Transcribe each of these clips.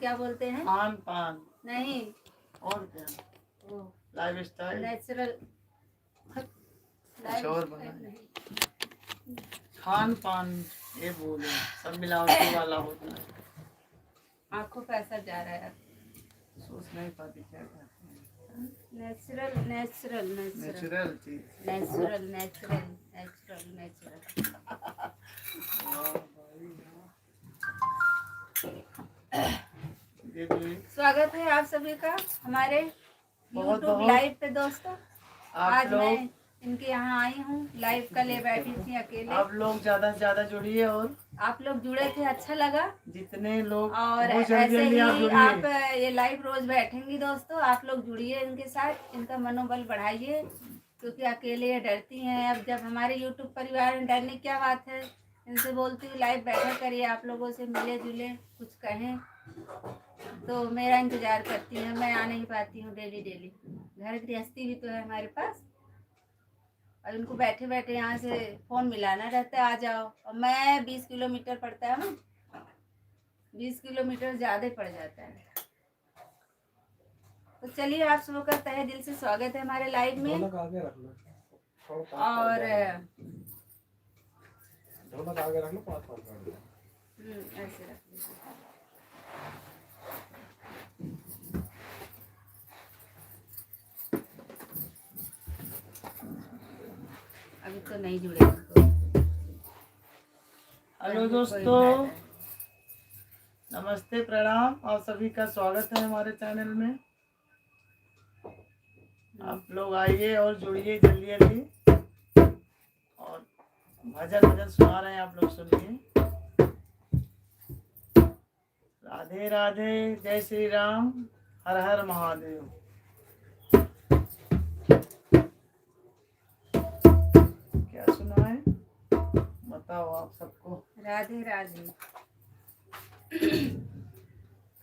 क्या बोलते हैं? खान पान नहीं, और क्या, वो लाइफ स्टाइल नेचुरल कुछ और बनाए। खान पान ये बोले सब मिलावटी वाला होता है। आंखों पे असर जा रहा है। सोच नहीं पाती क्या कहते हैं। नेचुरल नेचुरल नेचुरल नेचुरल चीज। Natural natural natural natural. वाह भाई वाह। ये भी स्वागत है आप सभी का हमारे बहुत YouTube बहुत। लाइव पे दोस्तों। आप आज मैं लोग इनके यहाँ आई हूँ, लाइव का ले बैठी थी अकेले। आप लोग ज्यादा से ज्यादा जुड़िए और आप लोग जुड़े थे, अच्छा लगा। जितने लोग और वो जल्दी ऐसे जल्दी आप ही आप जुड़िए। ये लाइव रोज बैठेंगी दोस्तों, आप लोग जुड़िए इनके साथ, इनका मनोबल बढ़ाइए, क्योंकि अकेले ये डरती हैं। अब जब हमारे YouTube परिवार में डरने की क्या बात है, इनसे बोलती हूँ लाइव बैठा करिए, आप लोगों से मिले जुले, कुछ कहें तो मेरा इंतजार करती हैं। मैं आ नहीं पाती हूँ डेली डेली, घर गृहस्थी भी तो है हमारे पास, और उनको बैठे बैठे यहाँ से फ़ोन मिलाना रहता है, आ जाओ। और मैं 20 किलोमीटर पड़ता है ना, 20 किलोमीटर ज़्यादा पड़ जाता है। तो चलिए आप सबों का तहे दिल से स्वागत है हमारे लाइव में। ढोलक आगे रख लो और ढोलक आगे रख लो, पास पास कर दो। ऐसे रख लीजिए। अभी तो नहीं जुड़े इनको। हेलो दोस्तों, नमस्ते प्रणाम। आप सभी का स्वागत है हमारे चैनल में। आप लोग आइए और जुड़िए जल्दी जल्दी, और भजन भजन सुना रहे हैं, आप लोग सुनिए। राधे राधे, जय श्री राम, हर हर महादेव। क्या सुना है बताओ आप सबको। राधे राधे।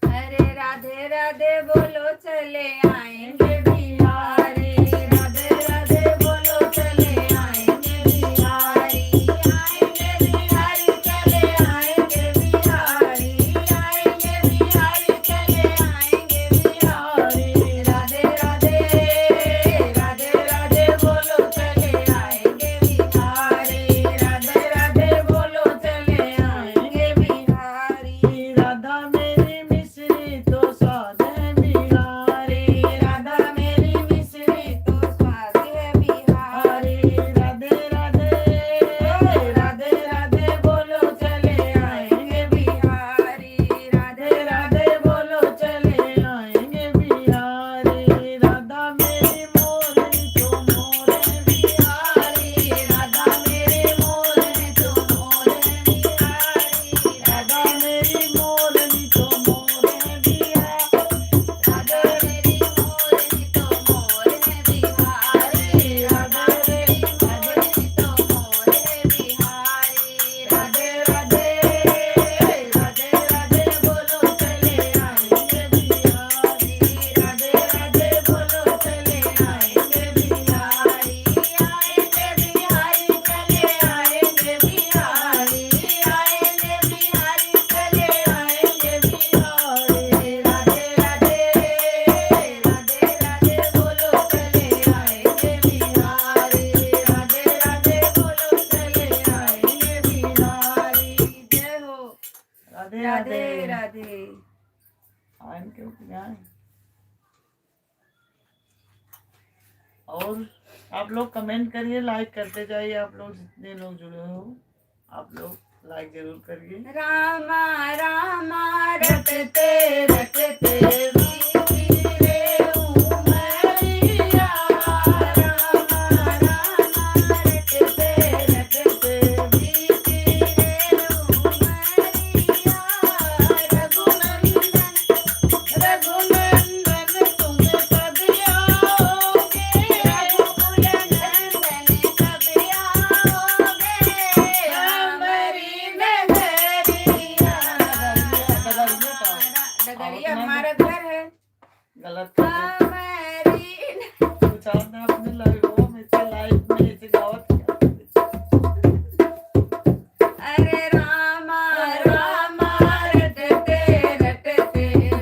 अरे राधे राधे बोलो चले आएंगे बिहारी, राधे राधे बोलो चले आएंगे बिहारी, आएंगे बिहारी चले आएंगे बिहारी, आएंगे बिहारी चले आएंगे बिहारी। राधे राधे, राधे राधे बोलो चले आएंगे बिहारी, राधे राधे बोलो चले आएंगे बिहारी। राधा मेरी मिश्री तो स्वाद है बिहारी, राधा मेरी मिश्री तो स्वाद है बिहारी। राधे राधे, राधे राधे बोलो चले आएंगे बिहारी, राधे राधे बोलो चले आएंगे बिहारी। राधा मेरी मोरनी तो मोर है बिहारी, राधा मेरे मोर है तो मोर है बिहारी, राधा मेरी मोरनी तो मोर है बिहारी। राधा मेरी मोरनी तो मोर है बिहारी, राधा मेरी मोरनी तो मोर है बिहारी। राधे राधे, राधे राधे बोलो चले आएंगे बिहारी, राधे राधे बोलो चले आएंगे बिहारी, आएंगे बिहारी चले आएंगे बिहारी, आएंगे बिहारी चले आएंगे बिहारी। राधे राधे, राधे राधे बोलो चले आएंगे बिहारी, राधे राधे बोलो चले आएंगे बिहारी। जय हो। राधे राधे राधे। राधे। इनके जाए। और आप लोग कमेंट करिए, लाइक करते जाइए। आप लोग जितने लोग जुड़े हो, आप लोग लाइक जरूर करिए। रामा रामा रटते रटते बीती रे उमरिया, रामा रामा रटते रटते बीती रे उमरिया। रघुनंदन रघुनंदन तुम कब आओगे, रघुकुलनंदन कब आओगे, हमारी नगरिया। डगरिया हमारा घर है। गलत कर दे। हमारी कुछ और ना अपने लाइव में से लाइव में ऐसे गावत क्या। अरे रामा रामा रटते रटते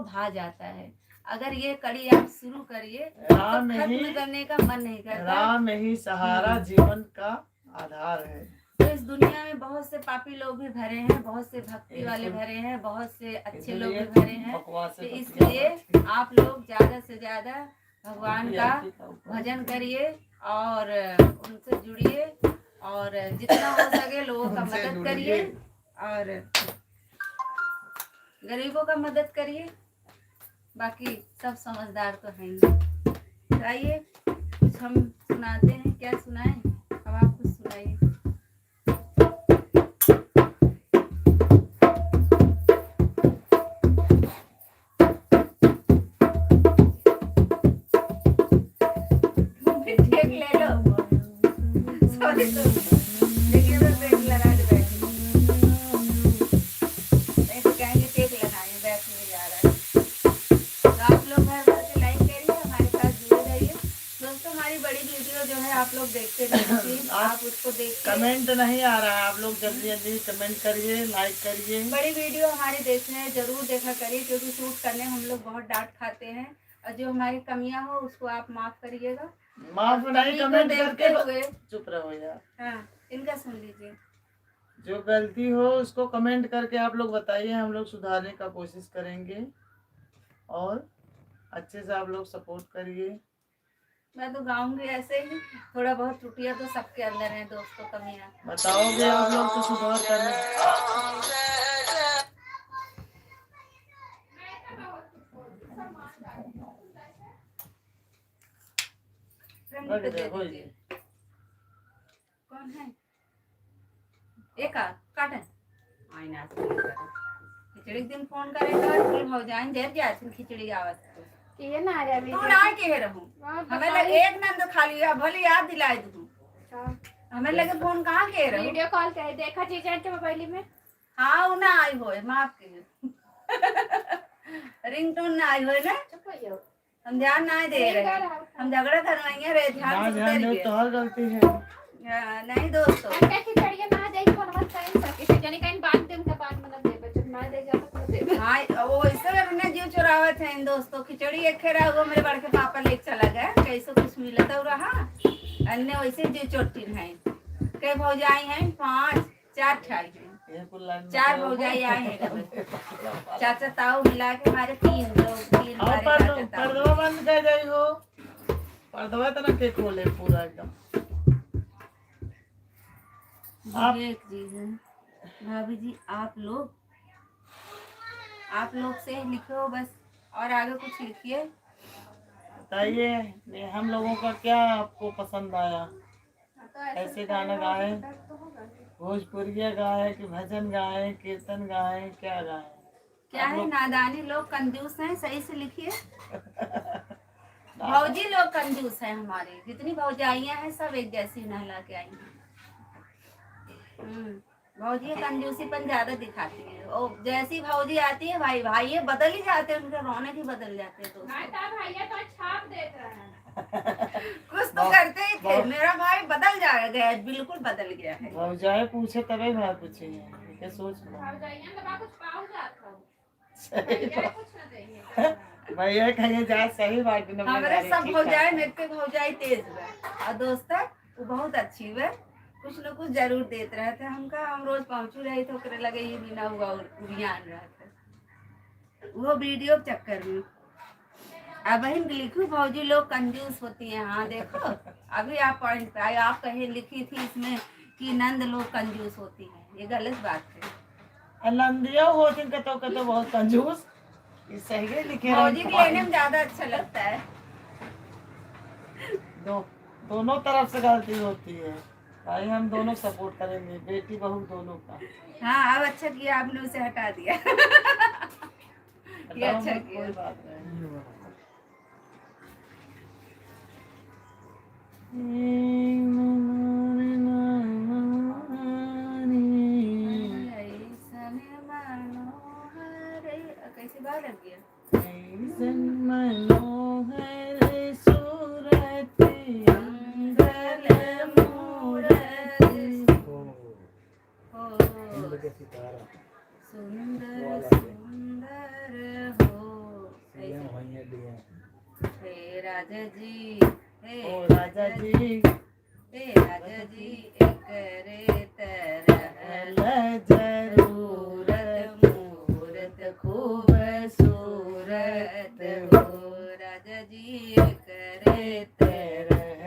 भा जाता है। अगर ये कड़ी आप शुरू करिए राम तो खत्म ही करने का मन नहीं करता। राम ही सहारा जीवन का आधार है। तो इस दुनिया में बहुत से पापी लोग भी भरे हैं, बहुत से भक्ति वाले भरे हैं, बहुत से अच्छे लोग भी भरे हैं। बकवास तो से इसलिए आप लोग ज्यादा से ज्यादा भगवान का भजन करिए और उनसे जुड़िए और जितना हो सके लोगों का उनसे मदद जुड़िए। करिए और गरीबों का मदद करिए। बाकी सब समझदार तो हैं ही। आइए कुछ हम सुनाते हैं। क्या सुनाएं? अब आप कुछ सुनाइए। टेक ले लो। सॉरी तो देखिए मैं बेग लगा के बैठी हूँ। नहीं तो कहेंगे टेक लगाए बैग में जा रहा है। तो आप लोग घर भर के लाइक करिए, हमारे साथ जुड़े रहिए। दोस्तों हमारी बड़ी वीडियो जो है आप लोग देखते रहिए, आप उसको देखिए। कमेंट नहीं आ रहा है, आप लोग जल्दी जल्दी कमेंट करिए, लाइक करिए। बड़ी वीडियो हमारी देखने जरूर देखा करिए, क्योंकि शूट करने हम लोग बहुत डांट खाते हैं और जो हमारी कमियां हो उसको आप माफ करिएगा। माफ और नहीं, कमी को कमेंट देखते करके हुए चुप रहो यार। हाँ इनका सुन लीजिए। जो गलती हो उसको कमेंट करके आप लोग बताइए, हम लोग सुधारने का कोशिश करेंगे और अच्छे से आप लोग सपोर्ट करिए। मैं तो गाऊंगी ऐसे ही, थोड़ा बहुत त्रुटियां तो सबके अंदर हैं दोस्तों, कमियां। बताओगे आप लोग तो सुधार करने। फ्रेंड को दे दीजिए। कौन है? एक काटन आईना से खिचड़ी दिन फोन करेगा फिर हो जाए जब जाए खिचड़ी आवत ये ना आ रहा तो ना के रहूं। हमें लगे एक नंद खाली है भले याद दिलाए दूं। हमें लगे फोन कहां के रहूं। वीडियो कॉल करे देखा जीजा के मोबाइल में। हां ना आई होए माफ कीजिए। रिंगटोन ना आई होए ना। चुप हो जाओ। हम ध्यान ना दे रहे, हम झगड़ा करवाएंगे रे ध्यान से ध्यान दे उतर तो गए। हर गलती है। नहीं दोस्तों क्या खिचड़िया ना दे फोन मत करें सके जाने कहीं बात दे उनका बात मतलब दे बच्चे ना दे जा तो दे। हाँ वो इससे अपने जीव चुरावत है इन दोस्तों। खिचड़ी एक खेरा वो मेरे बड़के पापा लेके चला गया, कैसे कुछ मिला तो रहा अन्य वैसे जीव चोटिन है। कई भौजाई हैं 5 4 ठाई हैं, 4 भौजाई आए हैं। चाचा ताऊ मिला के हमारे 3 लोग 3 और हमारे चाचा ताऊ। पर्दवा बंद कर जाई हो, पर्दवा तो ना के खोले पूरा एकदम। एक चीज है भाभी जी, आप लोग से लिखो बस और आगे कुछ लिखिए। बताइए हम लोगों का क्या आपको पसंद आया, ऐसे गाना गाए, भोजपुरिया गाए कि भजन गाए, कीर्तन गाए, क्या गाए? क्या है नादानी लोग कंजूस हैं, सही से लिखिए। भौजी लोग कंजूस हैं हमारे, जितनी भौजाइयां हैं सब एक जैसी नहला के आई हैं। भौजी कंजूसीपन ज्यादा दिखाती है। ओ जैसी भौजी आती है भाई भाई ये बदल ही जाते हैं, उनके रौनक ही बदल जाते हैं। दोस्तों भैया तो छाप देख रहा है। कुछ तो करते ही थे। मेरा भाई बदल गया, बिल्कुल बदल गया है। भौजाए पूछे तभी मैं पूछे क्या सोच भैया कहीं जाए सही बात न हमारे सब भौजाए मेरे पे भौजाई तेज हुए और दोस्त वो बहुत अच्छी हुए, कुछ न कुछ जरूर देते रहते हमका। हम रोज पहुंचू रहे थे ओकरे लगे ये बिना हुआ उड़ियान रहते वो वीडियो चक्कर में। अब बहन लिखू भौजी लोग कंजूस होती हैं। हाँ देखो अभी आप पॉइंट पे आए, आप कहीं लिखी थी इसमें कि नंद लोग कंजूस होती हैं, ये गलत बात है। नंदिया होती कतो बहुत कंजूस, ये सही लिखे भौजी के लेने में ज्यादा अच्छा लगता है। दोनों तरफ से गलती होती है भाई, हम दोनों सपोर्ट करेंगे, बेटी बहू दोनों का। हाँ अब अच्छा किया आपने उसे हटा दिया। ये अच्छा किया। कोई बात नहीं। कैसी बात लग गया? सुंदर सुंदर हो ओ राजा जी हे राजा जी करे तरह जरूरत मूरत खूबसूरत हो राजा जी करे तरह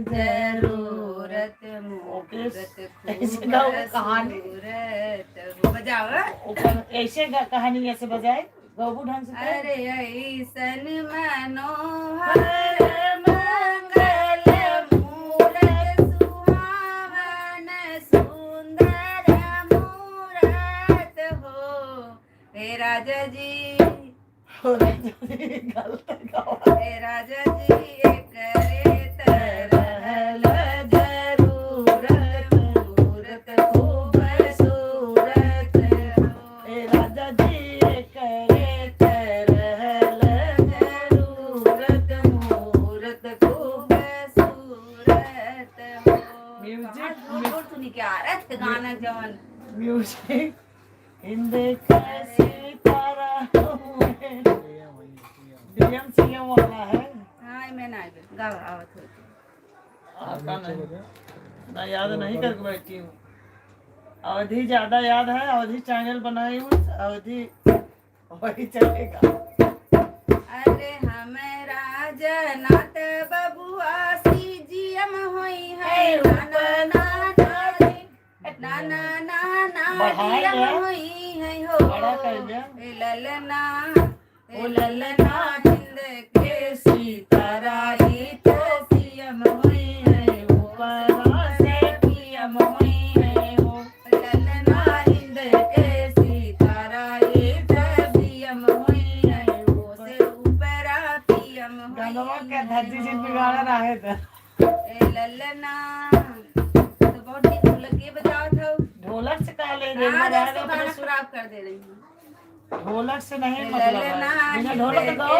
जरूरत मूरत ऐसे गाओ कहानी। खूबसूरत हो बजाओ हाँ? ऊपर ऐसे कहानी ऐसे बजाए गौबू ढंग से करे। अरे ऐसन मनोहर मंगल मूरत सुहावन सुंदर मूरत हो हे राजा जी ओ राजा जी गलत गाओ। हे राजा जी करे तरह जरूरत मूरत खूबसूरत हो ए राजा जी करे तरह जरूरत मूरत खूबसूरत हो म्यूजिक कहाँ सुनी क्या आ रहा है गाना जवन म्यूजिक हिंदी कैसी तरह डीएम सीएम वाला है। हाँ मैं ना गाओ आवत हो आता नहीं ना याद नहीं करके बैठी हूँ। अवधि ज्यादा याद है, अवधि चैनल बनाई हूँ, अवधि वही चलेगा। अरे हमारा जनत बबुआ सीजीएम होई है ना ना ना ना ना ना बढ़ाए डीएम गया। होई है हो बड़ा कर दिया। ए ललना हिंद के सीताराई तो सीएम होई है ऊपर से पीएम होई है हो ललना हिंद के सीताराई तो सीएम होई है वो से ऊपर पीएम गंगवा होई के धरती जी बिगाड़ रहे थे। ए ललना तो बहुत ही ढोलक के बजाओ था ढोलक से कहा ले हाँ दोस्तों गाना खराब कर दे रही हूँ ढोलक से नहीं मतलब है। बिना ढोलक के गाओ।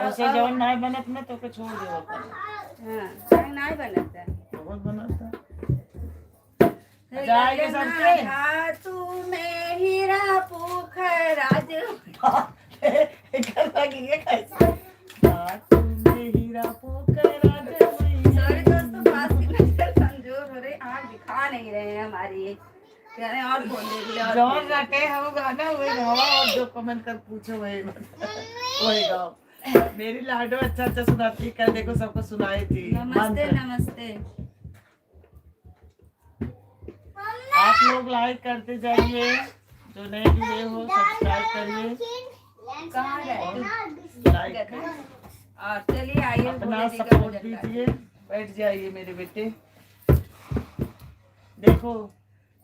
ऐसे जवन नहीं बनत ना तो के छोड़ दे नहीं बनता बहुत बनता जाए के सबके धातु में हीरा पोखराज कर लगी है कैसा धातु में हीरा पोखराज सॉरी दोस्तों पास की नजर कमजोर हो रही आँख दिखा नहीं रहे हैं हमारी कह रहे हैं और फोन दे दिया और जौन फोन दे रटे हम गाना वही गावा और जो कमेंट कर पूछो वही गाओ। मेरी लाडो अच्छा अच्छा सुनाती कल देखो सबको सुनाई थी दिया। नमस्ते मंत्र। नमस्ते आप लोग लाइक करते जाइए, जो नए जुड़े हो सब्सक्राइब करिए कहाँ गए और लाइक करिए, और चलिए आइए अपना भोले जी का सपोर्ट भजन गाएं। दीजिए। बैठ जाइए मेरे बेटे। देखो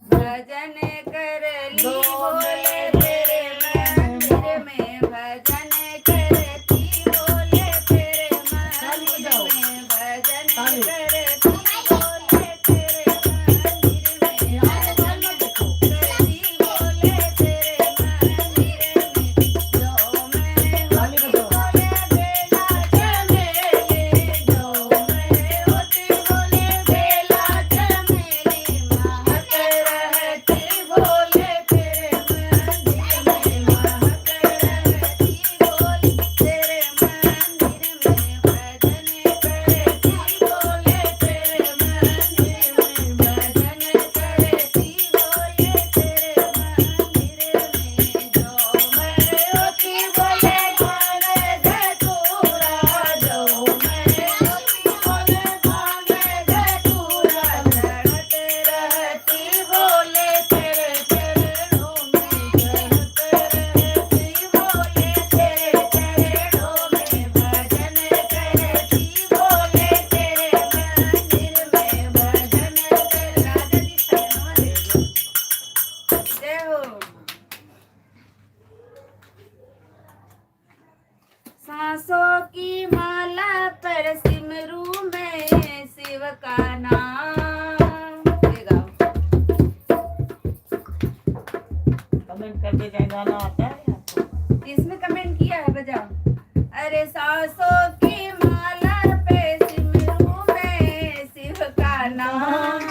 भजन कर ली भोले तेरे मंदिर में भजन करती भोले तेरे मंदिर में भजन करती भोले तेरे मंदिर में भजन करती भोले तेरे मंदिर में जो मैं होती भोले बेला चमेली जो मैं होती भोले बेला चमेली महक रहती भोले तेरे मंदिर में महक रहती भोले तेरे मंदिर में भजन करती भोले तेरे मंदिर में भजन करती भोले तेरे मंदिर में जो मैं होती भोले गाने धतूरा जो मैं होती भोले गाने धतूरा चढ़त रहती भोले तेरे चरणों में चढ़त रहती भोले तेरे चरणों में भजन करती भोले तेरे मंदिर में भजन कर राजा जी शरणों में जय हो। सांसों की माला पर सिमरू में शिव का नाम ये गाओ। कमेंट करते जाए, गाना आता है आपको? किसने कमेंट किया है बजाओ। अरे सांसों की माला पे सिमरू में शिव का नाम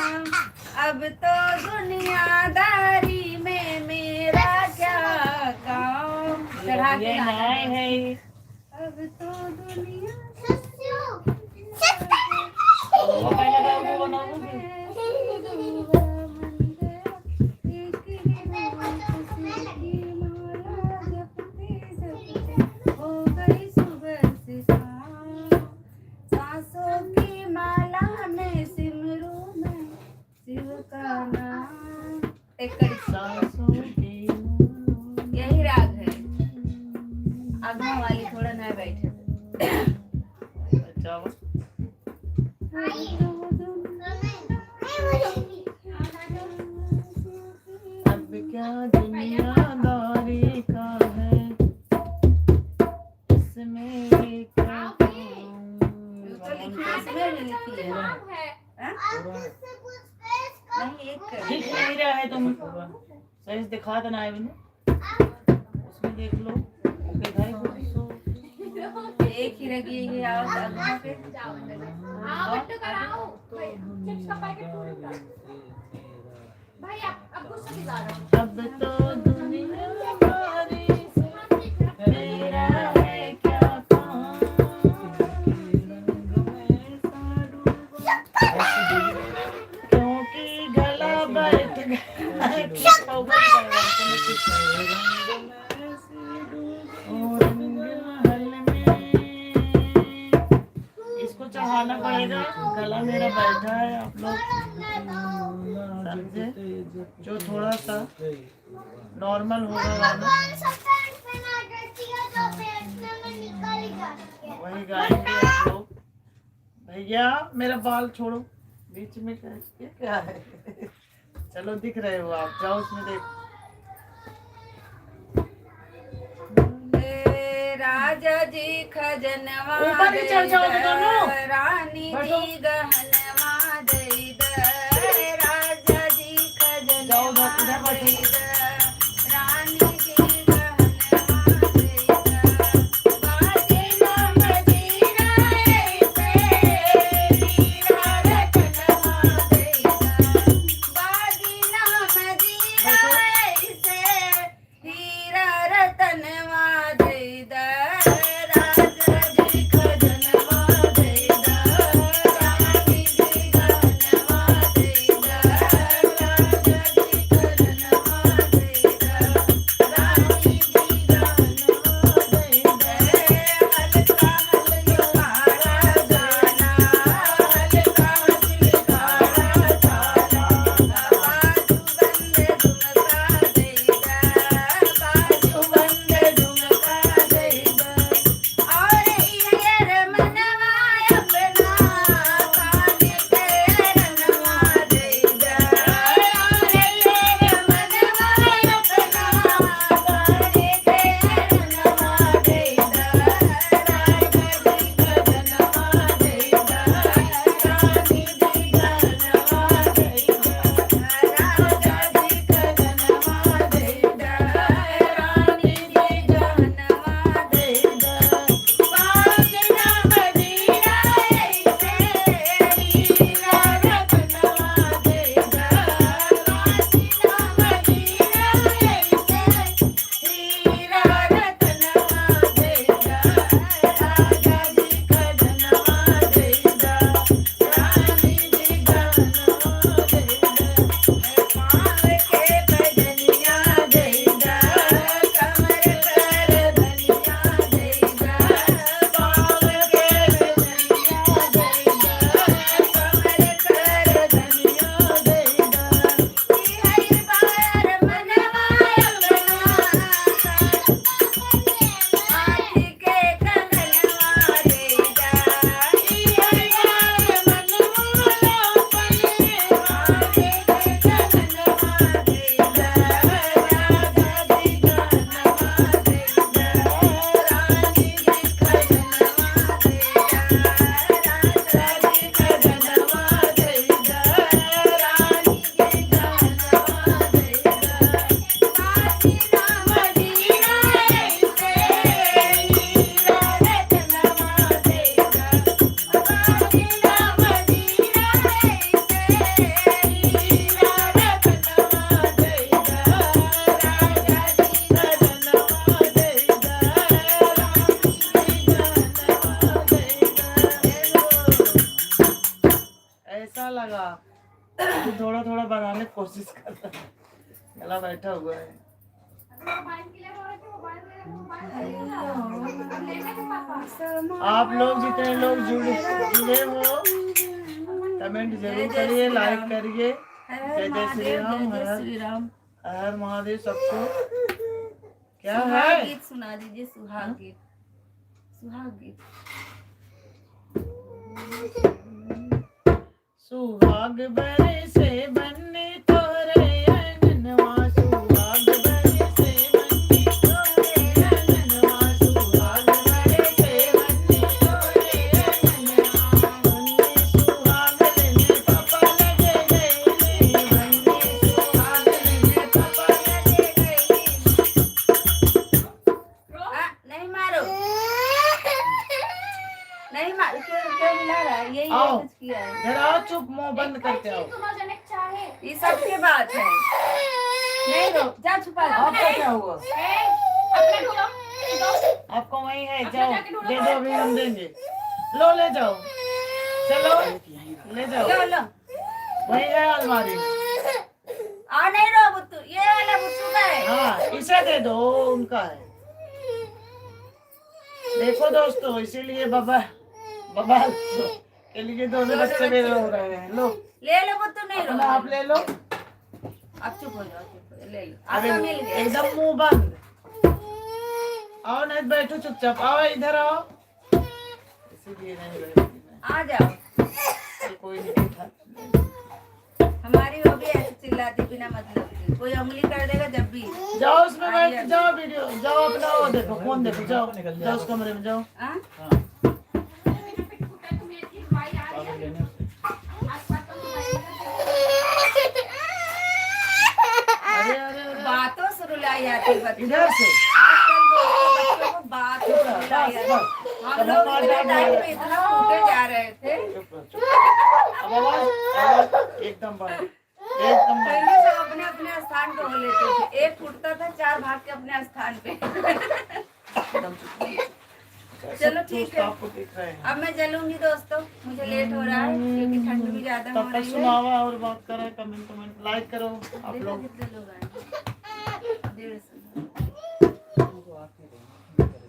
अब तो दुनियादारी में मेरा क्या काम चढ़ा के ये गाना नए है अब तो दुनिया वो पहले गाओ, वो बनाओगे। सांसों की माला में सिमरू में शिव का नाम। एक कड़ी सांसों की यही राग है। अगवा वाली थोड़ा नया बैठे। अच्छा बस। अब क्या दुनियादारी का है, इसमें क्या तो लिखी इसमें भी लिखी है। हाँ? नहीं एक दिख नहीं रहा है, तुम सही से दिखा देना है मैंने, उसमें देख लो। एक ही लगी है आवाज अगवा पे। हाँ बट्टू कराओ चिप्स का पैकेट पूरा कर। भाई अब गुस्सा की ज़्यादा अब तो दुनियादारी से मेरा है क्या काम, क्योंकि गला बैठ गया और महल में, इसको चढ़ाना पड़ेगा। गला मेरा बैठा है, आप लोग समझे। जो थोड़ा सा नॉर्मल होगा गाना वही गाएंगे आप लोग। भैया मेरा बाल छोड़ो, बीच में क्या ये क्या है। चलो दिख रहे हो आप, जाओ उसमें देखो। राजा जी खजनवा ऊपर ही चढ़ जाओ तो दोनों। रानी जी गहनवा दई द राजा जी जाओ खजनवा इधर बैठो। दई द रानी जी गहनवा दई द बाजी ना मजीरा ऐसे हीरा रतनवा दई द बाजी ना मजीरा ऐसे हीरा रतनवा दई द राजा जी खजनवा दई द रानी जी अच्छा लगा। अभी थोड़ा थोड़ा बनाने की कोशिश कर रहा है, गला बैठा हुआ है। मोबाइल के लिए बोल रहे थे, मोबाइल लेने के पापा। आप लोग जितने लोग जुड़े हो कमेंट जरूर करिए, लाइक करिए। जय जय श्री राम, जय श्री राम। हर महादेव सबको। क्या सुहाग है? गीत सुना दीजिए, सुहाग गीत। सुहाग गीत। सुहाग बने से बनने तोरे अंगनवा, सुहाग बने से बनने तोरे अंगनवा, सुहाग बने से बनने तोरे अंगनवा, बनने सुहाग लेने पापा लगे गए, बनने सुहाग लेने पापा लगे गए। नहीं मारो, नहीं मारो। क्यों मिला रहा है? यही आओ। कुछ किया है। जरा चुप, मुंह बंद करके आओ। दोनों जने चाहे। ये सबके बात है। नहीं रो, जा छुपा दो। आपका क्या हुआ? अपना ढूंढो। आपको वही है, जाओ दे दो, अभी हम देंगे। लो ले जाओ, चलो ले जाओ, लो लो। वही है अलमारी। नहीं रो बुत्तू, ये वाला बुत्तू का है। हाँ इसे दे दो, उनका है। देखो दोस्तों, इसीलिए बबाल के लिए दोनों बच्चे मेरे हो रहे हैं। लो ले लो बुत्तू, नहीं रो। अपना आप ले लो। अब चुप हो जाओ, चुप हो जाओ, ले लो। अरे आपका मिल गया। एकदम मुंह बंद। आओ नहीं बैठो चुपचाप, आओ इधर आओ। इसीलिए नहीं बैठती मैं। आ जाओ। कल कोई नहीं उठा। हमारी वो भी ऐसे चिल्लाती बिना मतलब की, कोई उंगली कर देगा जब भी। जाओ उसमें बैठ जाओ, वीडियो जाओ, अपना वो देखो, फोन देखो, जाओ जाओ उस कमरे में जाओ। हाँ? अरे अरे अरे, बातों से रुलाई जाती है बच्चों। इधर से आजकल दोस्तों बच्चों को बात से रुलाई जाती है। हम लोग इतने टाइम पे इतना फूटे जा रहे थे। अब आवाज एकदम बंद, एकदम बंद। पहले सब अपने अपने स्थान पे हो लेते थे, एक फूटता था, चार भाग के अपने स्थान पे। एकदम चुप। चलो ठीक है। आपको दिख रहे हैं। अब मैं चलूंगी दोस्तों, मुझे लेट हो रहा है क्योंकि ठंड भी ज्यादा हो तब तक रही है। सुनावा और बात करें, कमेंट लाइक करो आप देखो लोग। कितने लोग आए। 150।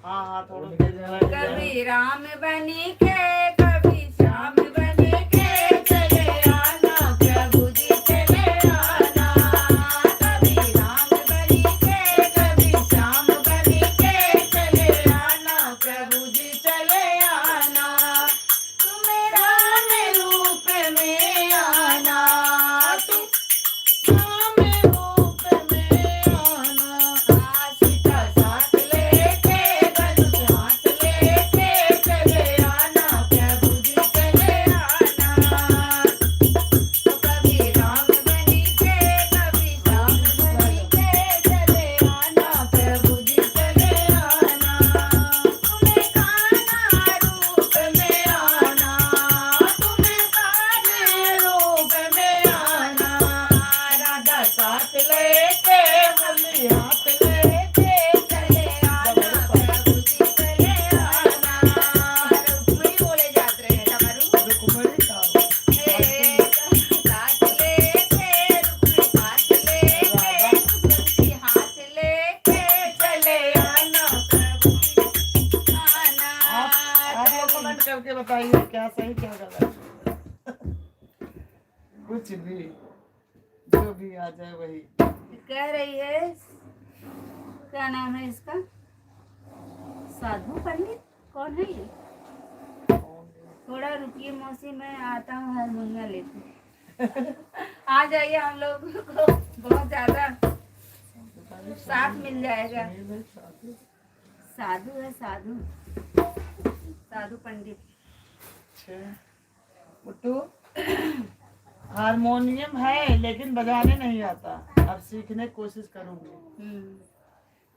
हाँ हाँ थोड़ा तेज कभी राम बनी के, कभी श्याम बनी के, चले आना प्रभु जी चले आना। कभी राम बनी के, कभी श्याम बनी के, चले आना प्रभु जी चले आना। तुम्हें राम रूप में आना, तुम राम रूप में आना। सीता साथ लेके, धनुष हाथ लेके, चले आना प्रभु जी चले आना। तो कभी राम बनी के, कभी श्याम बनी के, चले आना प्रभु जी चले आना। तुम्हें कान्हा रूप में आना, तुम्हें कान्हे रूप में आना। राधा साथ लेके, होली हाथ लेके, चले आना प्रभु जी चले आना। रुक्मिणी बोले जाते रहे डमरू। कुमारी का साथ लेके, रुक्मिणी हाथ लेके, तुलसी हाथ लेके, चले आना प्रभु जी आना। आप लोग कमेंट करके बताइए क्या सही क्या गलत। कुछ भी, जो भी आ जाए वही। कह रही है, क्या नाम है इसका? साधु पंडित कौन है ये? थोड़ा रुकिए मौसी, मैं आता हूँ हारमोनिया लेके। आ जाइए, हम लोग को बहुत ज्यादा साथ मिल जाएगा। साधु है, साधु साधु पंडित। मुट्टू हारमोनियम है लेकिन बजाने नहीं आता, अब सीखने की कोशिश करूंगी।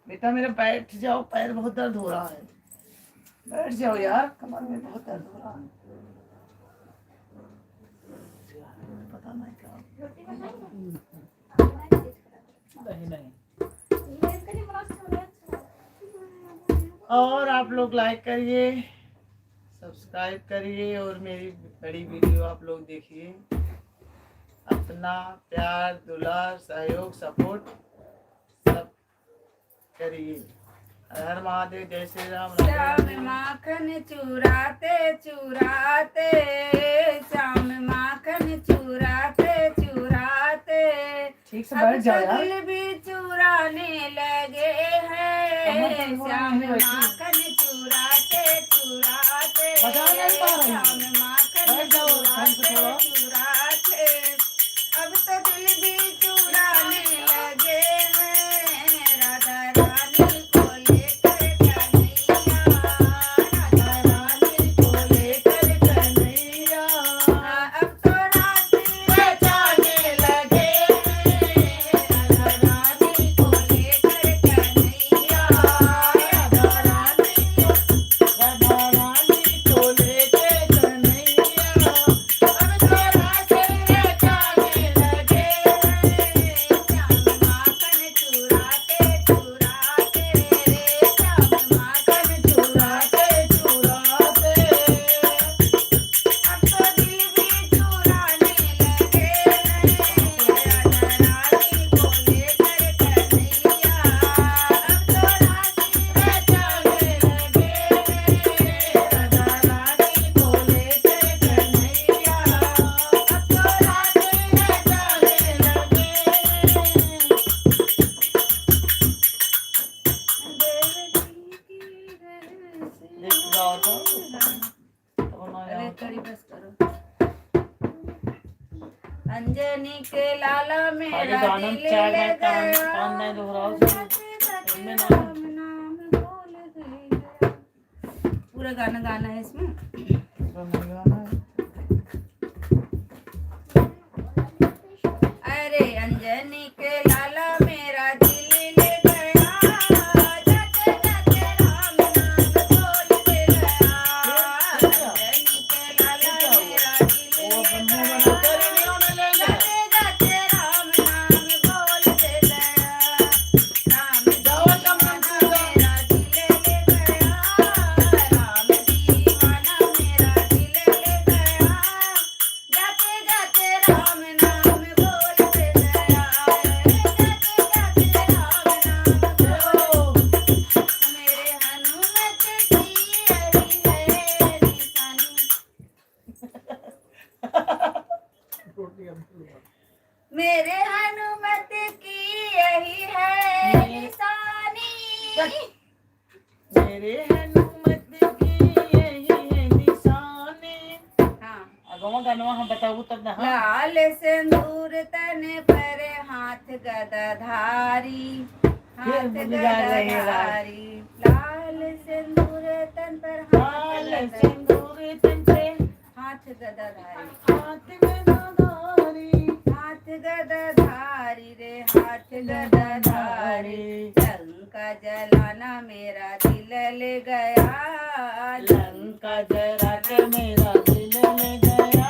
बेटा मेरे बैठ जाओ, पैर बहुत दर्द हो रहा है। बैठ जाओ यार, कमर में बहुत दर्द हो रहा है। पता नहीं क्या और आप लोग लाइक करिए, सब्सक्राइब करिए और मेरी बड़ी वीडियो आप लोग देखिए। अपना प्यार दुलार सहयोग सपोर्ट सब करिए। हर महादेव, जय श्री राम। श्याम माखन चुराते चुराते, श्याम माखन चुराते चुराते, ठीक से अब बैठ तो जाओ यार। दिल भी चुराने लगे हैं। श्याम माखन चुराते चुराते, बजा नहीं पा रही। श्याम माखन बैठ जाओ, ढंग से थोड़ा। चुराते चुराते, अब तो दिल भी चुराने लगे हैं। राधा रानी को लेकर कन्हैया, राधा रानी को लेकर कन्हैया, अब तो रात्रि बजाने लगे हैं। राधा रानी को लेकर कन्हैया, राधा रानी को लेकर कन्हैया, अब तो रात्रि बजाने लगे हैं। श्याम माखन चुराते चुराते, श्याम माखन चुराते चुराते, अब तो दिल भी चुराने लगे हैं। राधा रानी को लेकर कन्हैया, अब तो रात्रि बजाने लगे हैं। राधा रानी को लेकर कन्हैया, अब तो रात्रि बजाने लगे देख जाओ तो अरे कड़ी बस करो। अंजनी के लाला आगे मेरा गाना दिल चार ले बार कान गया, कान नहीं दोहराओ। जाते जाते राम नाम बोल गया। पूरा गाना गाना है इसमें। अरे अंजनी के लाला मेरा दिल ले गया, जाते जाते राम नाम बोल दे गया। अंजनी के लाला मेरा दिल ले गया, जाते जाते राम नाम बोल दे गया। राम दीवाना मेरा दिल ले गया, राम दीवाना मेरा दिल ले गया, जाते जाते राम नाम बोल दे गया। जाते जाते राम नाम बोल, मेरे हनुमत की यही है निशानी, मेरे हनुमत की यही है निशानी। मेरे हनुमत की यही है निशानी। हाँ। अगवा गाना हम बताऊ तब ना। लाल सिंदूर तन पर हाथ गदाधारी, हाथ गदाधारी, लाल सिंदूर तन पर हाथ लाल गदाधारी, सिंदूर तन पे हाथ गदाधारी, हाथ में नादारी, हाथ गदाधारी रे हाथ गदाधारी, लंका जलाना मेरा दिल ले गया, लंका जरा के मेरा दिल ले गया।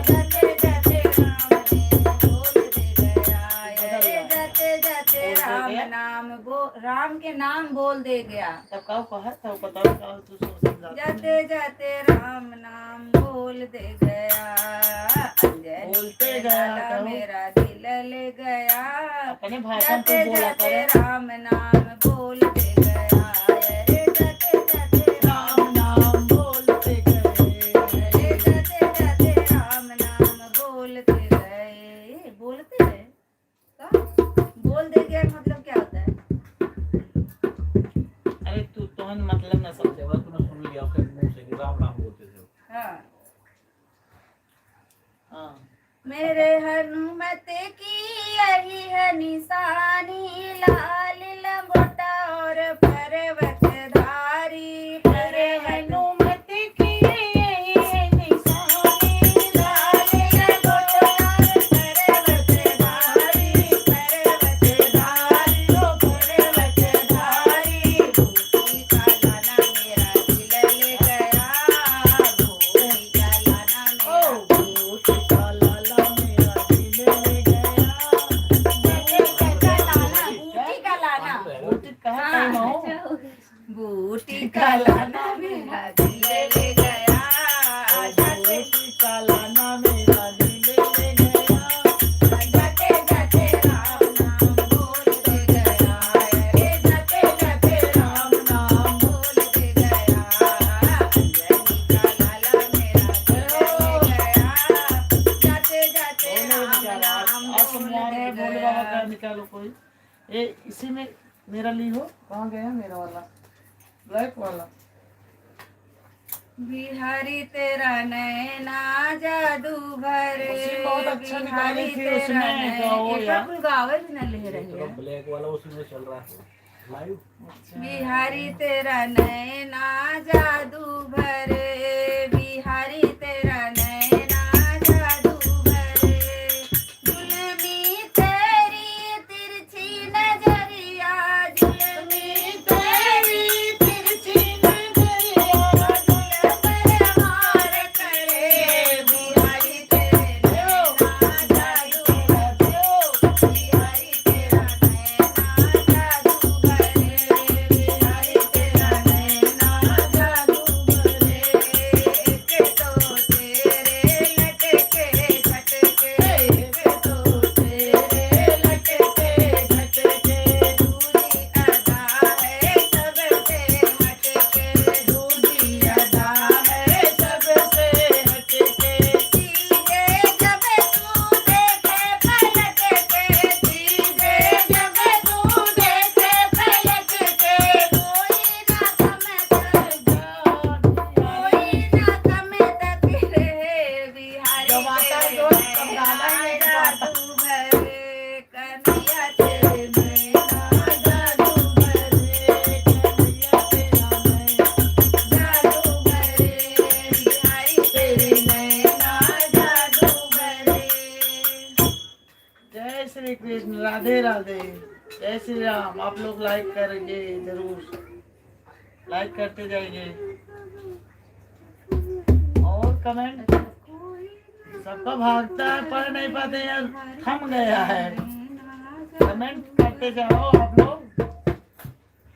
जाते जाते राम ने बोल दे गया। अरे जाते जाते राम नाम राम के नाम बोल दे गया। तब का कहा तब बताओ का तू समझा। जाते जाते राम नाम बोल दे गया। अंजनी बोलते के गया लाला कहो। मेरा दिल ले गया, अपने भाषण जाते पे बोला जाते करे। राम नाम बोल दे गया। अरे जाते जाते राम नाम बोलते गए। अरे जाते जाते राम नाम बोलते गए। बोलते गए का बोल दे गया मतलब क्या होता है? अरे तू तोहन मतलब ना समझे। जब तूने सुन लिया अपने मुंह से कि राम नाम बोलते थे। हाँ। हाँ मेरे हनुमत की यही है निशानी, लाल लंगोटा और पर्वत धारी। मेरे हनुमत की यही है निशानी, लाल लंगोटा और पर्वत धारी, पर्वत धारी, ओ पर्वत धारी। भूखी का लाना मेरा दिल ले गया, भूखी का लाना मेरा भूत का लाला मेरा दिल ले गया। बूटी का लाना ये इसी में मेरा ली हो। कहाँ गया मेरा वाला ब्लैक वाला? बिहारी तेरा नैना जादू भरे, उसी बहुत अच्छा निकाली थी तेरा उसमें, गाओ एक यार। कुल गावे भी न ले रही तो है। ब्लैक वाला उसी में चल रहा है लाइव। बिहारी तेरा नैना जादू भरे, बिहारी तेरा नैना जादू भरे, जुल्मी तेरी तिरछी नजरिया, जुल्मी तेरी तिरछी नजरिया, दिल पर वार करे, बिहारी तेरे नैना जादू भरे, बिहारी तेरा नैना जादू भरे, बिहारी तेरा नैना जादू भरे, एक तो तेरे लटके झटके, एक तो तेरे लटके झटके, दूरी अदा है सबसे हटके, दूरी अदा है सबसे हटके, चीज़े जब तू देखे पलट के, चीज़े जब तू देखे पलट के, कोई ना कम तक रहे, बिहारी जब आता है तेरे दोस्त, तब गाना ही नहीं नैना गाता। जादू भरे, कन्हैया तेरे नैना जादू भरे, कन्हैया तेरा नैना जादू भरे, बिहारी तेरे नैना जादू भरे। जय श्री कृष्ण, राधे राधे, जय श्री राम। आप लोग लाइक करेंगे जरूर, लाइक करते जाइए और कमेंट। सबका भागता है, पढ़ नहीं पाते यार, थम गया है। कमेंट करते जाओ आप लोग।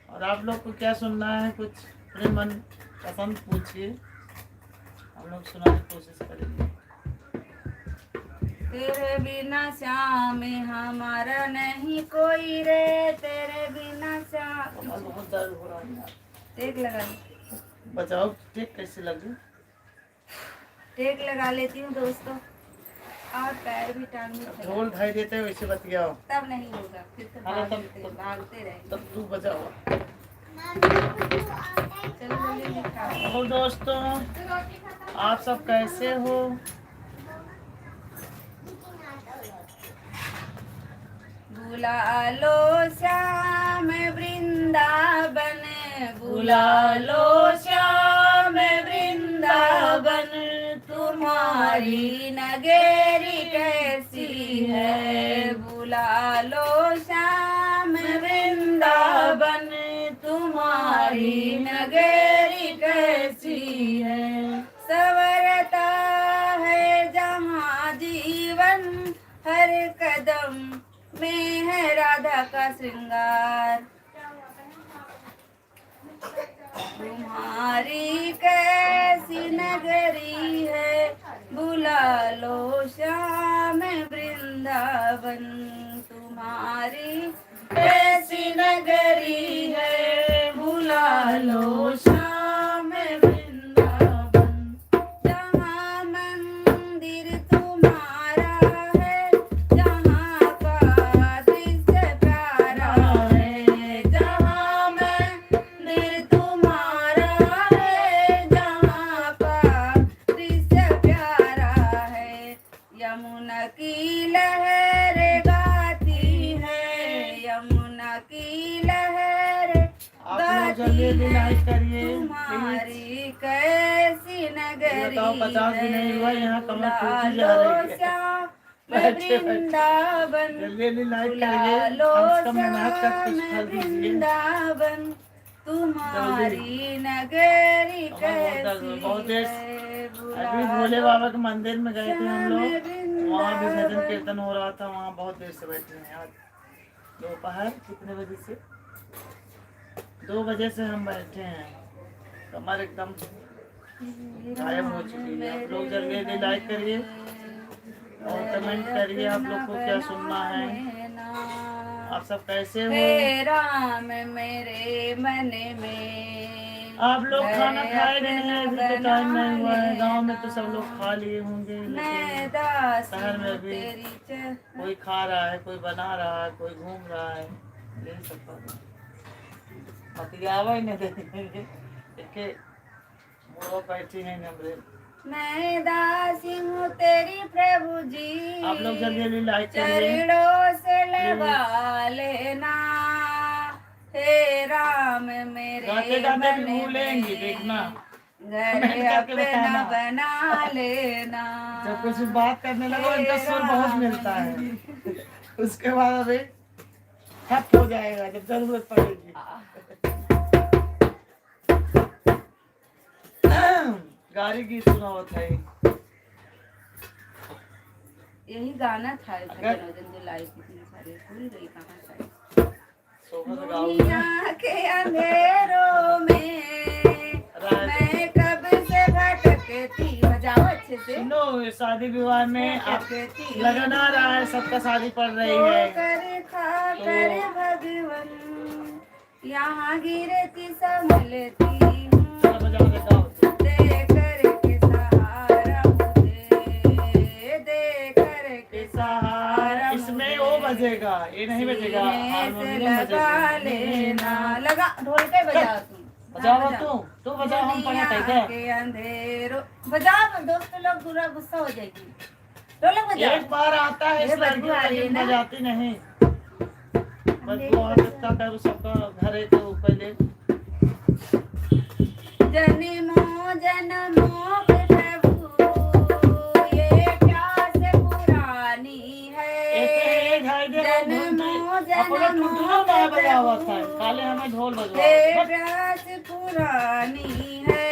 और आप लोग को क्या सुनना है, कुछ अपने मन पसंद पूछिए, हम लोग सुनाने की कोशिश करेंगे। तेरे बिना श्याम हमारा नहीं कोई रे, तेरे बिना श्याम। कमर बहुत दर्द हो रहा है यार। टेक लगा ले, बचाओ, ठीक कैसे लगे? टेक लगा लेती हूँ दोस्तों, और पैर भी टांग ढोल ढाई देते वैसे बतियाओ, तब नहीं होगा, फिर तो हाँ, भागते रहे। तब तू बचाओ। चलो जल्दी दिखाओ। तो दोस्तों, आप सब कैसे हो? बुला लो श्याम वृंदावन, बुला लो श्याम वृंदावन, तुम्हारी नगरी कैसी है, बुला लो श्याम वृंदावन, तुम्हारी नगरी कैसी है, सवरता है जहाँ जीवन, हर कदम में है राधा का श्रृंगार, तुम्हारी कैसी नगरी है, बुला लो श्याम वृंदावन, तुम्हारी कैसी नगरी है, बुला लो श्याम वृंदावन, जहाँ मंदिर तुम्हारा है, जहाँ का दृश्य प्यारा है, जहाँ मंदिर तुम्हारा है, जहाँ का दृश्य प्यारा है, यमुना की लहर गाती है, यमुना की लहर आप लोग जल्दी लाइक करिए प्लीज। तुम्हारी कैसी नगरी बताओ, 50 भी नहीं हुआ, यहाँ कमर बुला टूटी जा लो रही है। श्याम बैठे वृंदावन, जल्दी लाइक बुला करिए, लो कम से कम मेहनत कर कुछ श्याम फल दीजिए। वृंदावन, तुम्हारी नगरी कैसी बहुत देर है, अभी बुला भोले लो बाबा के मंदिर में गए थे हम लोग, श्याम वहाँ भी भजन वृंदावन। कीर्तन हो रहा था, वहाँ बहुत देर से बैठे हैं। आज दोपहर कितने बजे से? 2 बजे से हम बैठे हैं, कमर एकदम गायब हो चुकी है। आप लोग जल्दी लाइक करिए और कमेंट करिए, आप लोग को क्या सुनना है, आप सब कैसे हो? हे राम मेरे मन में, आप लोग खाना खाए कि नहीं? अभी तो टाइम नहीं हुआ है, गांव में तो सब लोग बना खा लिए होंगे, मैं लेकिन दासी शहर में हूँ अभी तेरी कोई खा रहा है, कोई बना रहा है, कोई घूम रहा है। यही सब बात है। मतियावा ही नहीं देंगे के वो बैठी है नमरे। मैं दासी हूँ तेरी प्रभु जी, आप लोग जल्दी जल्दी लाइक करिए। चरणों से लगा लेना हे राम मेरे गाते गाते भी मन भूलेंगी में, देखना, घर कमेंट करके अपना बताना। बना लेना। जब कुछ बात करने लगो इनका सुर बहुत मिलता है, उसके बाद अभी ठप हो जाएगा जब जरूरत पड़ेगी। गाड़ी की सुनावत है। यही गाना था अगर- भजन वजन जो लाई थी इतने सारे, भूल गई कहाँ था। सोहर गाओ दुनिया के अंधेरों में मैं कब से भटकती, बजाओ अच्छे से। सुनो, शादी विवाह में आप भटकती लगन आ रहा है, सबका शादी पड़ रही है। कर खाकर भगवन यहाँ गिरती संभलती हूँ, चलो बजाओ गाओ। दे कर के सहारा मुझे, दे कर के सहारा इसमें वो बजेगा, ये नहीं बजेगा, सीने से हारमोनियम लगा बजेगा। लेना। लगा ढोल के बजाओ तुम। बजाओ हाँ, तू बजाओ, हम पढ़ा दुनिया के अंधेरों बजाओ, दोस्तों लोग पूरा गुस्सा हो जाएगी। ढोलक बजाओ। एक बार आता है ये इस लड़की बदबू आ रही है लेकिन ना? बजाती नहीं। बदबू आ सकता करो सबका घर है तो पहले जन्मों जन्मों के प्रभु ये प्यास पुरानी है, जन्मों जन्मों के बजावा था, प्रभु काले हमें ढोल ये बजवा। प्यास पुरानी है।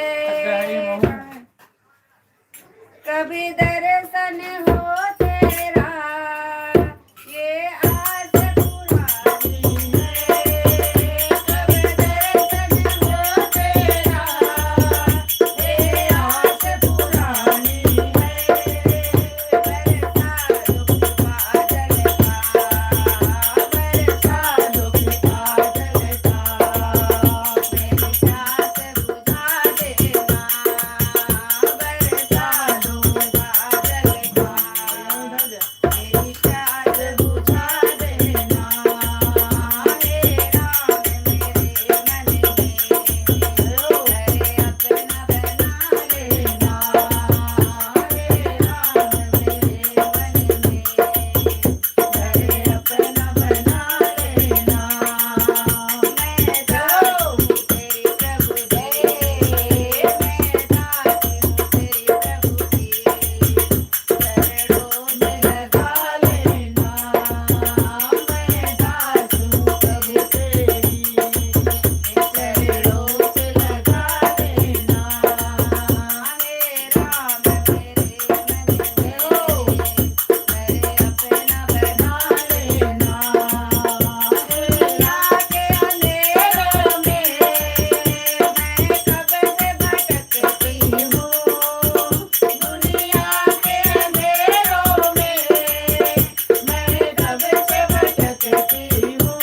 कभी दर्शन हो तेरा ये आस पुरानी है, कभी दर्शन हो तेरा ये आस पुरानी है। बरसा दुख बादल का, बरसा दुख बादल का, मेरी प्यास बुझा देना, बरसा दुख बादल का, मेरी प्यास बुझा देना हे राम मेरे मन में, करे अपना बना लेना हे राम मेरे मन में, करे अपना बना लेना। मैं दासी हूँ तेरी प्रभु जी, मैं दासी हूँ तेरी प्रभु जी, चरणों में लगा लेना। मैं दास हूँ प्रभु तेरी, चरणों से लगा लेना हे राम मेरे मन में, करे अपना बना लेना। दुनिया के अंधेरों में मैं कब से भटकती हूँ, दुनिया के अंधेरों में मैं कब से भटकती हूँ।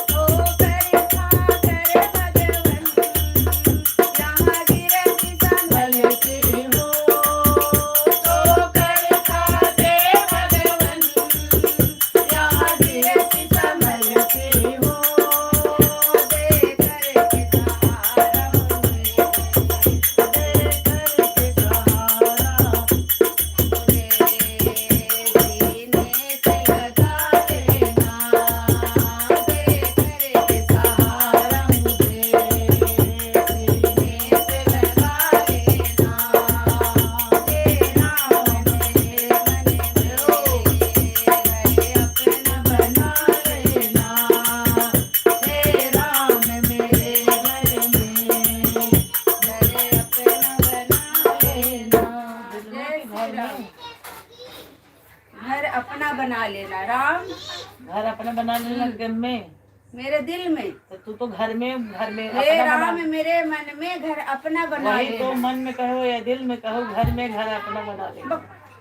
ओ कर खाकर भगवन यहाँ गिरती संभलती हूँ, तो कर खाते भगवन यहाँ गिरती संभलती हूँ, दे कर के सहारा मुझे, दे कर के सहारा मुझे, सीने से लगा लेना, दे कर के सहारा मुझे, सीने से लगा लेना हे राम मेरे मन में, करे अपना बना लेना हे राम मेरे मन में, करे अपना बना लेना। जय श्री राम। घर अपना बना लेना राम घर अपना बना लेना घर में, मेरे दिल में, तो तू तो घर में हे अपना राम बना, मेरे मन में घर अपना बना वही तो लेना। मन में कहो या दिल में कहो, घर में घर अपना बना लेना।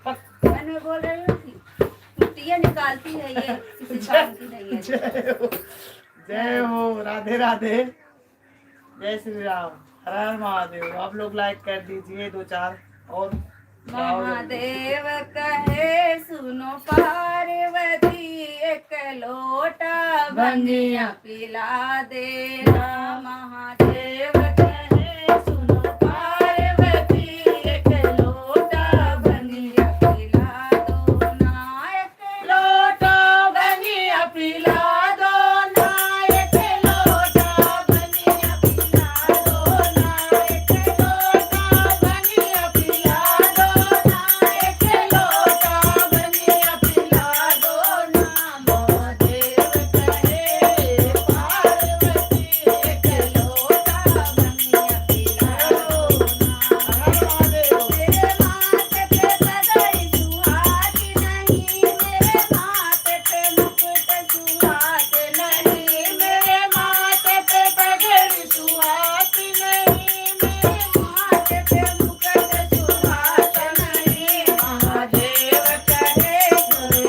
पक- मन में बोल रही हूँ कि टुटिया निकालती है ये, किसी काम की नहीं है। जय हो, जय हो, राधे राधे, जय श्री राम, हर हर महादेव। आप लोग लाइक कर दीजिए 2-4 और महादेव कहे सुनो पार पार्वती एक लोटा भंगिया पिला देना महादेव कहे सुनो पार्वती एक लोटा भंगिया पिला दो ना एक लोटा भंगिया पिला दो ना एक लोटा भंगिया पिला दो ना एक लोटा भंगिया पिला दो ना एक लोटा भंगिया पिला दो ना महादेव कहे पार्वती एक लोटा भंगिया पिला दो ना मेरे माथे पे पगड़ी सुहाती नहीं मेरे माथे पे मुकुट सुहात नहीं मेरे माथे पे पगड़ी सुहाती नहीं मेरे माथे पे मुकुट सुहात नहीं महादेव कहे सुनो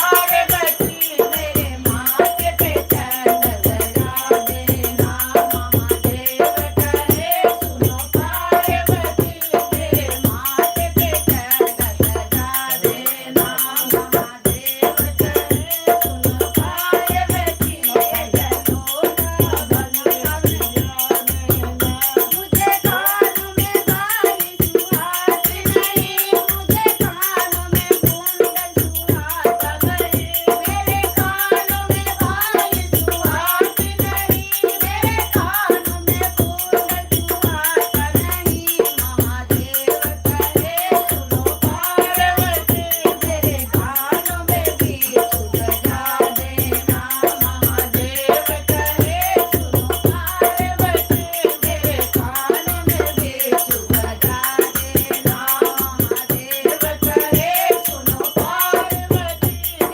पार्वती मेरे माथे पे चंद लगा देना महादेव कहे सुनो पार्वती मेरे माथे पे चंद लगा देना महादेव कहे सुनो पार्वती मेरे लोटा भंगिया पिला देना मुझे कानों में बाली सुहाती नहीं मुझे कानों में कुंडल सुहाता नहीं मेरे कानों में बाली सुहाती नहीं मेरे कानों में कुंडल सुहाता नहीं महादेव कहे सुनो पार्वती मेरे कानों में बीच बजा देना महादेव कहे सुनो पार्वती मेरे कानों में बीच बजा देना महादेव कहे सुनो पार्वती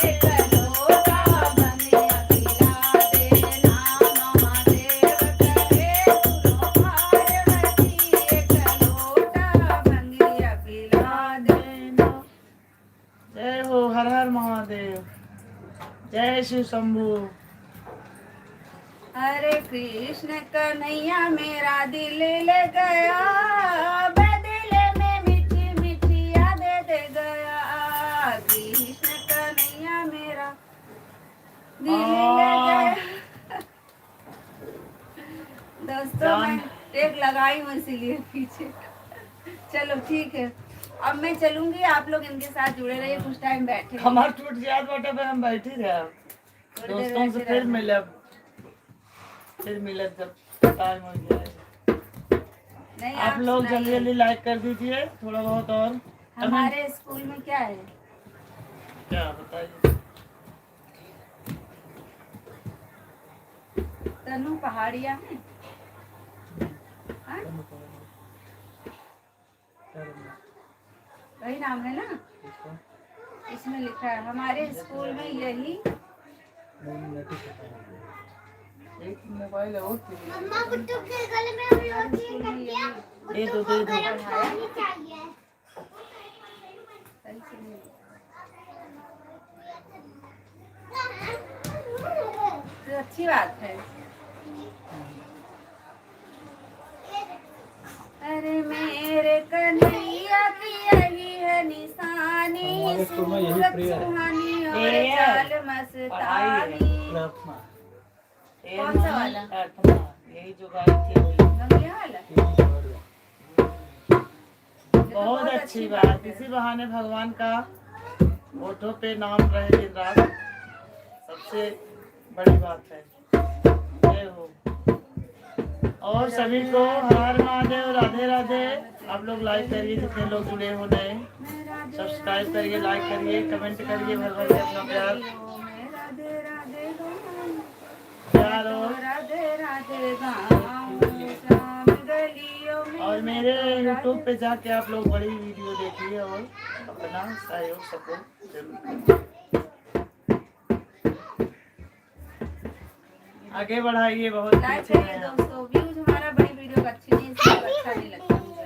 एक लोटा भंगिया पिला देना महादेव कहे सुनो पार्वती एक लोटा भंगिया पिला देना। जय हो, हर हर महादेव, जय श्री शंभू। हरे कृष्ण कन्हैया मेरा दिल ले गया बदले में मीठी मीठी यादें दे गया कृष्ण कन्हैया मेरा दिल ले गया। दोस्तों मैं टेक लगाई हूँ इसीलिए पीछे। चलो ठीक है, अब मैं चलूंगी, आप लोग इनके साथ जुड़े रहिए, कुछ टाइम बैठे हमार टूट जात बाटे पे हम बैठी रहे थोड़ी देर दोस्तों से बैठे फिर रहो। मिलब जब टाइम हो जाए। नहीं आप लोग जल्दी सुनाइए। जल्दी लाइक कर दीजिए थोड़ा बहुत और हमारे स्कूल में क्या है? क्या बताइए। तनु पहाड़िया में हाँ? वही नाम है ना, इसमें लिखा है हमारे स्कूल में यही। एक मोबाइल है और मम्मा गुड्डू के गले में अभी और चीज स्कूल में यही दे दो दे दो। गरम पानी चाहिए। सही से नहीं। तो अच्छी बात है। अरे मेरे कन्हैया की यही है निशानी, हमारे स्कूल में यही सूरत प्रेयर है। सुहानी और प्रेयर। चाल मस्तानी। प्रार्थना कौन सा वाला? प्रार्थना, यही जो गाई थी वही। गंगलिया वाला? बहुत अच्छी बात, इसी बहाने भगवान का फोटो पे नाम रहे दिन रात, सबसे बड़ी बात है। जय हो। और सभी को हर हर महादेव, राधे राधे। आप लोग लाइक करिए, जितने लोग जुड़े हो नए, सब्सक्राइब करिए, लाइक करिए, कमेंट करिए, भर भर के अपना प्यार राधे राधे प्यार और राधे राधे गाऊं शाम गलियों में। और मेरे YouTube पे जाके आप लोग बड़ी वीडियो देखिए और अपना सहयोग सपोर्ट जरूर करिए। आगे बढ़ाइए, बहुत लाइक पीछे करिए हैं हम। दोस्तों, व्यूज हमारा बड़ी वीडियो का अच्छी नहीं, इसलिए अच्छा नहीं लगता मुझे।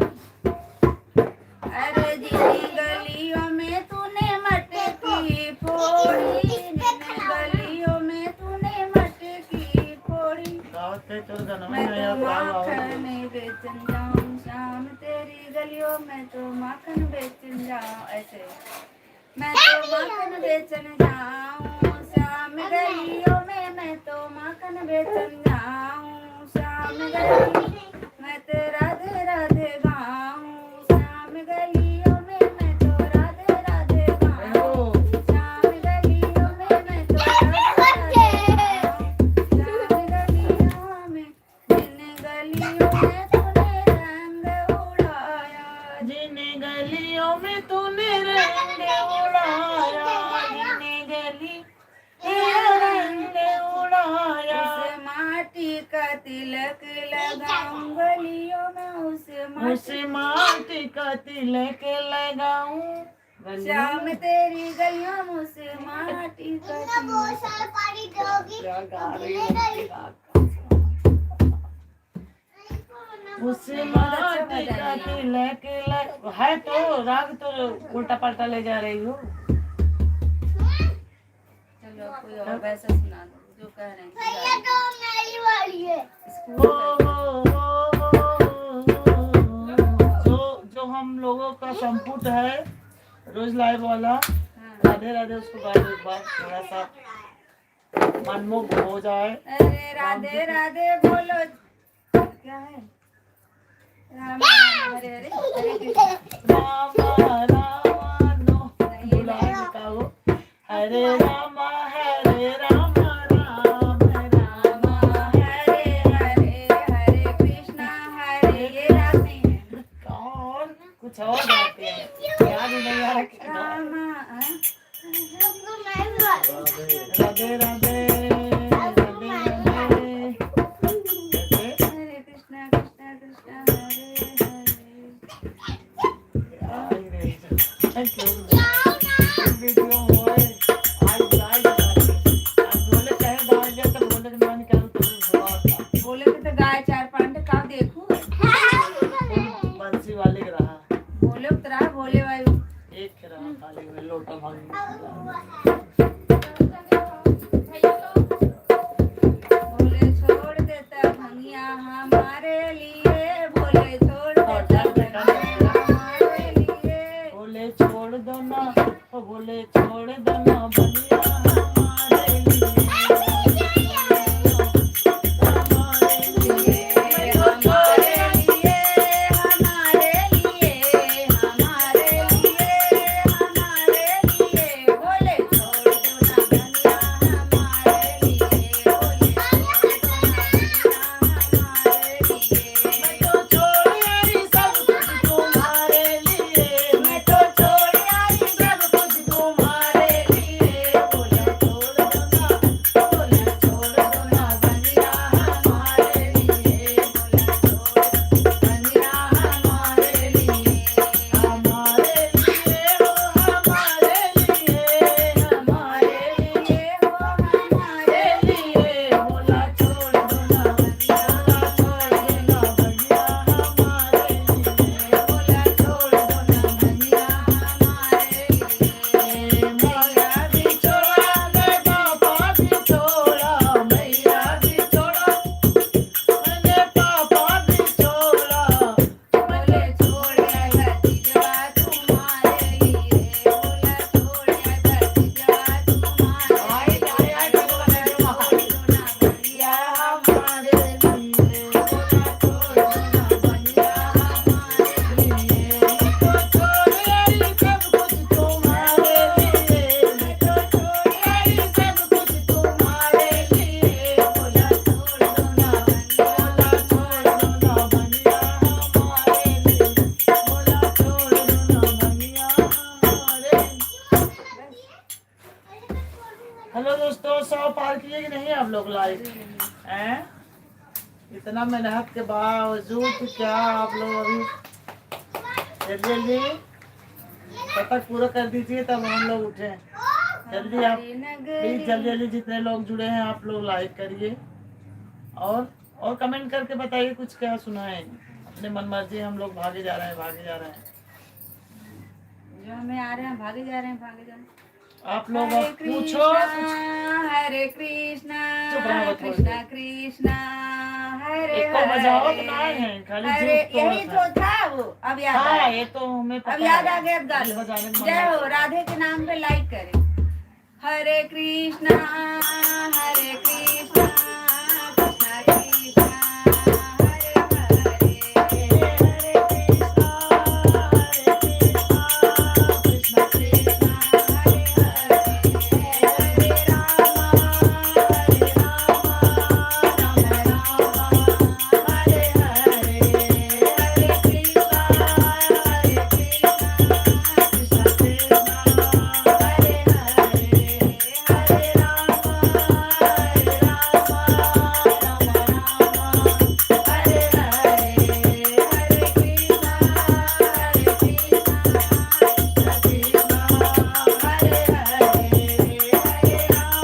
अरे दीदी गलियों में तूने मटकी फोड़ी, गलियों में तूने मटकी फोड़ी, दावत पे तो गाना मैं में तो आया माखन बेचन जाऊं शाम तेरी गलियों में, तो माखन बेचन जाऊं। ऐसे मैं तो माखन बेचन जाऊं शाम गलियों में, मैं तो माखन बेचन जाऊं शाम गली, मैं तो राधे राधे गाऊं शाम गलियों में, मैं तो राधे राधे गाऊं शाम गलियों में, मैं तो राधे राधे गाऊं शाम गलियों में, जिन गलियों में तूने रंग उड़ाया, जिन गलियों में तूने रंग उड़ाया, जिन गली रंग उड़ाया, उस माटी का तिलक लगाऊं गलियों में, उस माटी का तिलक लगाऊं श्याम तेरी गलियों में उस माटी का तिलक। क्या गा रही है? उस माटी का तिलक है तो राग तो उल्टा पलटा ले जा रही हो। चलो कोई और वैसा सुना दो जो कह रहे हैं वो, जो हम लोगों का संपुट है रोज लाइव वाला, राधे राधे, उसको गा दो एक बार, थोड़ा सा मनमुग्ध हो जाए। अरे राधे राधे बोलो, क्या है? राम राम हरे हरे हरे कृष्ण रामा रामा नो बुलाए बताओ, हरे रामा राम रामा हरे हरे हरे कृष्णा हरे, ये रात नहीं है। और कुछ और गाते हैं, याद ही नहीं आ रहा क्या। रामा राधे राधे राधे राधे, हरे कृष्णा कृष्णा कृष्णा हरे हरे। वीडियो होए आज बोले चाहे बाहर गया तो बोले कि मैं क्या तो बोले तो गाय चार पांडे का देखूं, बंसी वाले के रहा, बोले उतरा बोले वायु एक के रहा खाली में लोटा भांग। बोले छोड़ देता भंगिया हमारे लिए, बोले छोड़ देता भंगिया हमारे लिए, बोले छोड़ दो ना, बोले छोड़ दो ना बनिया हमारे लिए, हमारे लिए, हमारे लिए हमारे लिए हमारे लिए हमारे लिए, बोले छोड़ दो ना भंगिया हमारे लिए, बोले छोड़ दो ना भंगिया हमारे लिए, मैं तो छोड़ आई सब कुछ तुम्हारे लिए, मैं तो छोड़ आई सब कुछ तुम्हारे लिए, बोला छोड़ दो ना, बोला छोड़ दो ना बनिया हमारे लिए, बोला छोड़ भंगिया हमारे लिए, हमारे लिए हो, हमारे लिए, हमारे लिए हो हमारे लिए, बोला छोड़ दो ना, बोला छोड़ दो ना बनिया हमारे लिए, बोला छोड़ दो ना भंगिया हमारे लिए, मैया भी छोड़ा मैं पापा भी छोड़ा, मैया भी छोड़ा मैंने पापा भी छोड़ा, बोले छोड़ या भतीजा तुम्हारे लिए, बोला छोड़ या भतीजा तुम्हारे लिए, आई आई बोला छोड़ दो ना भंगिया हमारे लिए, बोला छोड़ दो ना बनिया हमारे लिए, मैं तो छोड़ आई सब कुछ तुम्हारे लिए, मैं तो छोड़ आई सब कुछ तुम्हारे लिए, बोला छोड़ दो ना, बोला छोड़ दो ना बनिया हमारे लिए, बोला छोड़ दो ना बनिया हमारे। हेलो दोस्तों, 100 पार किए कि नहीं आप लोग लाइव हैं? इतना मेहनत के बावजूद क्या आप लोग अभी जल्दी जल्दी तब तक पूरा कर दीजिए तब हम लोग उठे। जल्दी आप प्लीज जल्दी जल्दी जितने लोग जुड़े हैं आप लोग लाइक करिए और कमेंट करके बताइए कुछ क्या सुना है। अपने मन मर्जी हम लोग भागे जा रहे हैं। जो हमें आ रहे हैं भागे जा रहे हैं। आप लोग हरे अब पूछो कृष्णा हरे कृष्णा चुप रहो थोड़ी कृष्णा देर। कृष्णा हरे एक को बजाओ तो हरे ना है खाली हरे, जीभ तोड़ यही तो था अब याद हाँ आया। ये तो हमें अब पता याद है। आ गया, अब गा लो। बजाने में मन जय हो, लगता है। राधे के नाम पे लाइक करें। हरे कृष्णा हरे कृष्णा कृष्णा कृष्णा हरे हरे हरे कृष्णा कृष्णा कृष्णा हरे हरे हरे रामा राम राम हरे हरे हरे कृष्णा कृष्णा कृष्णा हरे हरे हरे राम राम राम हरे हरे हरे कृष्णा कृष्णा कृष्णा हरे हरे हरे राम राम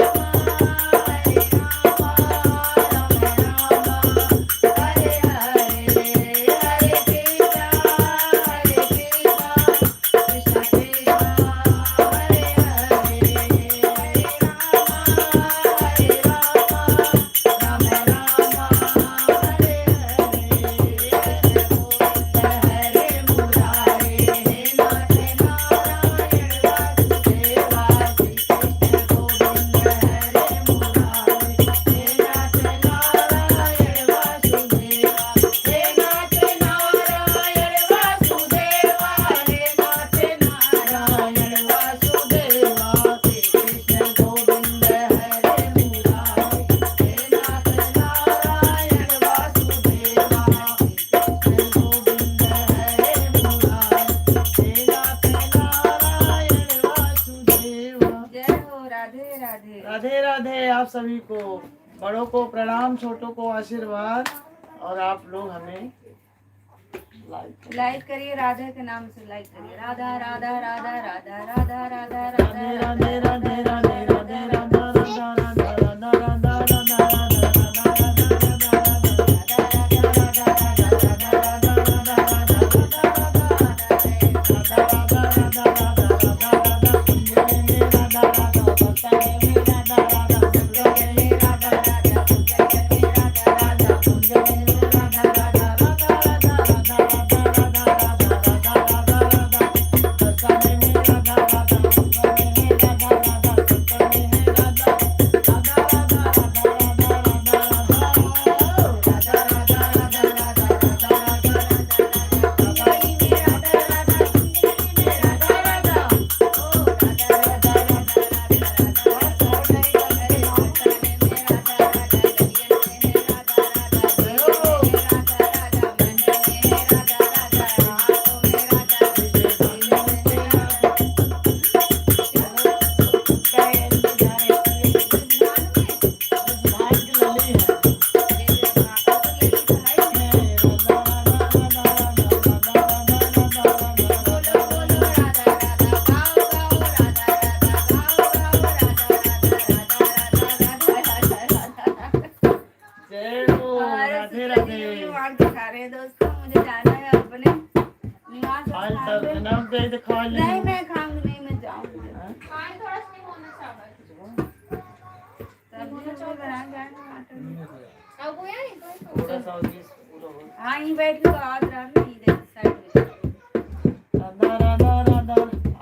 हरे हरे हरे कृष्णा कृष्णा कृष्णा हरे हरे हरे राम हरे हरे मुरारे नाथ नारायण वासुदेवा श्री कृष्ण गोविंद हरे मुरारे नाथ नारायण वासुदेवा हे नाथ नारायण वासुदेवा हे नाथ नारायण वासुदेवा श्री कृष्ण गोविंद हरे मुरारे हे नाथ नारायण वासुदेवा श्री कृष्ण गोविंद हरे मुरारे हे नाथ नारायण वासुदेवा। जय हो, राधे राधे। राधे राधे। आप सभी को, बड़ों को प्रणाम, छोटों को आशीर्वाद, और आप लोग हमें लाइक करिए, राधा के नाम से लाइक करिए। राधा राधा राधा राधा राधा राधा राधे राधे राधे राधे राधे राधा राधा राधा राधा राधा जय हो, राधे राधे। निवास दिखा रहे हैं दोस्तों, मुझे जाना है अपने निवास आज स्थान तक पे। नाम पे दिखा नहीं मैं खाऊंगी नहीं, मैं जाऊंगी। पानी थोड़ा सा नहीं होना सब्जी वब्जी बना के आए टमाटर की। अब वो यार इनको थोड़ा सा और बीस पूरा हो। हाँ यहीं बैठ के आवाज रहा ना, इधर साइड में। राधा राधा राधा।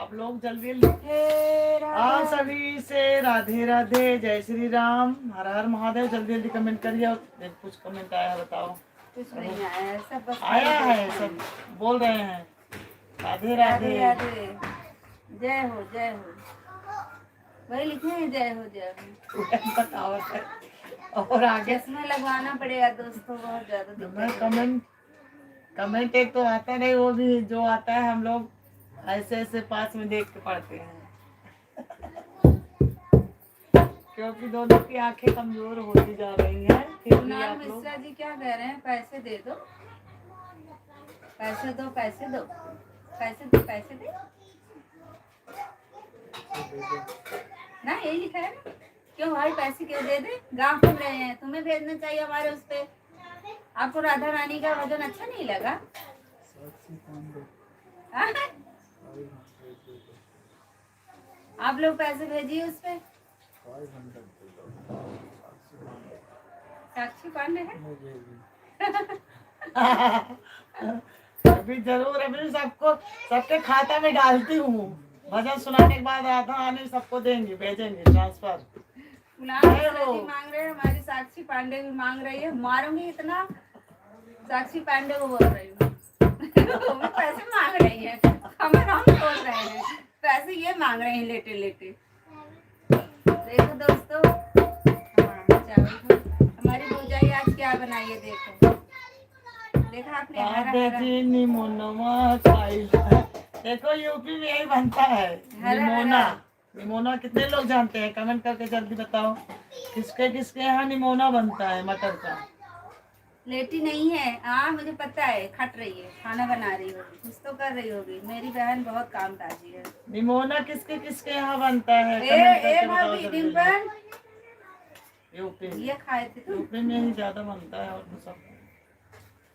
आप लोग जल्दी हे राधा। आप सभी से राधे राधे, जय श्री राम, हर हर महादेव। जल्दी जल्दी कमेंट करिए। और कुछ कमेंट आया है बताओ। कुछ नहीं आया है, सब बस आया है, सब बोल रहे हैं राधे राधे राधे। राधे। जय हो जय हो, वही लिखे हैं जय हो जय हो। बताओ और आगे। चश्मे लगवाना पड़ेगा दोस्तों, बहुत ज्यादा मैं दिक्कत है। कमेंट एक तो आता नहीं, वो भी जो आता है हम लोग ऐसे ऐसे पास में देख के पढ़ते हैं, क्योंकि दोनों की आंखें कमजोर होती जा रही हैं। फिर भी कुणाल आप लोग मिश्रा जी क्या कह रहे हैं, पैसे दे दो, पैसे दो, पैसे दो, पैसे दो, पैसे दे ना, यही लिखा है ना। क्यों भाई पैसे क्यों दे दे, गाँव घूम रहे हैं, तुम्हें भेजना चाहिए हमारे उस पे। आपको राधा रानी का भजन अच्छा नहीं लगा? हाँ? आप लोग पैसे भेजिए उस पे। साक्षी पांडे है। अभी जरूर, अभी सबको सबके खाता में डालती हूँ। भजन सुनाने के बाद आधा आने सबको देंगे, भेजेंगे ट्रांसफर। मांग रहे हैं, हमारी साक्षी पांडे भी मांग रही है, मारूंगी इतना। साक्षी पांडे को बोल रही हूँ वो भी पैसे मांग रही है, हम सोच रहे हैं पैसे ये मांग रहे हैं लेटे लेटे। देखो दोस्तों, चावल हमारी भौजाई आज क्या बनाई है, देखो देखा आपने, हरा हरा। देखो यूपी में यही बनता है, निमोना। निमोना कितने लोग जानते हैं? कमेंट करके जल्दी बताओ, किसके किसके यहाँ निमोना बनता है मटर का। लेटी नहीं है, हाँ मुझे पता है, खट रही है, खाना बना रही होगी, कुछ तो कर रही होगी। मेरी बहन बहुत काम काजी है। निमोना किसके किसके यहाँ बनता है? कमेंट करके बताओ जल्दी। यूपी ये खाए थे तुम? यूपी में ही ज्यादा बनता है, और तो सब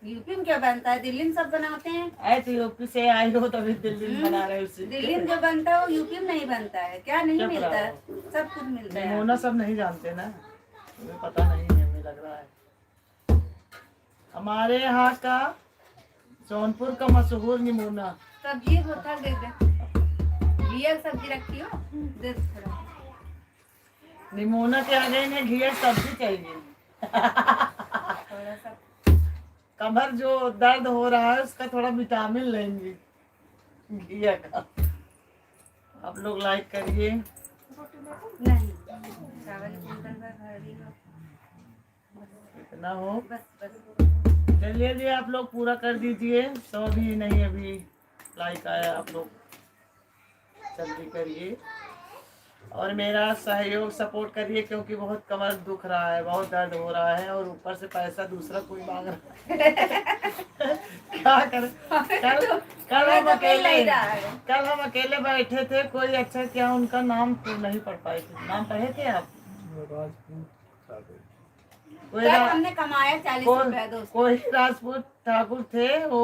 यूपी में क्या बनता है, दिल्ली में सब बनाते हैं। आए तो यूपी से आई हो तभी दिल्ली में बना रहे उसी। दिल्ली में जो बनता है वो यूपी में नहीं बनता है, क्या नहीं क्या मिलता है, पता? सब कुछ मिलता है। निमोना सब नहीं जानते ना, मुझे पता नहीं है, मुझे लग रहा है। हमारे यहाँ का जौनपुर का मशहूर निमोना। सब्जी होता दे दे, घिया सब्जी रखी हो, दे थोड़ा। निमोना के आगे इन्हें घिया सब्जी चाहिए। थोड़ा सा कमर जो दर्द हो रहा है उसका थोड़ा विटामिन लेंगे घिया का। आप लोग लाइक करिए। नहीं, चावल इतना हो बस बस। चलिए जी, आप लोग पूरा कर दीजिए। 100 भी नहीं अभी लाइक आया, आप लोग जल्दी करिए और मेरा सहयोग सपोर्ट करिए, क्योंकि बहुत कमर दुख रहा है, बहुत दर्द हो रहा है, और ऊपर से पैसा दूसरा कोई मांग रहा है। क्या कर कल हम अकेले बैठे थे, कोई अच्छा, क्या उनका नाम तो नहीं पढ़ पाए थे, नाम पढ़े थे आप? हमने कमाया 40 रुपया दोस्त। कोई राजपूत ठाकुर थे, वो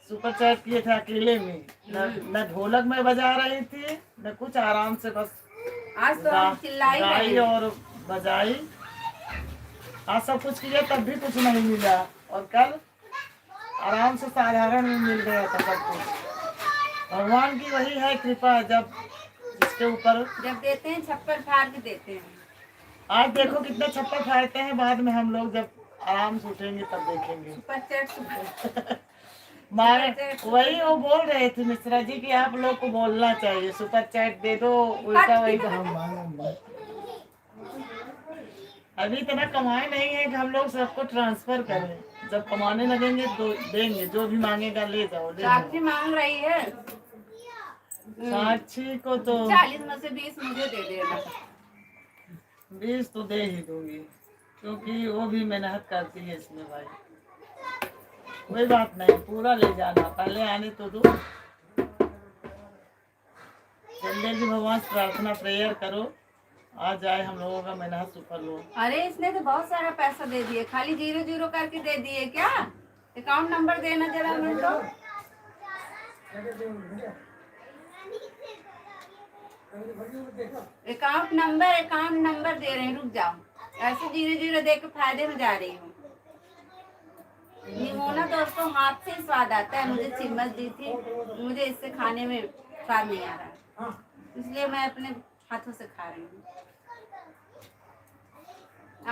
सुपर चैट किए थे अकेले में, न ढोलक में बजा रही थी न कुछ, आराम से बस आज तो हम चिल्लाई गाई और बजाई। आज सब कुछ किया तब भी कुछ नहीं मिला, और कल आराम से साधारण में मिल गया था सब कुछ। भगवान की वही है कृपा, जब जिसके ऊपर जब देते हैं छप्पर फाड़ के देते हैं। आज देखो कितने छप्पर फाड़ते हैं, बाद में हम लोग जब आराम से उठेंगे तब देखेंगे। सुपर चैट मारे वही वो बोल रहे थे मिश्रा जी कि आप लोग को बोलना चाहिए, सुपर चैट दे दो, उल्टा वही अभी इतना कमाए नहीं है कि हम लोग सबको ट्रांसफर करें, जब कमाने लगेंगे तो देंगे, जो भी मांगेगा ले जाओ। साक्षी मांग रही है, साक्षी को तो 40 में से 20 मुझे दे देना। 20 तो दे ही दूंगी, क्योंकि वो भी मेहनत करती है इसमें भाई। कोई बात नहीं, पूरा ले जाना, पहले आने तो दो। जल्दी जी भगवान से प्रार्थना प्रेयर करो, आ जाए हम लोगों का मेहनत सफल हो। अरे इसने तो बहुत सारा पैसा दे दिए, खाली 0-0 करके दे दिए। क्या अकाउंट नंबर देना जरा मैं तो। अकाउंट नंबर दे रहे हैं, रुक जाओ। ऐसे 0-0 दे के फायदे में जा रही हूँ। निमोना दोस्तों हाथ से स्वाद आता है, मुझे चिम्मच दी थी, मुझे इससे खाने में स्वाद नहीं आ रहा, इसलिए मैं अपने हाथों से खा रही हूँ।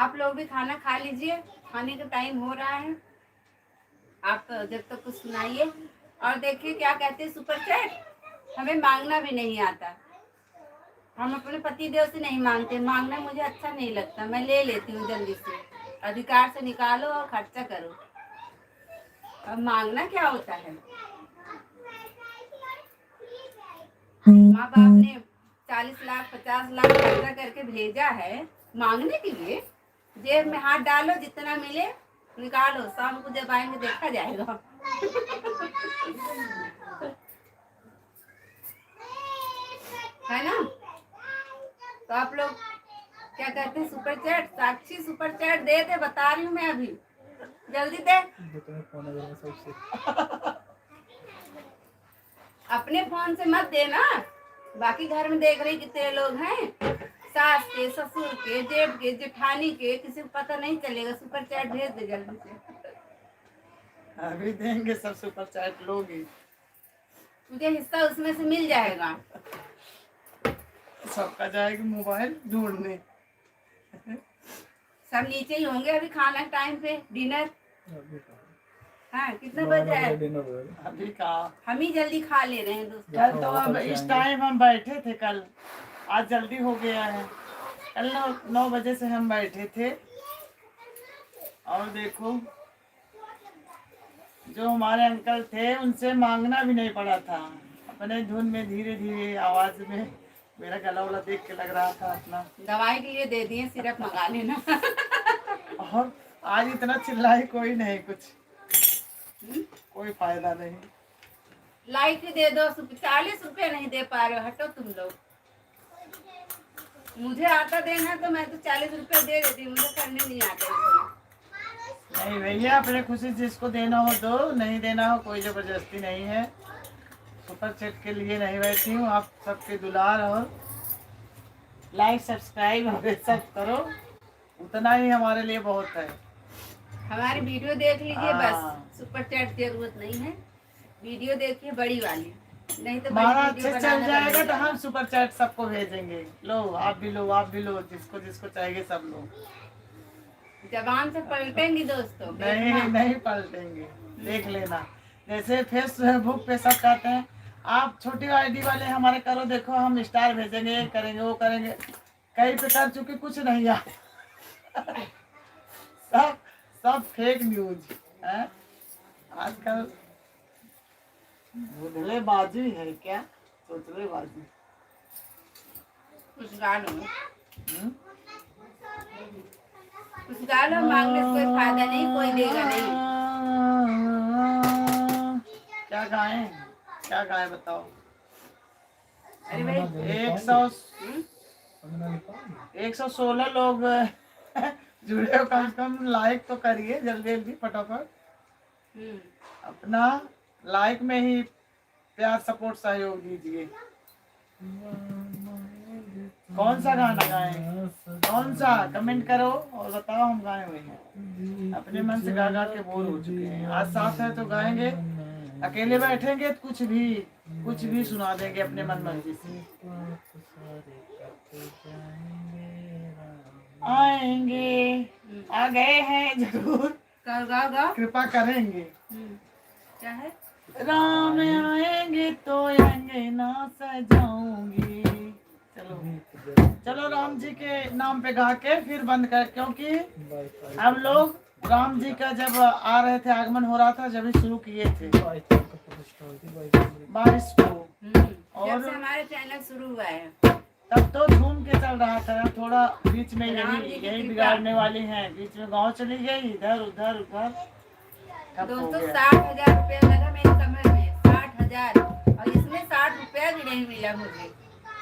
आप लोग भी खाना खा लीजिए, खाने का टाइम हो रहा है। आप जब तक कुछ सुनाइए और देखिए क्या कहते हैं सुपर चैट। हमें मांगना भी नहीं आता, हम अपने पति देव से नहीं मांगते, मांगना मुझे अच्छा नहीं लगता, मैं ले लेती हूँ जल्दी से। अधिकार से निकालो और खर्चा करो। अब मांगना क्या होता है? माँ बाप ने 40 लाख 50 लाख खर्चा करके भेजा है मांगने के लिए। जेब में हाथ डालो, जितना मिले निकालो, शाम को जब आएंगे देखा जाएगा। है ना? तो आप लोग क्या कहते हैं सुपर चैट? साक्षी सुपर चैट दे दे, बता रही हूँ मैं अभी, जल्दी दे। अपने फोन से मत देना, बाकी घर में देख रही कितने लोग हैं, सास के, ससुर के, जेठ के, जेठानी के, किसी को पता नहीं चलेगा। सुपर चैट भेज दे जल्दी से। अभी देंगे सब सुपर चैट लोगी। तुझे हिस्सा उसमें से मिल जाएगा। सबका जाएगी मोबाइल ढूंढने। सब नीचे ही होंगे अभी खाना टाइम पे डिनर। अभी कहाँ? हाँ कितना बज है? डिनर होगा। अभी कहा हम ही जल्दी खा ले रहे हैं दोस्तों। कल तो अब इस टाइम हम बैठे थे, कल आज जल्दी हो गया है। कल 9 बजे से हम बैठे थे और देखो जो हमारे अंकल थे उनसे मांगना भी नहीं पड़ा था, अपने धुन में धीरे धीरे आवाज में। मेरा गला वाला देख के लग रहा था अपना। दवाई के लिए दे दिए, सिरप मंगा लेना। और आज इतना चिल्लाई कोई नहीं, कुछ कोई फायदा नहीं। लाइक ही दे दो। 40 रुपए नहीं दे पा रहे हो, हटो तुम लोग। मुझे आता देना तो मैं तो 40 रुपए दे देती, मुझे करने नहीं आते इसमें। नहीं भैया, अपने खुशी जिसको देना हो दो, नहीं देना हो कोई जबरदस्ती नहीं है। सुपर चैट के लिए नहीं बैठी हूँ, आप सबके दुलार और लाइक सब्सक्राइब हमें सब करो, उतना ही हमारे लिए बहुत है। हमारी वीडियो देख लीजिए हाँ। बस, सुपर चैट की जरूरत नहीं है। वीडियो देखिए बड़ी वाली, नहीं तो बड़ी हमारा वीडियो अच्छे चल बनाना जाएगा तो पड़ेगा। हम सुपर चैट सबको भेजेंगे। लो आप भी लो, आप भी लो, जिसको जिसको चाहिए सब लो। जबान से पलटेंगी दोस्तों। नहीं नहीं पलटेंगे, देख लेना। जैसे फेसबुक पे सब कहते हैं आप छोटी आईडी वाले हमारे करो, देखो हम स्टार भेजेंगे, ये करेंगे वो करेंगे। कई पे कर चुके, कुछ नहीं आ सब फेक न्यूज है आजकल। धुंधलेबाजी है क्या, चोचलेबाजी। कुछ गा लो, हम्म? कुछ गा लो। मांगने से कोई फायदा नहीं, कोई देगा नहीं। क्या गाएं, क्या गाएं बताओ। अरे भाई 116 लोग जुड़े हो, कम से कम लाइक तो करिए जल्दी जल्दी फटाफट। अपना लाइक में ही प्यार सपोर्ट सहयोग दीजिए। कौन सा गाना गाएं, कौन सा कमेंट करो और बताओ, हम गाए हुए हैं। अपने मन से गा गा के बोर हो चुके हैं। आज साथ है तो गाएंगे, अकेले बैठेंगे तो कुछ भी सुना देंगे अपने मन मर्जी से। आएंगे, आ गए हैं जरूर, गा कृपा करेंगे। क्या है? राम आएंगे तो अंगना सजाऊंगी। चलो राम जी के नाम पे गा के फिर बंद कर, क्योंकि हम लोग राम जी का जब आ रहे थे, आगमन हो रहा था, जब ही शुरू किए थे 22 को। जब से हमारे चैनल शुरू हुआ है तब तो झूम के चल रहा था। थोड़ा बीच में यही बिगाड़ने वाली हैं, बीच में गांव चली गई, इधर उधर ठप हो दोस्तों। गया। 60,000 रुपया लगा मेरी कमर में, 60,000, और इसमें 60 रुपया भी नहीं मिला मुझे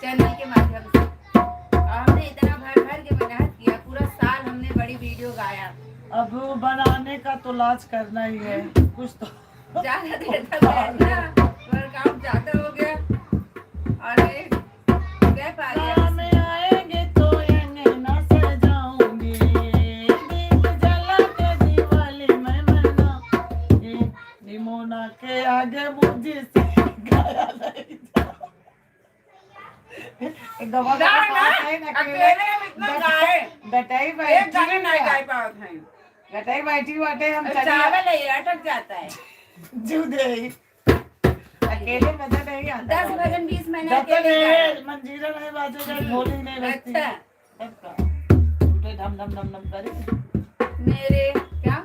चैनल के माध्यम से। और हमने इतना भर भर के मेहनत किया, पूरा साल हमने बड़ी वीडियो गाया। अब बनाने का तो लाज करना ही है, कुछ तो ज्यादा देर तक बैठना, वर्कआउट ज्यादा हो गया और कह पा रही राम आएंगे तो अंगना सजाऊंगी, दीप जला के दिवाली में मनाऊंगी, निमोना के आगे मुझसे गाया नहीं जाता। गवा का पास है ना, गटाई बैठी बाटे हम चावल है, अटक जाता है। जीव दे अकेले मजा नहीं आता। 10 भजन 20 महीने जब तक अकेले गाए। मंजीरा नहीं बाजेगा, ढोली नहीं बजती, अच्छा। तब का उल्टे ढम ढम ढम ढम करे। मेरे क्या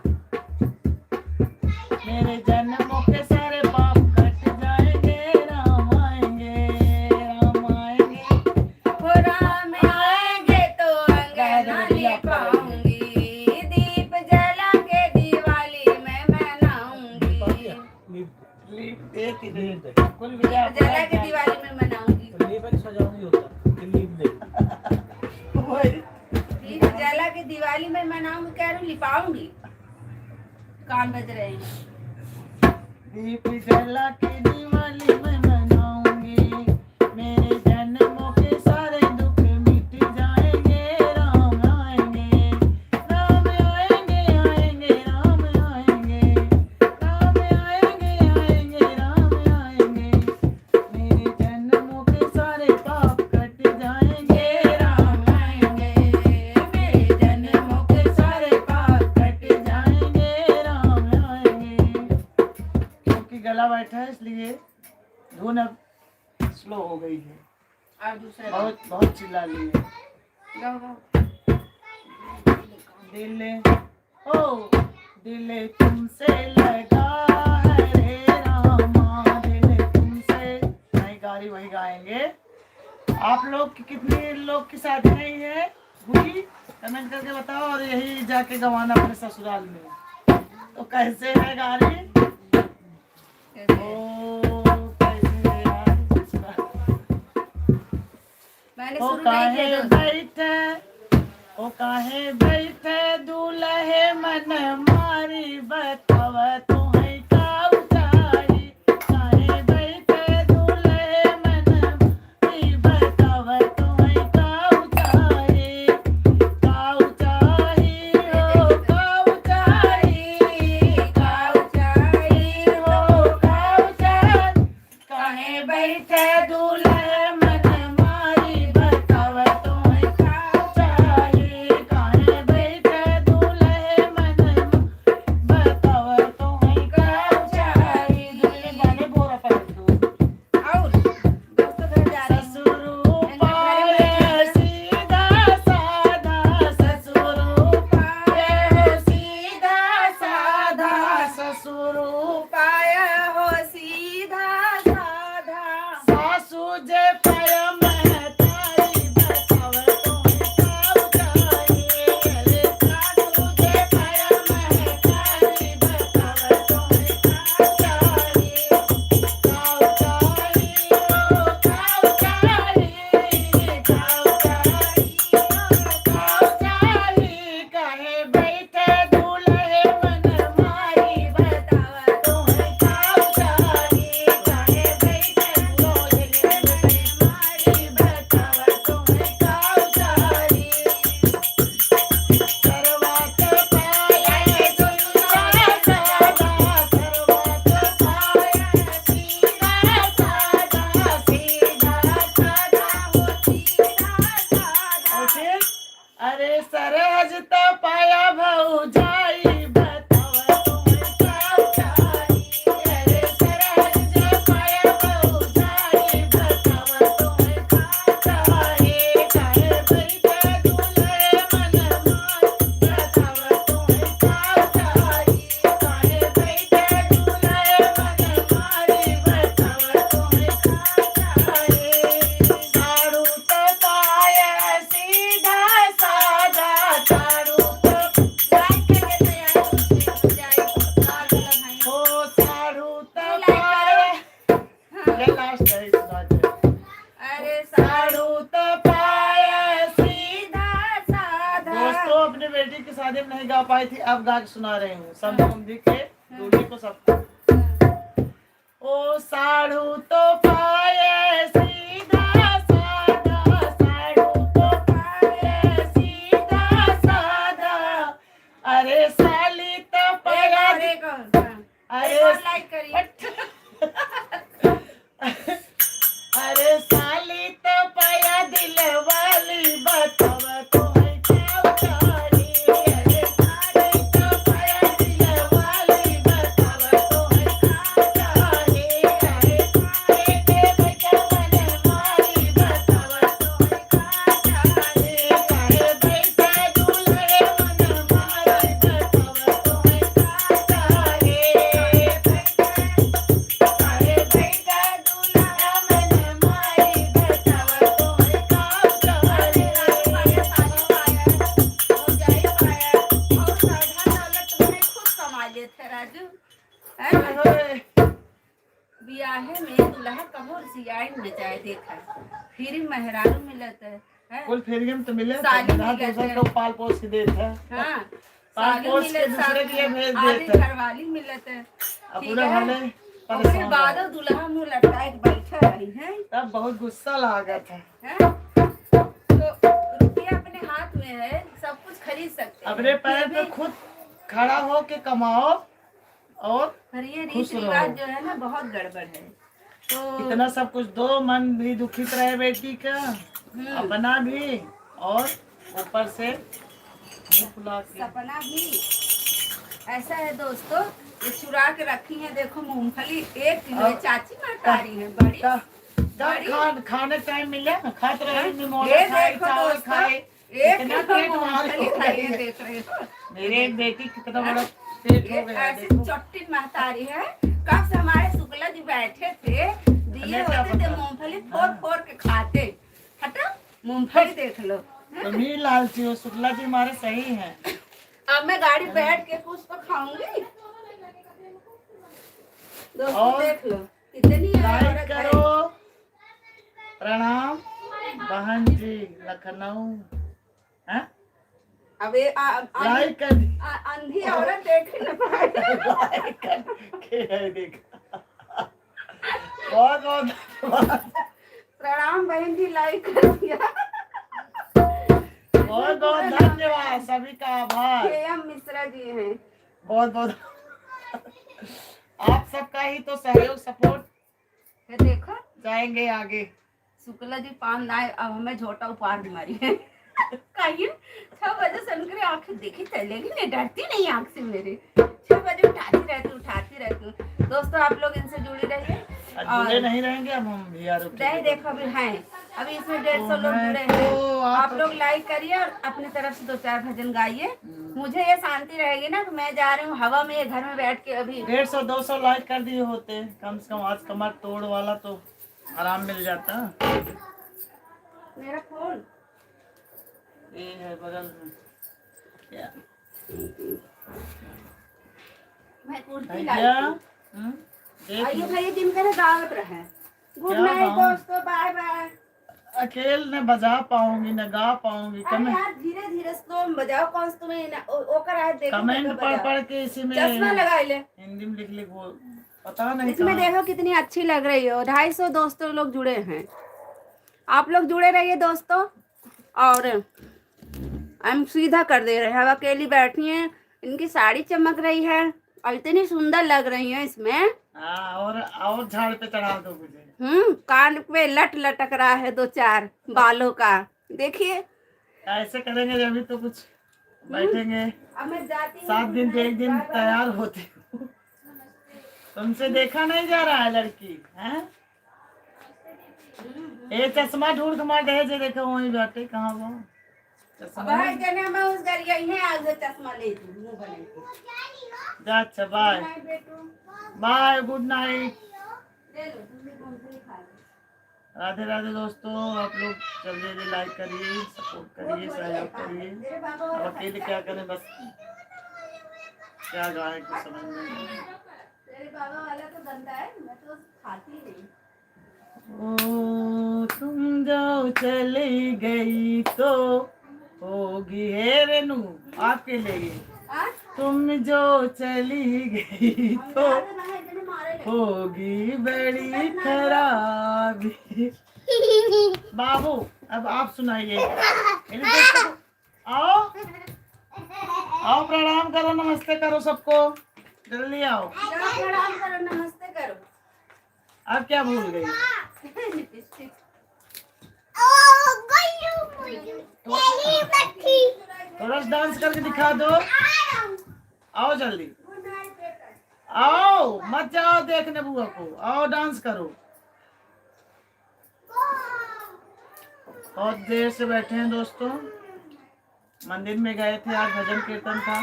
मेरे जन्मों के सारे पाप कट जाएंगे, राम आएंगे, राम आएंगे। हो राम आएंगे तो अंगना लिपाऊंगी, दीप जला के दिवाली में मनाऊंगी। लीप देती नहीं, लीप दे। कुल मिला जला के दिवाली में मनाऊंगी। वही दीप जला के दिवाली में मनाऊंगी, कह रही हूँ लिपाऊंगी। कान बज रहे हैं। दीप जला के दिवाली में मनाऊंगी, मेरे जन्मों के सारे दुख मिट जाएंगे, राम आएंगे, राम आएंगे, आएंगे राम आएंगे, राम धुन अब स्लो हो गई है, और दूसरा बहुत बहुत चिल्ला ली है। गाओ गाओ। दिल ओ दिल तुमसे लगा है रे रामा, दिल तुमसे। नहीं गा रही वही गाएंगे। आप लोग की कितने लोग की शादी नहीं है हुई, कमेंट करके बताओ, और यही जाके गवाना अपने ससुराल में। तो कैसे है गाड़ी? कैसे? ओ कैसे है यार? मैंने ओ शुरू नहीं काहे किया दोस्त। बैठे, ओ काहे बैठे दूल्हे मन मारी, बताव तुम्हें का उचाई। काहे बैठे दूल्हे मन मारी, बताव तुम्हें का उचाई। का उचाई हो, का उचाई, का उचाई हो, का उचाई। काहे बैठे दूल्हे मन मारी, बताव तुम्हें का उचाई। काहे बैठे दूल्हे मन बताव तुम्हें का उचाई। दूल्हे गाने बोरा पर दो। और दोस्तों घर जा रही हूँ। ससुरु पाए सीधा साधा, ससुरु पाए हो सीधा साधा, ससुरु पाया हो सीधा साधा, सासू जे पाया मैं तारी, बताव तुम्हें का उचाई। अरे सासू जे पाया मैं तारी, बताव तुम्हें का उचाई। का उचाई हो, का उचाई, का उचाई हो, का उचाई। काहे बैठे दूल्हे मन मारी, बताव तुम्हें का उचाई। काहे बैठे दूल्हे मन मारी, बताव तुम्हें का उचाई। सरवा के पाए सीधा साधा, सरवा के पाए सीधा साधा, सीधा साधा हो सीधा साधा। फिर अरे सरहज तो पाया भौजाई, बताव तुम्हें का उचाई। अरे सरहज जो पाया भौजाई, बताव तुम्हें का उचाई। काहे बैठे दूल्हे मन मारी, बताव तुम्हें का उचाई। काहे बैठे दूल्हे मन मारी, बताव तुम्हें का उचाई। साड़ू तो पाए सीधा साधा, साड़ू तो लाइक करके तैयार हो जाए। हो, साड़ू तो पाए। ये लास्ट है इस बात में। अरे साड़ू तो पाए सीधा। सीधा साधा। दोस्तों अपने बेटी की शादी में नहीं गा पाई थी, अब गा के सुना रही हूँ सब मम्मी के दूल्हे को सबको। ओ साड़ू तो पाए सीधा साधा, साड़ू तो पाए सीधा साधा। अरे साली तो पाया अरे कौन? अरे लाइक करिए। अरे साली तो पाया दिल वाली, बताव तुम्हें का उचाई। अरे साली तो पाया दिल वाली, बताव तुम्हें का उचाई। अरे साली के बेटा मन मारी, बताव तुम्हें का उचाई। काहे बैठे दूल्हे मन मारी, बताव तुम्हें का उचाई। काहे बैठे दूल्हा मन मारी, बताव तुम्हें का उचाई। बियाहे में दुल्हा कबूल सियाई न जाए देखा, फिर मेहरारू मिलत है। कुल फेरिये में तो मिले, साली ना मिलत दूसरा है। लोग पाल पोस के देते हैं। हाँ, पाल साली पोस के मिलत, दूसरे के लिए भेज आधी देते हैं। घरवाली मिलत है। अब ठीक पूरे है। भले और फिर परेशान बाद रहे। दुल्हा मुंह लटका के बैठा रही है। तब बहुत गुस्सा लागत है। तो रुपया अपने हाथ में है, सब कुछ खरीद सकते हैं। अपने पैर पे खुद खड़ा हो के कमाओ और पर ये खुश रीति रहो। रिवाज जो है ना बहुत गड़बड़ है। तो इतना सब कुछ दो, मन भी दुखित रहे बेटी का, अपना भी, और ऊपर से मुंह फुला के। सपना भी ऐसा है दोस्तों, ये चुरा के रखी है, देखो मूंगफली 1 किलो। चाची महतारी है बड़ी। जब खाने टाइम मिले ना खाते रहे, ये देखो दोस्तों, 1 इतना किलो पेट भारी मूंगफली हो खाई है, गई। देख रहे हो। मेरे एक बेटी कितना बड़ा पेट ये हो गया ऐसी देखो। चट्टी महतारी है। कब से हमारे शुक्ला जी बैठे थे, दिए होते थे, मूंगफली फोड़ फोड़ के खाते। हटो, मूंगफली देख लो। तुम ही लालची हो, शुक्ला जी हमारे सही हैं। अब मैं गाड़ी बैठ के कुछ तो खाऊंगी। दोस्तों और देख लो कितनी लाइक औरत है। करो। प्रणाम बहन जी लखनऊ। हैं? अब ये लाइक कर दी। अंधी औरत देख न पाए। लाइक कर के देखा। बहुत बहुत धन्यवाद। प्रणाम बहन जी, लाइक करो यार। बहुत बहुत धन्यवाद, सभी का आभार। KM मिश्रा जी हैं। बहुत बहुत आप सबका ही तो सहयोग सपोर्ट ये देखो जाएंगे आगे। शुक्ला जी पान लाए, अब हमें झोटा उपहार बीमारी है। कहीं 6 बजे से उनकी आंखें देखी चलेगी नहीं, डरती नहीं आंख से मेरे। 6 बजे उठाती रहती हूँ। दोस्तों आप लोग इनसे जुड़ी रहिए। जुड़े नहीं रहेंगे अब हम भी यार। नहीं देखो अभी हैं, अभी इसमें 150 लोग मैं जुड़े तो हैं। आप आप- लोग लाइक करिए और अपनी तरफ से 2-4 भजन गाइए। मुझे ये शांति रहेगी ना कि मैं जा रही हूँ हवा में, ये घर में बैठ के अभी 150-200 लाइक कर दिए होते कम से कम, आज कमर तोड़ वाला तो आराम मिल जाता। मेरा फोन ये है बगल में क्या मैं कुर्ती भैया? लाई थी। देख आइए लो। भैया, दिन का दावत रहे। गुड क्या नाइट दावत? दोस्तों, बाय बाय। अकेले न बजा पाऊंगी न गा पाऊंगी। अरे यार धीरे धीरे स्लो में बजाओ। कौन से तुम्हें ओकर आए देखो, कमेंट देखो पढ़ बजाओ। पढ़ के इसी में चश्मा लगा ले, हिंदी में लिख लिख वो पता नहीं इसमें कहाँ। देखो कितनी अच्छी लग रही हो। 250 दोस्तों लोग जुड़े हैं। आप लोग जुड़े रहिए दोस्तों। और हम सीधा कर दे रहे हैं। अब अकेली बैठी हैं, इनकी साड़ी चमक रही है और इतनी सुंदर लग रही है इसमें। हाँ, और झाड़ पे चढ़ा दो मुझे। कान पे लट लटक रहा है 2-4 बालों का, देखिए। ऐसे करेंगे जब भी तो कुछ बैठेंगे। अब मैं जाती हूँ। 7 दिन पे एक दिन तैयार होते हो। तुमसे देखा नहीं जा रहा है लड़की हैं? ये चश्मा ढूंढ तुम्हारे ढेर देखो वहीं बैठे कहाँ वो चश्मा। भाई जने मैं उस घर गई है, आज चश्मा ले तू मुंह बने के। जा अच्छा बाय नाइट बेटू, बाय गुड नाइट। ले लो तुम भी मूंगफली खा लो। राधे राधे दोस्तों, आप लोग जल्दी जल्दी लाइक करिए, सपोर्ट करिए, सहयोग करिए। तेरे बाबा अब वाला अकेले क्या करें, बस क्या गाएं कुछ समझ में नहीं आ रहा। तेरे बाबा वाला तो गंदा है, मैं तो खाती नहीं। ओ तुम जो चली गई तो होगी है रेनू आपके लिए। हाँ? तुम जो चली गई हम तो ज्यादा ना है, इतने मारे ले। होगी बड़ी खराबी। बाबू अब आप सुनाइए। आओ आओ प्रणाम करो, नमस्ते करो सबको, जल्दी आओ। जाओ प्रणाम करो, नमस्ते करो। अब क्या भूल गई? लिपस्टिक। थोड़ा सा डांस करके दिखा दो। आओ जल्दी गुड नाइट बेटा। आओ, मत जाओ देखने बुआ को, आओ डांस करो। बहुत देर से बैठे हैं दोस्तों, मंदिर में गए थे, आज भजन कीर्तन था,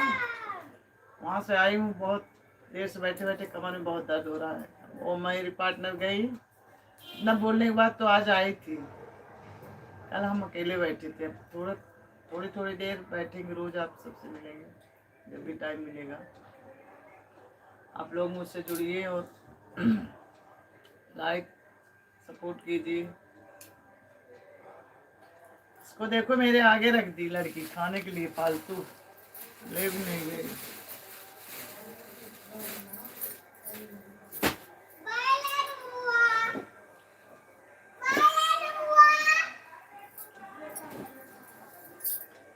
वहां से आई हूँ। बहुत देर से बैठे बैठे कमर में बहुत दर्द हो रहा है। वो मेरी पार्टनर गई न बोलने के बाद तो आज आई थी। कल हम अकेले बैठे थे। अब थोड़ी देर बैठेंगे, रोज आप सबसे मिलेंगे जब भी टाइम मिलेगा। आप लोग मुझसे जुड़िए और लाइक सपोर्ट कीजिए। इसको देखो मेरे आगे रख दी लड़की खाने के लिए, फालतू ले भी नहीं गई।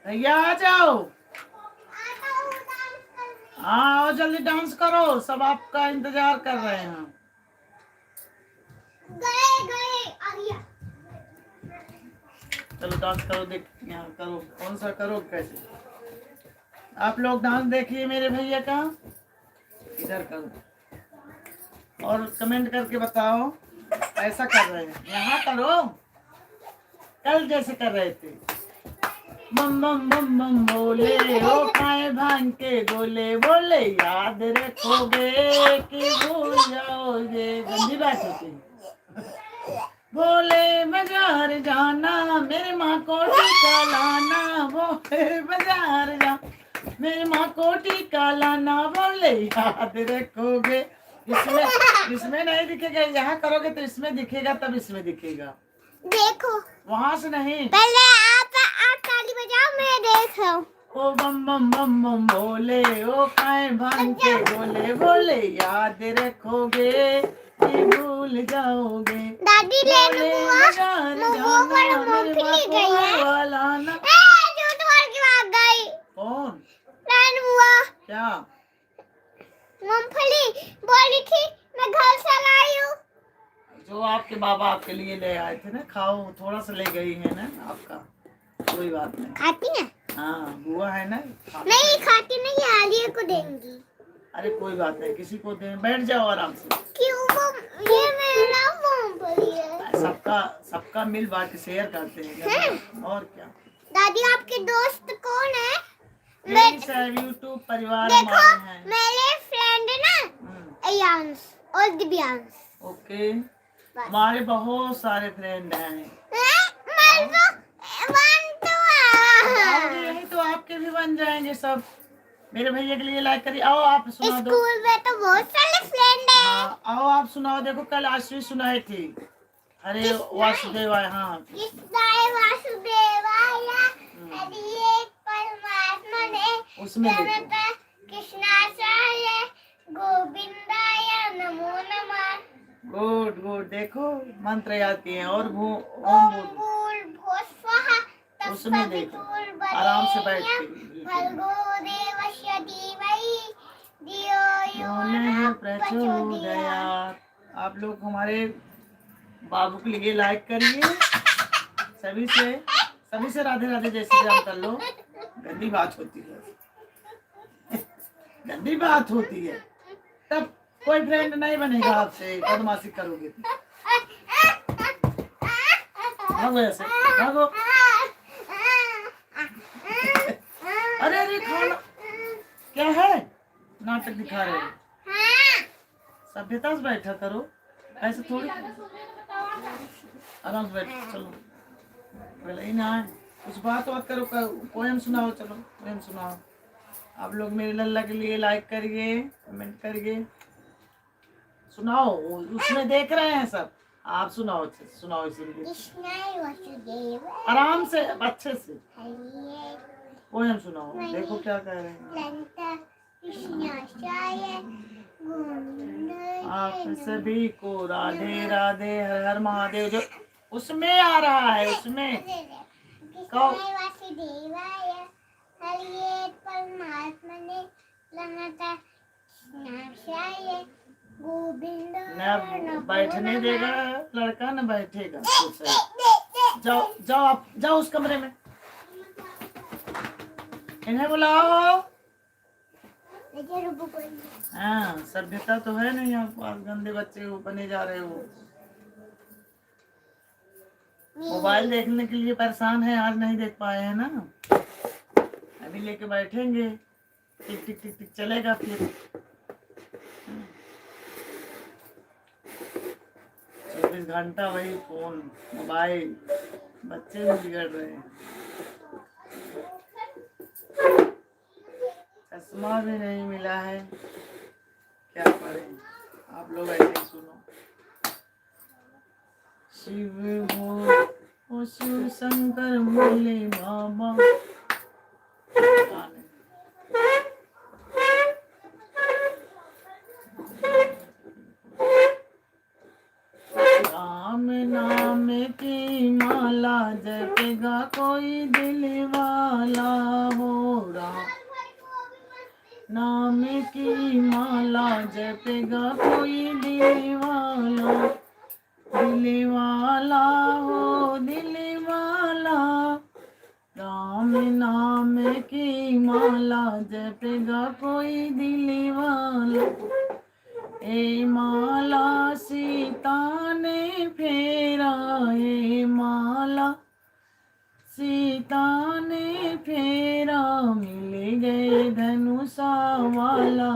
भैया आ जाओ, हाँ आओ जल्दी डांस करो, सब आपका इंतजार कर रहे हैं। चलो डांस करो, देख यहाँ करो, कौन सा करो कैसे। आप लोग डांस देखिए मेरे भैया का, इधर करो और कमेंट करके बताओ ऐसा कर रहे हैं। यहाँ करो, कल जैसे कर रहे थे। बम बम बम बम बोले ओ खाए भांग के गोले, बोले याद रखोगे कि भूल जाओगे। गंदी बात होती है। बोले बाजार जाना मेरी माँ को टीका लाना, बोले बाजार जा मेरी माँ को टीका लाना, बोले याद रखोगे। इसमें नहीं दिखेगा, यहाँ करोगे तो इसमें दिखेगा, तब इसमें दिखेगा। देखो वहां से नहीं, पहले आप ताली बजाओ, मैं देख रहा हूँ। ओ बम बम बम बम बोले ओ खाए भांग के गोले, बोले याद रखोगे कि भूल जाओगे। दादी ले लो बोले बुआ, बाजार वो वाला जाना मेरी माँ मूंगफली को गई है। हलवा लाना। झूठ बोल के भाग गई। कौन? लान बुआ क्या? मूंगफली बोली थी मैं घर से लाई हूँ। जो आपके बाबा आपके लिए ले आए थे ना, खाओ। थोड़ा सा ले गई है ना आपका, कोई बात नहीं। खाती है? हाँ बुआ है ना, नहीं खाती नहीं, आलिया को देंगी। अरे कोई बात नहीं, किसी को दे। बैठ जाओ आराम से। क्यों वो ये मेरा मूंगफली है। सबका मिल बांट के शेयर करते हैं और क्या। दादी आपके दोस्त कौन है? यही सब यूट्यूब परिवार देखो हमारे हैं। मेरे फ्रेंड है ना, अयांश और दिव्यांश। ओके, हमारे बहुत सारे फ्रेंड हैं। आओगे यही तो आपके भी बन जाएंगे सब। मेरे भैया के लिए लाइक करिए। आओ आप सुना दो। स्कूल में तो बहुत सारे फ्रेंड है। हाँ आओ आप सुनाओ। देखो कल आश्वी सुनाई थी, हरे वासुदेवाय। हाँ कृष्णाय वासुदेवाय हरि परमात्मा ने उसमें देखो। कृष्णाचार्य गोविंदाय नमो नमः। गुड गुड, देखो मंत्र याद किए हैं। और ओम ओम बोल। भूर्भुवः स्वः उसमें देखो, आराम से बैठ के। भर्गो देवस्य धीमहि धियो यो नः प्रचोदयात्। प्रचोदयात्। आप लोग हमारे बाबू के लिए लाइक करिए। सभी से राधे राधे जैसे जान कर लो। गंदी बात होती है, गंदी बात होती है। तब कोई फ्रेंड नहीं बनेगा आपसे, बदमाशी करोगे तो। भागो ऐसे, भागो। अरे अरे खाना क्या है? नाटक दिखा रहे हो। सभ्यता से बैठा करो, ऐसे थोड़ी। आराम से बैठ, चलो पहले ही ना है। कुछ बात करो, पोएम सुनाओ। चलो पोएम सुनाओ। आप लोग मेरे लल्ला के लिए लाइक करिए, कमेंट करिए, सुनाओ। उसमें देख रहे हैं सब। आप सुनाओ, अच्छे से सुनाओ। इसीलिए कृष्णाय वासुदेवाय आराम से अच्छे से हरि पोएम सुनाओ। देखो क्या कह रहे हैं। लंका कृष्णाचार्य गोविंदाय आप सभी को राधे राधे, हर हर महादेव। जो उसमें आ रहा है, उसमें कृष्णाय वासुदेवाय हरि परमात्मा ने लंका कृष्णाचार्य गोविंदाय न बैठने देगा लड़का, न बैठेगा। जाओ जाओ, आप जाओ उस कमरे में। इन्हें बुलाओ। हाँ सभ्यता तो है नहीं आपको, आप गंदे बच्चे हो बने जा रहे हो। मोबाइल देखने के लिए परेशान है, आज नहीं देख पाए हैं ना। अभी लेके बैठेंगे, टिक टिक टिक टिक चलेगा फिर। 24 घंटा वही फोन मोबाइल, बच्चे भी बिगड़ रहे हैं। चश्मा भी नहीं मिला है, क्या करें। आप लोग ऐसे ही सुनो। शिव हो शिव शंकर भोले बाबा। राम नाम की माला जपेगा कोई दिल वाला हो। राम नाम की माला जपेगा कोई दिल वाला हो, दिल वाला। राम नाम की माला जपेगा कोई दिल वाला। ए माला सीता ने फेरा, ए माला सीता ने फेरा, मिल गए धनुषा वाला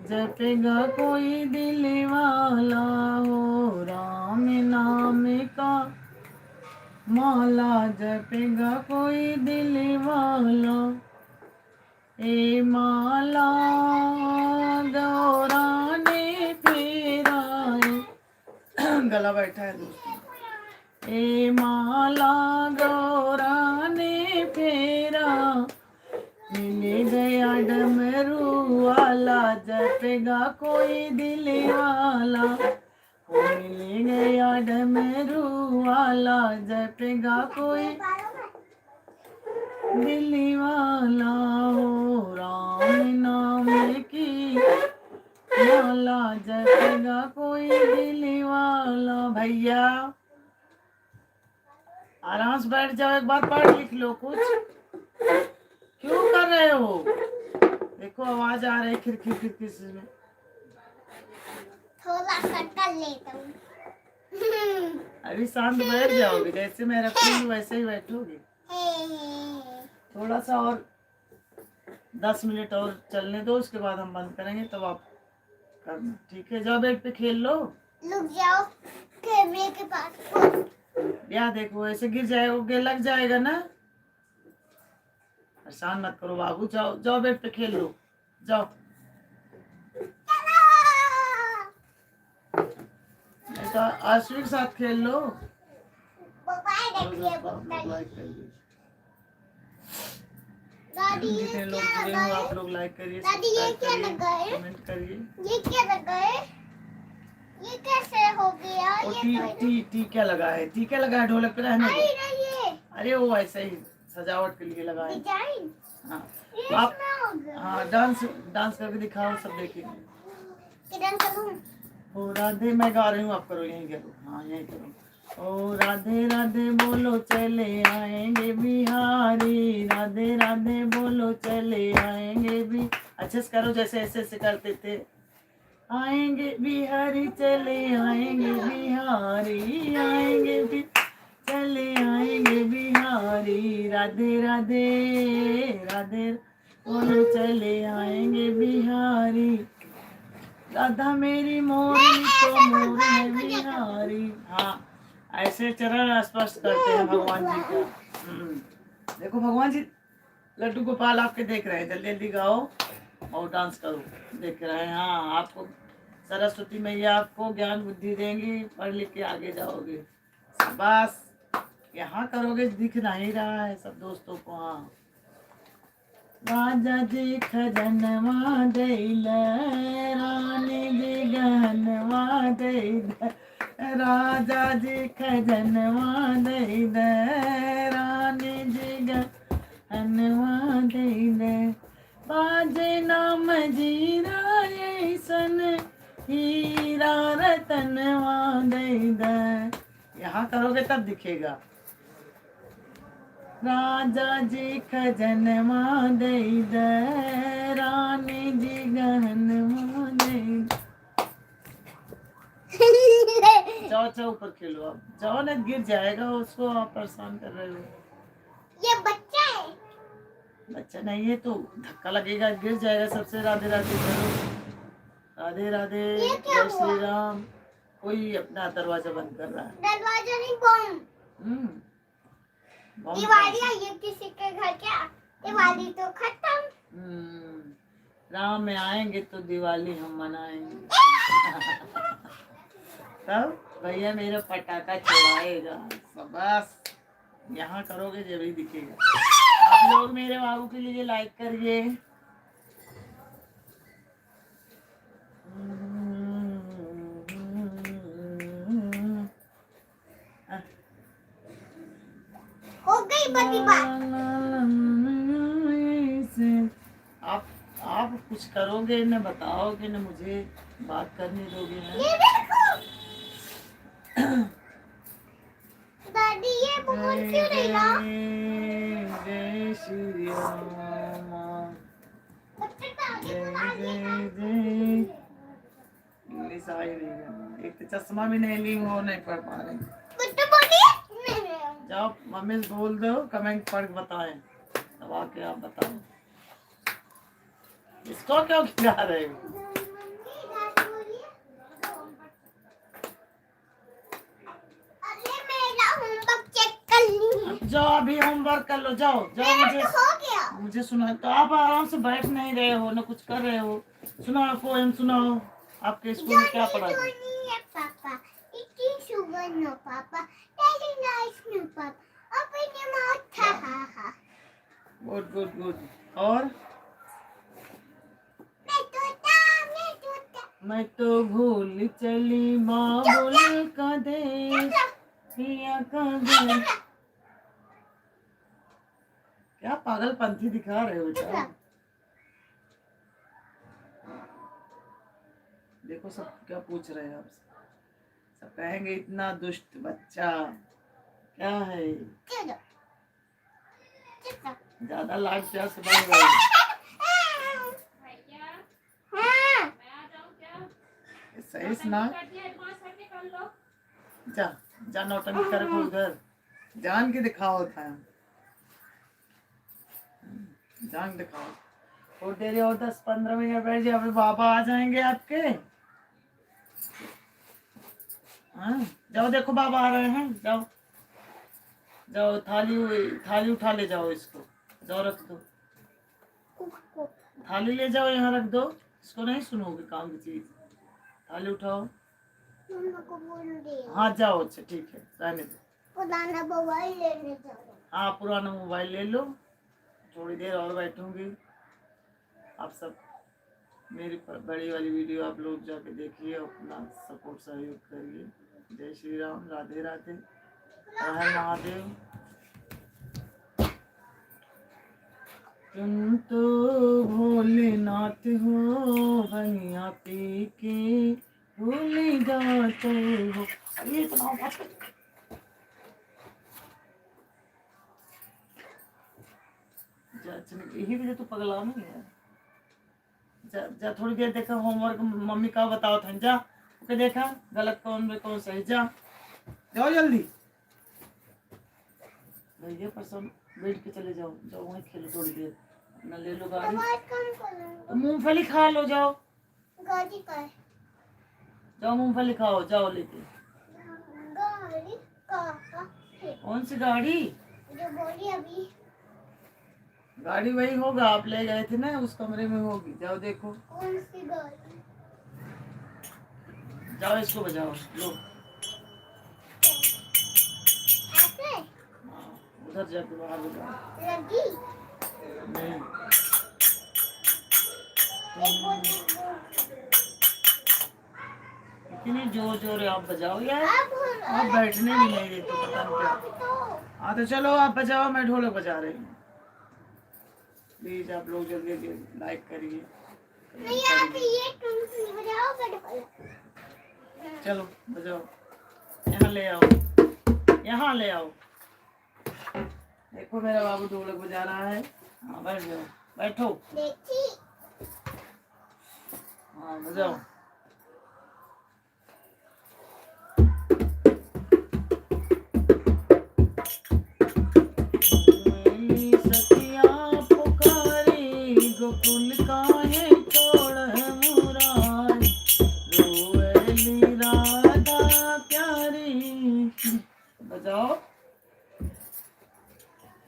जपेगा कोई दिल वाला। हो राम नाम का माला जपेगा कोई दिल वाला। ए माला गौरा ने फेरा, गला बैठा है दोस्तों। ए माला गौरा ने फेरा, मिल गया डमरू वाला जपेगा कोई दिल वाला। मिल गया डमरू वाला जपेगा कोई दिल वाला। हो राम नाम की माला जपेगा कोई दिल वाला। भैया आराम से बैठ जाओ, एक बार पढ़ लिख लो कुछ। क्यों कर रहे हो? देखो आवाज आ रही खिड़की खिड़की से। थोड़ा सा कर लेता हूँ। अभी शांत बैठ जाओगे, जैसे मैं रखूंगी वैसे ही बैठोगे। थोड़ा सा और 10 मिनट और चलने दो, उसके बाद हम बंद करेंगे तब आप करना, ठीक है? जाओ बेड पे खेल लो। रुक जाओ कैमरे के पास। या देखो ऐसे गिर जाएगा, लग जाएगा ना। परेशान मत करो बाबू, जाओ जाओ बेड पे खेल लो, जाओ। नहीं तो आश्वी के साथ खेल लो। दादी ये जितने लोग क्या जुड़े लगा हो है? आप लोग लाइक करिए, दादी ये सब्सक्राइब क्या करिए, लगा है? कमेंट करिए। ये क्या लगा है? ये कैसे हो गया? और ये टी तो टी टी क्या लगा है? टी क्या लगा है ढोलक पे रहने अरे को? नहीं, अरे वो ऐसे ही सजावट के लिए लगा है। डिजाइन हाँ ये आप इसमें हो गया। हाँ डांस डांस करके दिखाओ, सब देखेंगे। किधर करूं? ओ राधे, मैं गा रही हूँ, आप करो, यहीं करो। हाँ यहीं करो। ओ राधे राधे बोलो चले आएंगे बिहारी, राधे राधे बोलो चले आएंगे भी। अच्छे से करो, जैसे ऐसे ऐसे करते थे। आएंगे बिहारी चले आएंगे बिहारी, आएंगे भी चले आएंगे बिहारी, राधे राधे राधे बोलो चले आएंगे बिहारी। राधा मेरी मोरी तो मोर है बिहारी। हाँ ऐसे चरण स्पष्ट करते हैं भगवान जी का। देखो भगवान जी लड्डू गोपाल आपके देख रहे हैं, जल्दी जल्दी गाओ और डांस करो, देख रहे हैं। हाँ आपको सरस्वती मैया आपको ज्ञान बुद्धि देंगी, पढ़ लिख के आगे जाओगे। बस यहाँ करोगे, दिख नहीं रहा है सब दोस्तों को। हाँ राजा जी खजनवा दैल, रानी जी गहनवा दैल, राजा जी खजनवा दैल, रानी जी गहनवा दैल, बाजे नाम जीरा ऐसन हीरा रतनवा दैल। यहाँ करोगे तब दिखेगा। राजा जी खजनवा दई दे, रानी जी गहनवा दई। जाओ जाओ ऊपर खेलो, अब जाओ ना, गिर जाएगा, उसको आप परेशान कर रहे हो। ये बच्चा है। बच्चा नहीं है तो धक्का लगेगा, गिर जाएगा सबसे। राधे राधे करो, राधे राधे, ये क्या जय हुआ? श्री राम। कोई अपना दरवाजा बंद कर रहा है। दरवाजा नहीं, बम। बम दिवाली आई है किसी के घर, क्या दिवाली तो खत्म। राम में आएंगे तो दिवाली हम मनाएंगे। तब भैया मेरा पटाखा चढ़ाएगा। बस यहाँ करोगे जब ही दिखेगा। आप लोग मेरे बाबू के लिए लाइक करिए। हो गई बड़ी बात। आप कुछ करोगे न बताओगे न मुझे बात करने दोगे न। ये देखो दादी, ये बहुत क्यों नहीं रहा? जय श्री राम जय जय जय। इंग्लिश आ ही नहीं है, एक तो चश्मा भी नहीं ली हूँ, नहीं पढ़ पा रही। जाओ मम्मी से बोल दो कमेंट पढ़ के बताएं, दबा के आप बताओ इसको क्यों खिला रहे हो। जाओ अभी होमवर्क कर लो, जाओ जाओ। मुझे सुना तो आप आराम से बैठ नहीं रहे हो ना कुछ कर रहे हो। सुनाओ पोएम सुनाओ, आपके स्कूल में क्या पढ़ा है? Good good good. और मैं तो भूल चली बाबुल का देश पिया का देश। क्या पागलपंथी दिखा रहे हो बेटा? देखो सब क्या पूछ रहे हैं आपसे, सब कहेंगे इतना दुष्ट बच्चा क्या है। ज्यादा लाड प्यार से बढ़ रहे हैं। सही सुना। जा जा नौटंकी कर उधर जान के दिखाओ था, जान दिखाओ। थोड़ी देर और 10-15 मिनट बैठ जाओ, अभी बाबा आ जाएंगे आपके। हाँ जाओ देखो बाबा आ रहे हैं, जाओ जाओ थाली उठा ले जाओ इसको, जाओ रख दो थाली, ले जाओ यहाँ रख दो। इसको नहीं सुनोगे काम की चीज, थाली उठाओ। हाँ जाओ, अच्छा ठीक है रहने दो। पुराना मोबाइल लेने जाओ। हाँ पुराना मोबाइल ले लो, थोड़ी देर और बैठूंगी। आप सब मेरी बड़ी वाली वीडियो आप लोग जाके देखिए, अपना सपोर्ट सहयोग करिए। जय श्री राम, राधे राधे, हर हर महादेव। तुम तो भोलेनाथ हो, भैया पी के भूल जाते हो। ये इतना यही वजह तो पगला नहीं है। जा, जा थोड़ी देर देखा होमवर्क मम्मी का बताओ था, जा ओके देखा गलत कौन में कौन सही, जा जाओ जल्दी। भैया पर सब बैठ के चले जाओ, जाओ वहीं खेलो थोड़ी देर, अपना ले लो गाड़ी, तो मूंगफली खा लो, जाओ जाओ मूंगफली खाओ, जाओ लेके। कौन सी गाड़ी? जो बोली अभी गाड़ी वही होगा, आप ले गए थे ना, उस कमरे में होगी, जाओ देखो। कौन सी गाड़ी? जाओ इसको बजाओ लो। ऐसे हाँ, उधर जाके बाहर बजाओ। लगी नहीं इतनी जोर जोर आप बजाओ यार, आप बैठने भी नहीं देते, पता नहीं क्या। हाँ तो चलो आप बजाओ, मैं ढोलक बजा रही हूँ। प्लीज आप लोग जल्दी जल्दी लाइक करिए। नहीं आप ये तुम बजाओ ढोलक। चलो बजाओ, यहाँ ले आओ, यहाँ ले आओ। देखो मेरा बाबू ढोलक बजा रहा है। हाँ बैठ जाओ, बैठो। देखी हाँ बजाओ। सखिया पुकारी गोकुल काहे छोड़ मुरार, रोएली राधा प्यारी। बजाओ।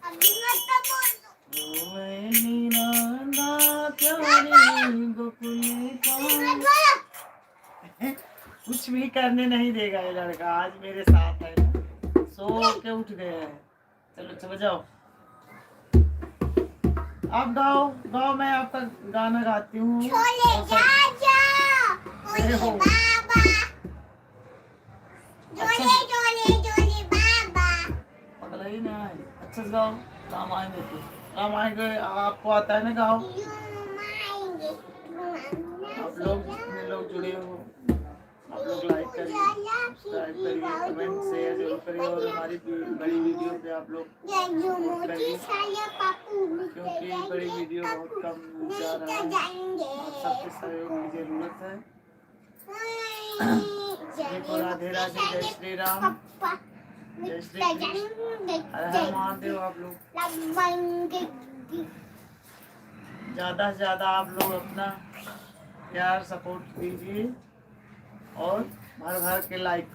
अभी मत बोलो। रोएली राधा प्यारी गोकुल काहे। कुछ भी करने नहीं देगा ये लड़का, आज मेरे साथ है ना, सो के उठ गया है। चलो चलो बजाओ, आप गाओ गाओ, मैं आपका गाना गाती हूँ। छोले जा जा अरे हो। बाबा जोले जोले जोले बाबा। पगला ही ना है, अच्छा से गाओ। रामायण देखो, रामायण के आपको आता है ना, गाओ। यूं मारेंगे आप लोग जितने लोग जुड़े हो आप लोग लाइक करिए, सब्सक्राइब करिए, कमेंट शेयर जरूर करिए और हमारी बड़ी वीडियो पे आप लोग सपोर्ट करिए, क्योंकि बड़ी वीडियो बहुत कम जा रहा है। आप सबके सहयोग की जरूरत है। देखो, राधे राधे, जय श्री राम, जय श्री कृष्ण, हर हर महादेव। आप लोग ज़्यादा से ज़्यादा आप लोग अपना प्यार सपोर्ट दीजिए और भर भर के लाइक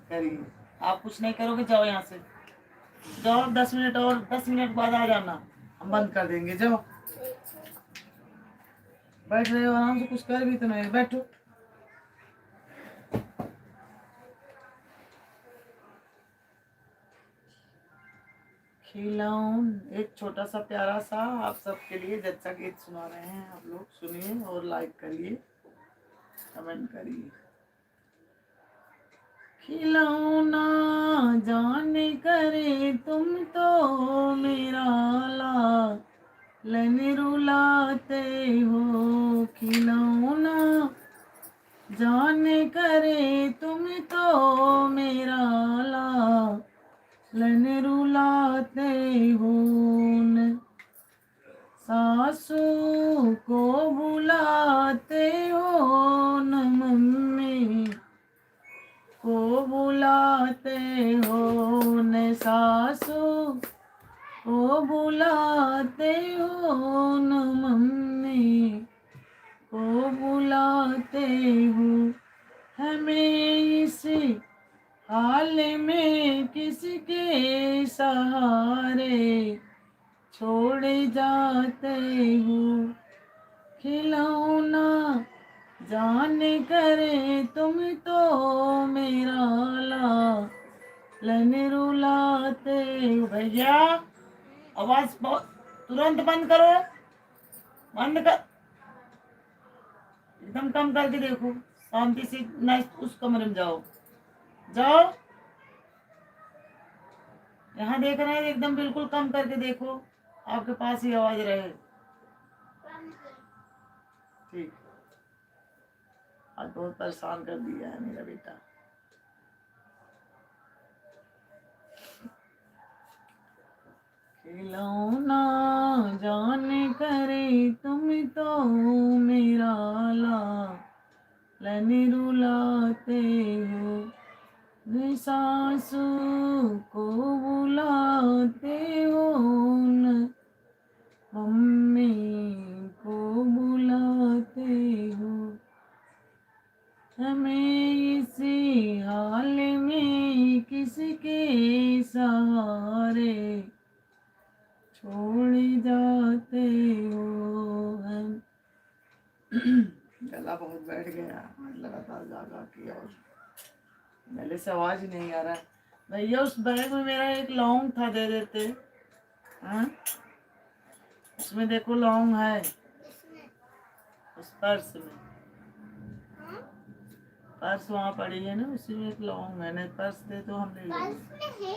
करिए। आप कुछ नहीं करोगे, जाओ यहाँ से, जाओ 10 मिनट और 10 मिनट बाद आ जाना, हम बंद कर देंगे। जाओ, बैठ रहे हो आराम से, कुछ कर भी तो नहीं, बैठो। खिलौन, एक छोटा सा प्यारा सा आप सबके लिए जच्चा गीत सुना रहे हैं। आप लोग सुनिए और लाइक करिए, कमेंट करिए। खिलौना जाने करे तुम तो मेरा लालन रुलाते हो। खिलौना जाने करे तुम तो मेरा लालन रुलाते हो। सासू को बुलाते हो न मम्मी को बुलाते हो, न सासू को बुलाते हो न मम्मी को बुलाते हो। हमें इस हाल में किसके सहारे छोड़ जाते हो। खिलौना जाने करे तुम तो मेरा लालन रुलाते हो। भैया आवाज बहुत, तुरंत बंद करो, बंद कर, एकदम कम करके देखो, शांति से ना उस कमरे में जाओ, जाओ। यहाँ देख रहे हैं, एकदम बिल्कुल कम करके देखो, आपके पास ही आवाज रहे। ठीक, आज बहुत परेशान कर दिया है मेरा बेटा। खिलौना जाने करे तुम तो मेरा लालन रुलाते हो। न सासू को बुलाते हो न मम्मी को बुलाते हो। हमें इसी हाल में किसके सहारे छोड़ जाते हो। हम गला बहुत बैठ गया लगातार जागा की, और पहले से आवाज ही नहीं आ रहा है। भैया उस बैग में मेरा एक लौंग था, दे देते। हाँ, उसमें देखो लौंग है, उस पर्स में, पर्स वहाँ पड़ी है ना, उसी में एक लौंग है। नहीं पर्स दे तो हम ले लेंगे।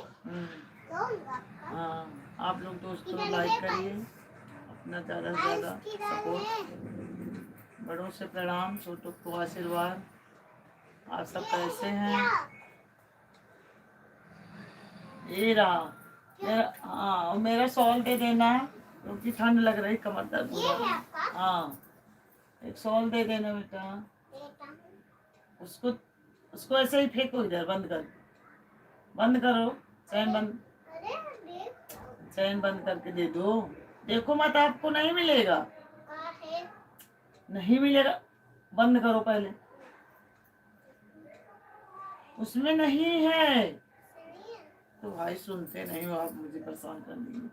हाँ, आप लोग दोस्तों लाइक करिए, अपना ज़्यादा से ज़्यादा सपोर्ट। बड़ों से प्रणाम, छोटों को आशीर्वाद। आप सब कैसे हैं? ये रहा मेरा, हाँ, और मेरा शॉल दे देना क्योंकि ठंड लग रही, कमर दर्द हो रहा है। हाँ, एक शॉल दे देना बेटा। उसको उसको ऐसे ही फेंको इधर, बंद कर, बंद करो, चैन बंद, चैन बंद करके दे दो। देखो मत, आपको नहीं मिलेगा, नहीं मिलेगा, बंद करो पहले, उसमें नहीं है। तो भाई सुनते नहीं हो आप, मुझे परेशान कर दिए।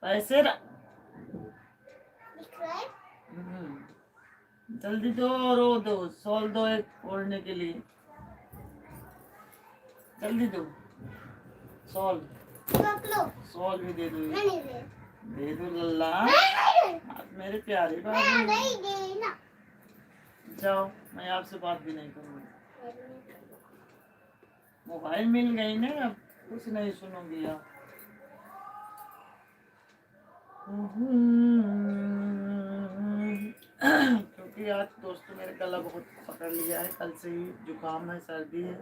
पैसे जल्दी दो, रो दो, सॉल दो एक ओढ़ने के लिए, जल्दी दो सॉल, सॉल भी दे दो, दे दो लल्ला, आप मेरे प्यारे बाबू। जाओ, मैं आपसे बात भी नहीं करूँगी। मोबाइल मिल गई ना, अब कुछ नहीं सुनोगी आप। क्योंकि क्योंकि आज दोस्तों मेरे गला बहुत पकड़ लिया है, कल से ही जुकाम है, सर्दी है।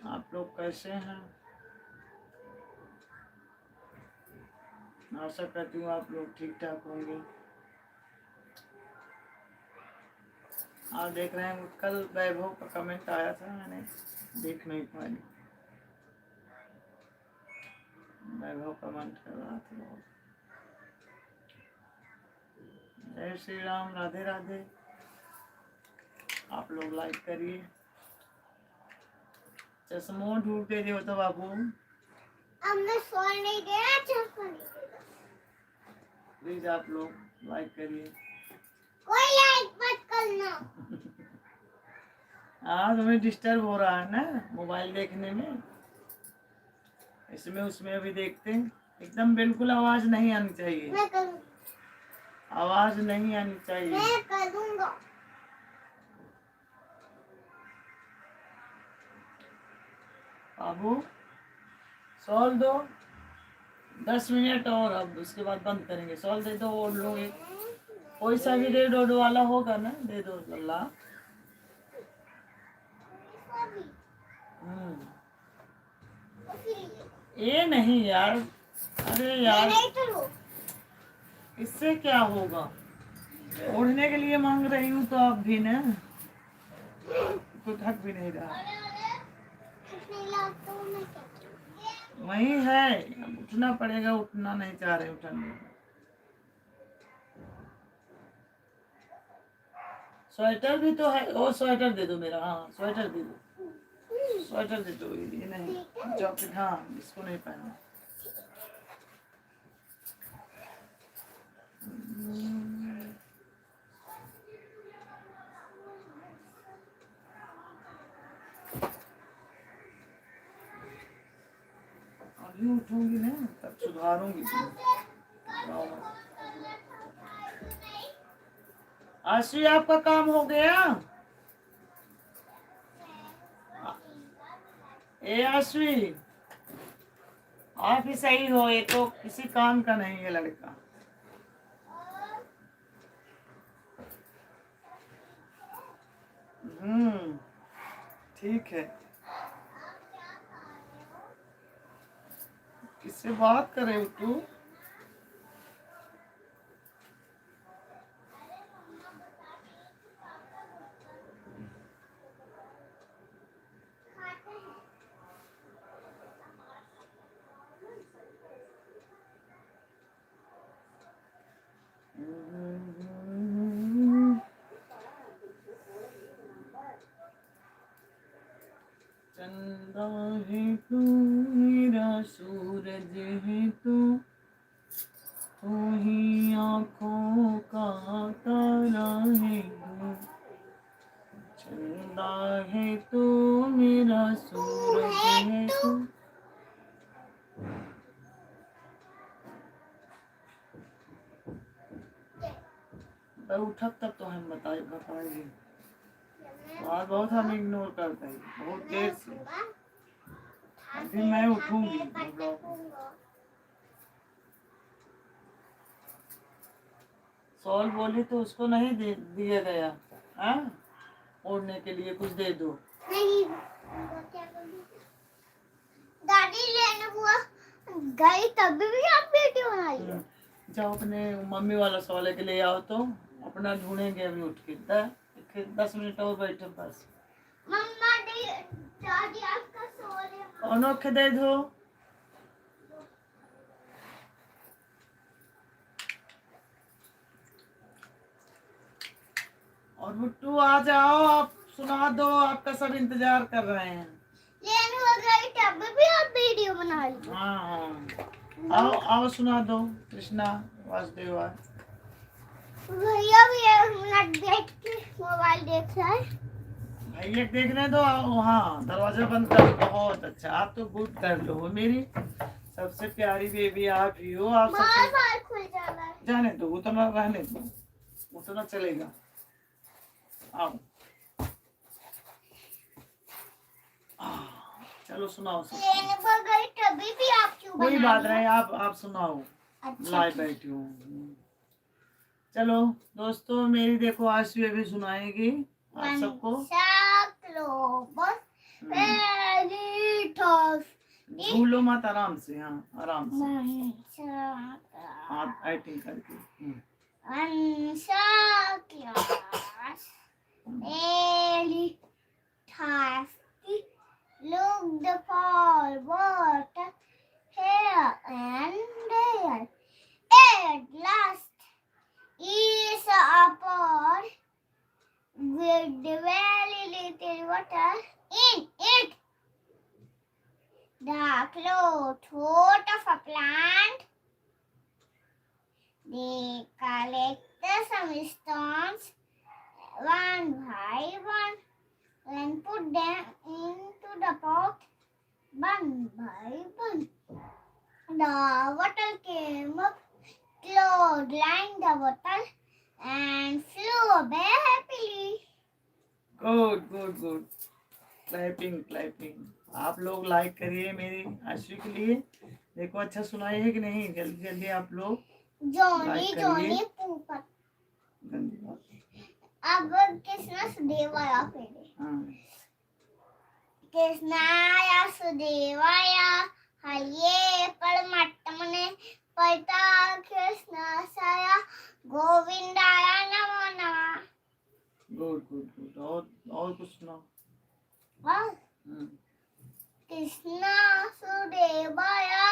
आप लोग कैसे हैं? आशा करती हूँ आप लोग ठीक ठाक होंगे। आप देख रहे हैं कल वैभव का कमेंट आया था, मैंने देख नहीं पाई। वैभव कमेंट कर रहा था बहुत। जय श्री राम, राधे राधे। आप लोग लाइक करिए। चश्मों ढूंढते हो तो बाबू हमने सोने नहीं देना, चश्मा नहीं देना। प्लीज आप लोग लाइक करिए। कोई लाइक मत करना। हाँ, तुम्हें डिस्टर्ब हो रहा है ना मोबाइल देखने में, इसमें उसमें अभी देखते हैं। एकदम बिल्कुल आवाज नहीं आनी चाहिए, मैं करूँ, आवाज नहीं आनी चाहिए। मैं करूँगा। बाबू सॉल दो, 10 मिनट और, अब उसके बाद बंद करेंगे। सॉल दे दो, ओढ़ लो एक, कोई सा भी रेड ओढ़ वाला होगा ना, दे दो लल्ला। ये नहीं यार, अरे यार नहीं तो लो। इससे क्या होगा? ओढ़ने के लिए मांग रही हूँ तो आप भी ना, तो थक भी नहीं रहा। नहीं ला तो मैं क्या करूँ? वही है, अब उठना पड़ेगा, उठना नहीं चाह रहे उठने। स्वेटर भी तो है, वो स्वेटर दे दो मेरा। हाँ स्वेटर दे दो, स्वेटर दे दो। ये नहीं जैकेट, हाँ इसको नहीं पहनना। अभी उठूंगी ना तब सुधारूंगी। आशी आपका काम हो गया? ए आशी, आप ही सही हो, ये तो किसी काम का नहीं है लड़का। ठीक है। किससे बात कर रहे हो तू? चंदा है तू मेरा, सूरज है तू ही आँखों का तारा है तू। चंदा है तू मेरा, सूरज है तू। मैं उठक तब तो हम बताएंगे। आज बहुत हम इग्नोर करते हैं, बहुत देर से। अभी मैं उठूंगी। सॉल बोली तो उसको नहीं दिया गया। हाँ, ओढ़ने के लिए कुछ दे दो। नहीं, क्या करूँ? दादी लेने हुआ गई तब भी आप वीडियो बनाई। जाओ अपने मम्मी वाला सॉल के ले आओ, तो अपना ढूंढेंगे अभी उठ के। 10 मिनट और बैठो बस। मम्मा दादी आपका सो रहे। अनोखे दे दो। और बुट्टू आ जाओ, आप सुना दो, आपका सब इंतजार कर रहे हैं। लेने हो गई तब भी आप वीडियो बना ली। हाँ आओ आओ, सुना दो कृष्णा वासुदेवा। भैया भी 1 मिनट देख के मोबाइल देख रहा है। भैया देखने दो। हाँ दरवाजा बंद कर दो। बहुत अच्छा, आप तो गुड कर लो, मेरी सबसे प्यारी बेबी आप ही हो। आप सबसे बार खुल जाना है। जाने दो, उतना रहने दो, उतना चलेगा। आओ चलो सुनाओ सब। लेने पर गई तभी भी आप क्यों कोई बना बात रही नहीं, आप सुनाओ। हो? अच्छा लाइव बैठी हूँ। चलो दोस्तों, मेरी देखो आज भी सुनाएगी आप सबको। झूलो मत, आराम से, हाँ आराम से, हाथ एक्टिंग करके। Looked for water here and there. At last, he saw a pond with very little water in it. The crow thought of a plant. They collected some stones one by one and put them into the pot one by one. The water came up, lined the bottle, and flew away happily. Good good good, clapping clapping. आप लोग like करिए मेरी आशी के लिए। देखो अच्छा सुनाई है कि नहीं, जल्दी जल्दी आप लोग जोनी लाइक जोनी करिए। पूपत। गंदी बात। अब कृष्ण सुदेवाया फेरे। हाँ कृष्णाया सुदेवाया हये परमात्मने पिता कृष्णाया गोविंदाया नमो नमः। Good good good. और कुछ सुनाओ। कृष्ण सुदेवाया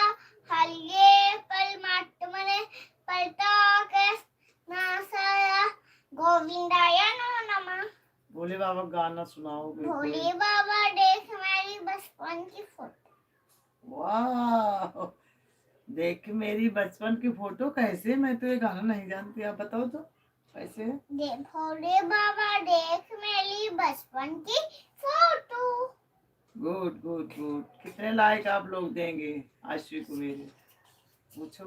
हये परमात्मने पिता कृष्णाया गोविंदाया नमो नमः। भोले बाबा गाना सुनाओ। भोले बाबा देख मेरी बचपन की फोटो। वाह, देख मेरी बचपन की फोटो कैसे? मैं तो ये गाना नहीं जानती, आप बताओ तो कैसे है? भोले बाबा देख मेरी बचपन की फोटो। Good good good. कितने लाइक आप लोग देंगे आशी को मेरे, पूछो।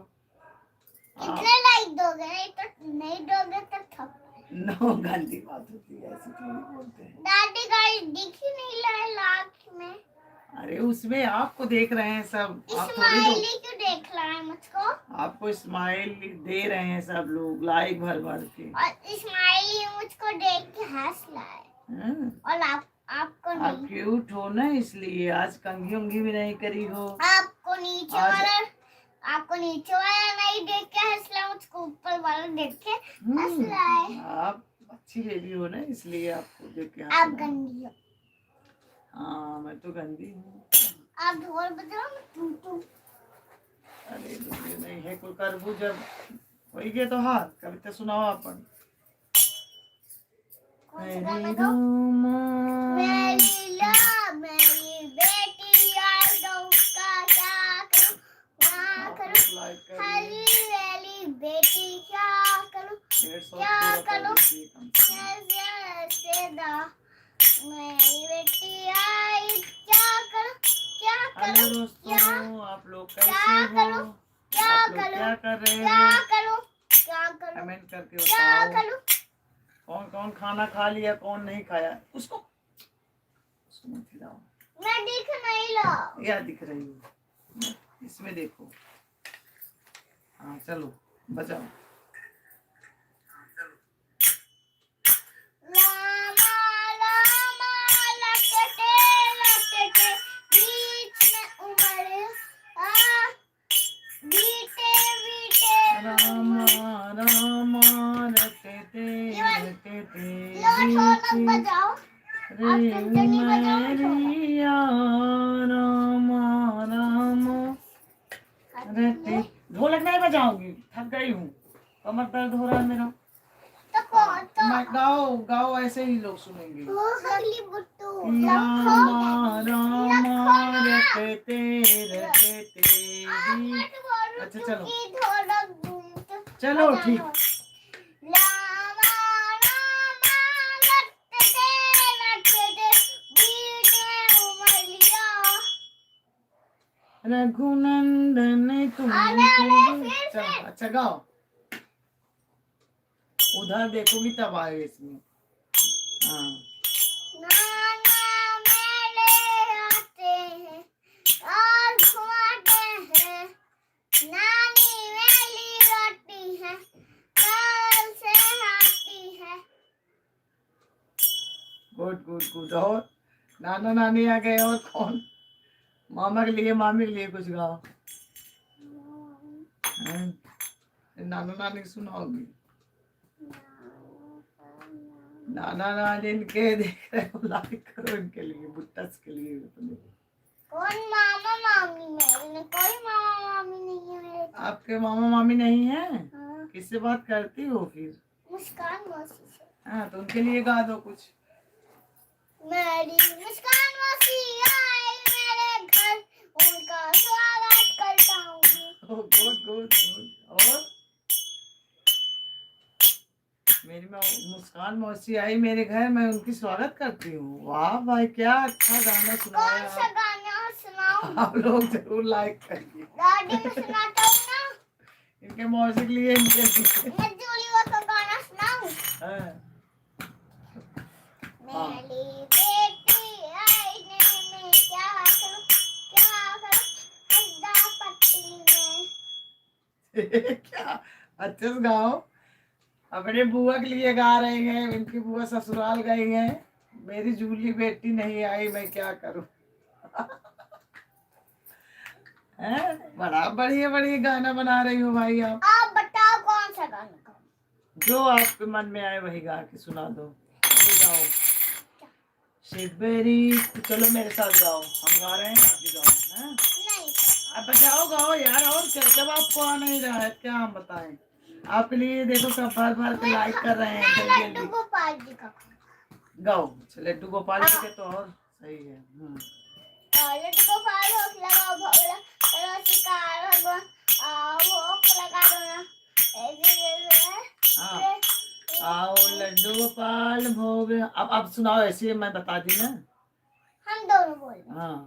कितने लाइक दोगे? नहीं दोगे तो ठप। नो, गंदी बात होती है, ऐसे थोड़ी बोलते हैं। दादी गाड़ी दिख ही नहीं रहा लाख में। अरे उसमें आपको देख रहे हैं सब, आप थोड़ी स्माइली क्यों देख रहा है मुझको? आपको स्माइल दे रहे हैं सब लोग लाइक भर भर के। और स्माइली मुझको देख के हंस रहा है। और आपको आप नहीं। क्यूट हो ना, इसलिए आज कंघी उंघी भी नहीं करी हो। आपको नीचे वाला नहीं देख के हंस रहा, मुझको ऊपर वाला देख के हंस रहा है। आप अच्छी बेबी हो ना, इसलिए आपको देख के आप हंस रहा है। गंदी हो। हाँ मैं तो गंदी हूँ। आप ढोल बजाओ, मैं टूटू। अरे ये नहीं है कोई करबू, जब हो गया तो हार कविता सुनाओ अपन। कौन सा गाना गाऊं? मेरी बेटी यार दो का क्या करूं, क्या करूं, हरी वेली बेटी क्या करूं, क्या करूं, कैसे दा मेरी बेटी आई क्या करूं, क्या हेलो करूं, दोस्तों, आप लोग कैसे क्या हो? करूं, क्या आप लोग करूं, क्या कर रहे क्या हो? करूं, क्या करूं, कमेंट करके क्या बताओ। करूं। कौन कौन खाना खा लिया, कौन नहीं खाया? उसको मत खिलाओ। मैं दिख नहीं रहा। या दिख रही हो, इसमें देखो। हाँ चलो बजाओ। लामा लामा लटके लटके बीच में उमड़ बीते बीते रामा रामा रटते रटते ढोलक बजाओ। आप टुनटुनी बजाओ, मैं ढोलक। रिया रामा रामा रटते। ढोलक नहीं बजाऊंगी, थक गई हूँ, कमर दर्द हो रहा है मेरा। तो कौन तो मैं गाओ गाओ, ऐसे ही लोग सुनेंगे। अगली बुट्टू रामा रामा रटते रटते। अच्छा चलो ढोलक चलो ठीक। लामा लामा लटके लटके बीच में उमड़ लिया। रघुनंदन तुम। चलो अच्छा गाओ, उधर देखोगी तब आए इसमें। हाँ नाना मेले आते हैं गुड गुड गुड। और नाना नानी आ गए, और कौन? मामा के लिए, मामी के लिए कुछ गाओ। हैं? नाना नानी सुनाओगी? नाना नानी इनके देख रहे हो, लाइक करो इनके लिए, बुट्टस के लिए अपने। कौन मामा मामी? मेरे कोई मामा मामी नहीं है मेरे। आपके मामा मामी नहीं है? हाँ, किससे बात करती हो फिर? मुस्कान मौसी से। हाँ, तो उनके लिए गा दो कुछ। मेरी मुस्कान मौसी आई मेरे घर, उनका स्वागत करता हूँ। Good good good. और मेरी मुस्कान मौसी आई मेरे घर, मैं उनकी स्वागत करती हूँ। वाह भाई, क्या अच्छा गाना सुनाया कौन सा आप। गाना सुनाऊं? आप लोग जरूर लाइक करिए। दादी में सुनाता हूँ ना। इनके मौसी के लिए, इनके लिए। मैं जूलिया का गाना सुनाऊं? हाँ। मेरी बेटी आई ने मैं क्या करूं, क्या करूं, हंसदा पट्टी में। क्या अच्छे से गाओ। अपने बुआ के लिए गा रहे हैं, इनकी बुआ ससुराल गई है। मेरी जूली बेटी नहीं आई, मैं क्या करूं। हैं? बड़ा बढ़िया बढ़िया गाना बना रही हो भाई आप। आप बताओ कौन सा गाना गाऊं? जो आपके मन में आए वही गा के सुना दो। ये गाओ शिवबेरी। चलो मेरे साथ गाओ, हम गा रहे हैं, आप भी गाओ। हैं? नहीं, आप बचाओ, गाओ यार। और क्या, जब आपको आ नहीं रहा है क्या हम बताएं? आपके लिए देखो सब भर भर के लाइक कर रहे हैं। मैं जल्दी लड्डू जल्दी गोपाल जी का गाओ। अच्छा, लड्डू गोपाल जी के तो और सही है। लड्डू गोपाल भोग लगाओ, भोग लगाओ, शिकार भगवान भोग लगा दो ना। हाँ, आओ लड्डू गोपाल भोग। अब सुनाओ ऐसे, मैं बता दी ना। हम दोनों बोल रहे हैं। हाँ,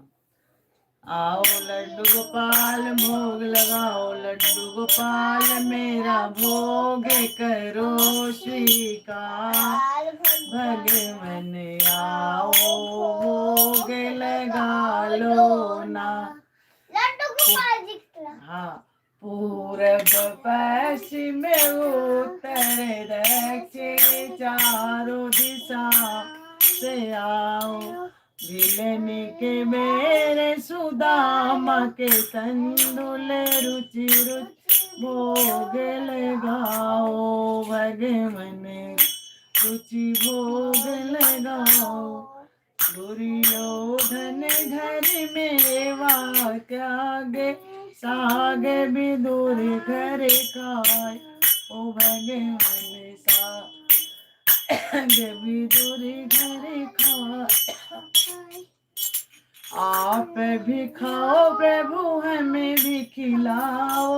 आओ लड्डू गोपाल भोग लगाओ, लड्डू गोपाल मेरा भोग करो स्वीकार। भगवन आओ भोग लगा लो ना। लड्डू गोपाल जी का। हाँ, पूरब पश्चिम उत्तर दक्षिण चारों दिशा से आओ, मिलन के मेरे सुदामा के तंदुल रुचि रुचि भोग लगाओ। भगवन रुचि भोग लगाओ। दुर्योधन घर मेवा त्यागे, साग विदुर घर खाए। ओ भगवन साग विदुर घर खाए। आप भी खाओ प्रभु, हमें भी खिलाओ।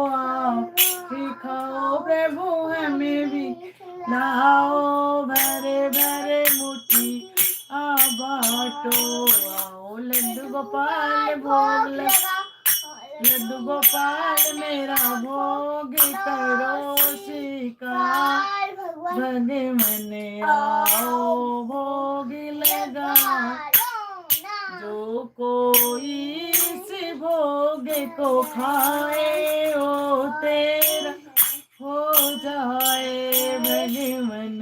आप भी खाओ प्रभु, हमें भी लाओ। भरे भरे मुट्ठी आ बाटो। आओ लड्डू गोपाल भोग लगाओ, लड्डू गोपाल मेरा भोग करो स्वीकार। भगवन आओ भोग लगा। जो कोई इस भोग को खाए, ओ तेरा हो जाए। भगवन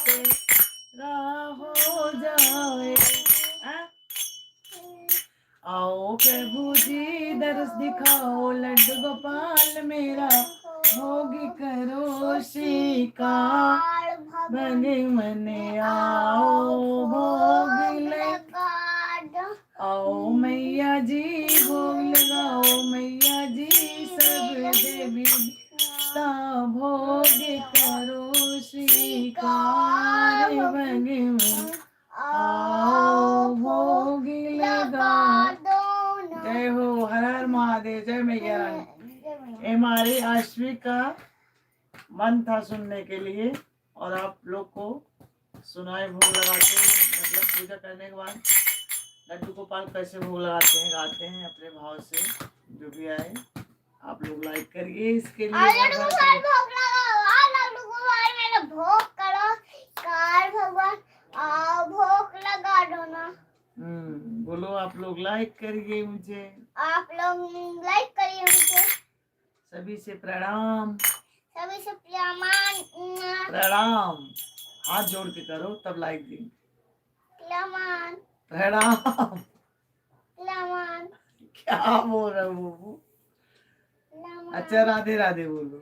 तेरा हो जाए। आओ प्रभु जी दरस दिखाओ, लड्डू गोपाल मेरा भोग करो स्वीकार। भगवन आओ भोग लगा। आओ मैया जी भोग लगाओ, मैया जी सब देवी भोग करो स्वीकार। भगवन आओ भोग लगा। जय हो, हर हर महादेव, जय मैया रानी। ये हमारी आश्वी का मन था सुनने के लिए, और आप लोग को सुनाए भोग लगाते हैं, मतलब पूजा करने के बाद लड्डू गोपाल कैसे भोग लगाते हैं, गाते हैं अपने भाव से। जो भी आए आप लोग लाइक करिए इसके लिए। लड्डू गोपाल भोग लगाओ, लड्डू गोपाल मेरा भोग करो, कार भगवान आओ भोग लगा दो ना। बोलो, आप लोग लाइक करिए मुझे। आप लोग लाइक करिए मुझे। सभी से प्रणाम। सभी से प्रणाम। प्रणाम। हाथ जोड़ के करो तब लाइक दी। लमन प्रणाम। लमन क्या बोल रहे हो बुबू? लमन अच्छा राधे राधे बोलो।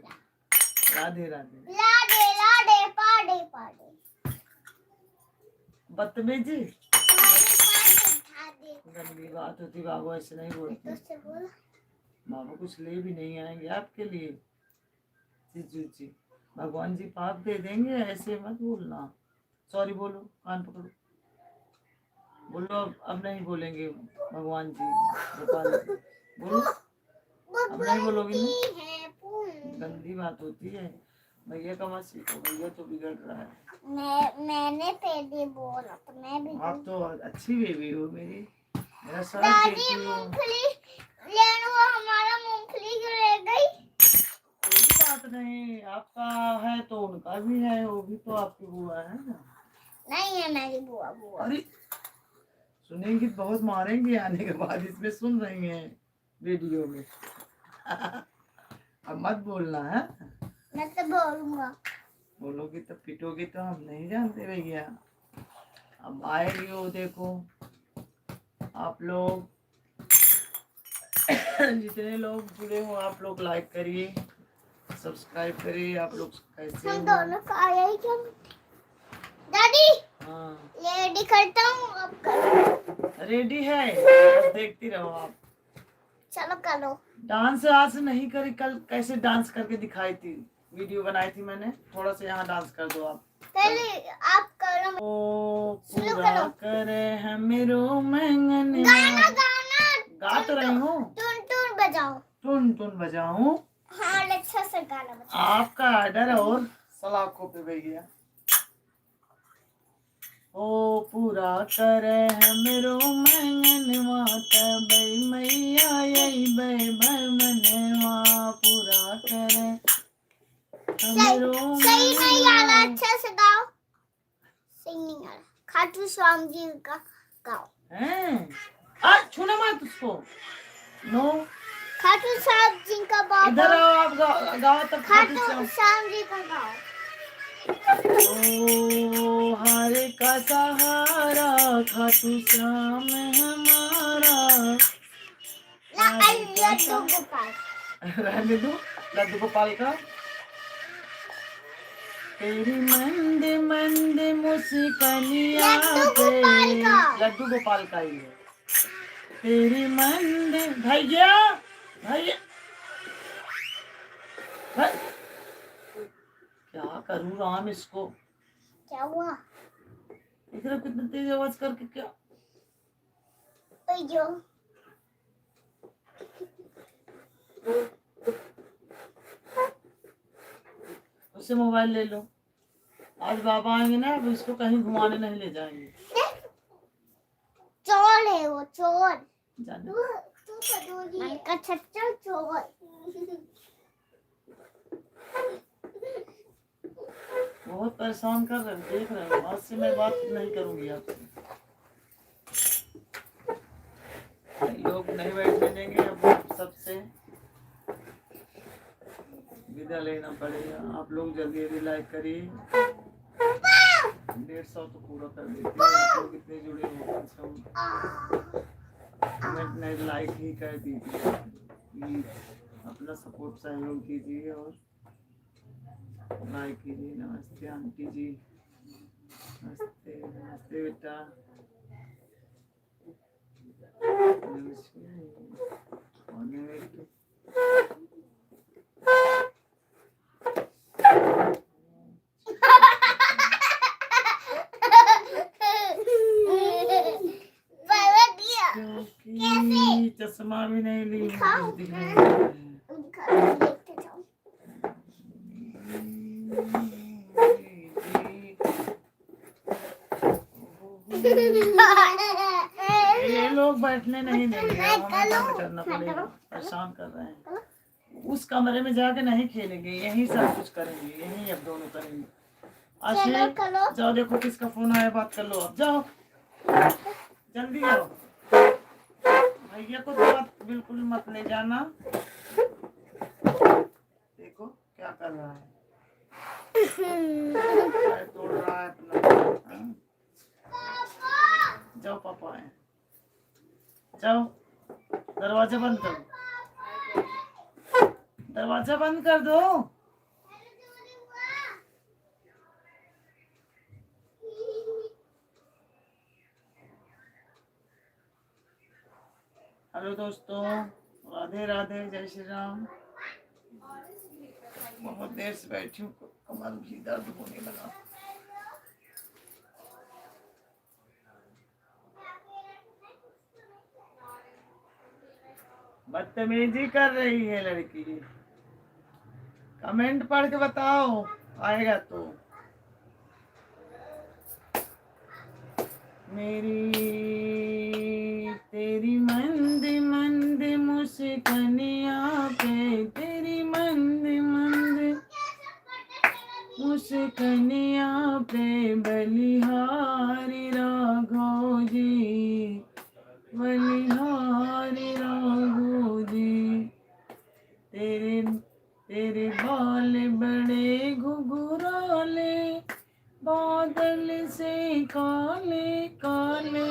राधे राधे। लाडे लाडे पाडे पाडे बदतमीजी पाडे पाडे धादे गंदी बात होती, बाबू ऐसे नहीं बोलते। तो से बोल बाबू कुछ ले भी नहीं आएंगे आपके लिए। जी जी, भगवान जी पाप दे देंगे, ऐसे मत बोलना। सॉरी बोलो, कान पकड़ो, बोलो। अब नहीं बोलेंगे भगवान जी, गोपाल जी, बोलो। अब नहीं बोलोगी ना, है पून गंदी बात होती है। भैया का मत सीखो, भैया तो बिगड़ रहा है। मैंने पहले बोला तो मैं भी आप तो अच्छी बेबी हो मेरी, मेरा सर दादी देखती हो। मूंगफली लेने वो हमारा मूंगफली क्यों ले गई? कोई बात नहीं, आपका है तो उनका भी है, वो भी तो आपकी बुआ है ना। नहीं है मेरी बुआ बुआ अरे सुनेंगी तो बहुत मारेंगे आने के बाद, इसमें सुन रही हैं वीडियो में। अब मत बोलना है, मैं तो बोलूंगा बोलोगी तो पिटोगी तो हम नहीं जानते भैया। अब आएगी वो, देखो आप लोग जितने लोग जुड़े हो आप लोग लाइक करिए, सब्सक्राइब करिए। आप लोग कैसे हम हो? दोनों का आया ही क्या दादी हाँ रेडी करता हूँ अब करो रेडी है, बस देखती रहो आप। चलो करो डांस आज नहीं करी, कल कैसे डांस करके दिखाई थी, वीडियो बनाई थी मैंने। थोड़ा सा यहाँ डांस कर दो आप। पहले आप करो ओ शुरू पूरा करो। करे है मेरो मंगन। गाना गाना गा तो रही हूँ, टून टून बजाओ टुन टुन बजाऊं। हाँ अच्छा से गाना बजाओ आपका आर्डर और सलाखों पे भैया। ओ पूरा करे है मेरो मंगन माता बई मैया यही बई मनवा पूरा करे है मेरो सही नहीं आ रहा मंगन। अच्छा से गाओ सही नहीं आ रहा खाटू श्याम जी का गाओ हैं? छूना मत उसको। नो खाटू श्याम जी का इधर बाबा आओ, आप गाओ तब खाटू खाटू श्याम। श्याम जी का गाओ ओ हरे का सहारा खाटू श्याम हमारा। लड्डू गोपाल रहने दो लड्डू गोपाल का। तेरी मंद मंद मुस्कानिया पे, लड्डू गोपाल का ही है। तेरी मंद भैया भैया क्या करूँ राम इसको। क्या हुआ इधर कितनी तेज आवाज करके क्या। जो उससे मोबाइल ले लो। आज बाबा आएंगे ना, अब इसको कहीं घुमाने नहीं ले जाएंगे। चोर है वो चोर जाने मन का छच्चा चोर बहुत परेशान कर रहे हो, देख रहे हो। आज से मैं बात नहीं करूंगी आपसे। लोग नहीं बैठने देंगे, अब सबसे विदा लेना पड़ेगा। आप लोग जल्दी जल्दी लाइक करिए, 150 तो पूरा कर देते हैं। आप लोग कितने जुड़े हो, सब कमेंट नहीं लाइक ही कर दीजिए प्लीज। अपना सपोर्ट सहयोग कीजिए और लाइक कीजिए। नमस्ते आंटी जी, नमस्ते नमस्ते बेटा। क्योंकि चश्मा भी नहीं ली, कुछ दिखाई नहीं दे रहा। ये लोग बैठने नहीं देंगे, हमें बंद करना पड़ेगा, परेशान कर रहे हैं। उस कमरे में जाके नहीं खेलेंगे, यही सब कुछ करेंगे, यही अब दोनों करेंगे। अच्छा जाओ, देखो किसका फोन आया, बात कर लो। अब जाओ जल्दी आओ। भैया को तो बात बिल्कुल मत ले जाना। देखो क्या कर रहा है, पैर तोड़ रहा है अपना। हाँ? दरवाजा बंद कर दो, दरवाजा बंद कर दो। हेलो दोस्तों, राधे राधे, जय श्री राम। बहुत देर से बैठी हूँ, कमर भी दर्द होने लगा। बदतमीजी कर रही है लड़की। कमेंट पढ़ के बताओ, आएगा तो। मेरी तेरी मंद मंद मुस्कानियाँ पे, तेरी मंद मंद मुस्कानियाँ पे बलिहारी राघव जी, बलिहारी राघव जी। तेरे तेरे बाल बड़े घुघराले, बादल से काले काले,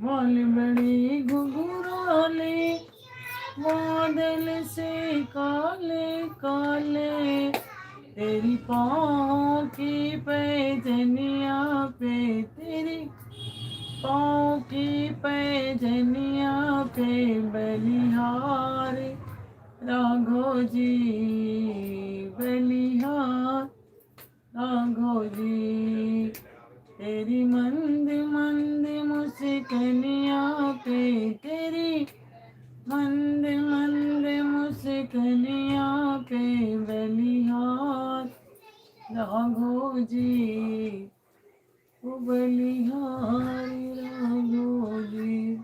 बाल बड़े घुघराले, बादल से काले काले। तेरी पाँव की पैजनिया पे, तेरी पाँव की पैजनिया पे बलिहार राघव जी, बलिहार राघव जी। तेरी मंद मंद मुस्कानिया पे, तेरी मंद मंद मुस्कानिया पे बलिहार राघव जी, ओ बलिहारी राघव जी।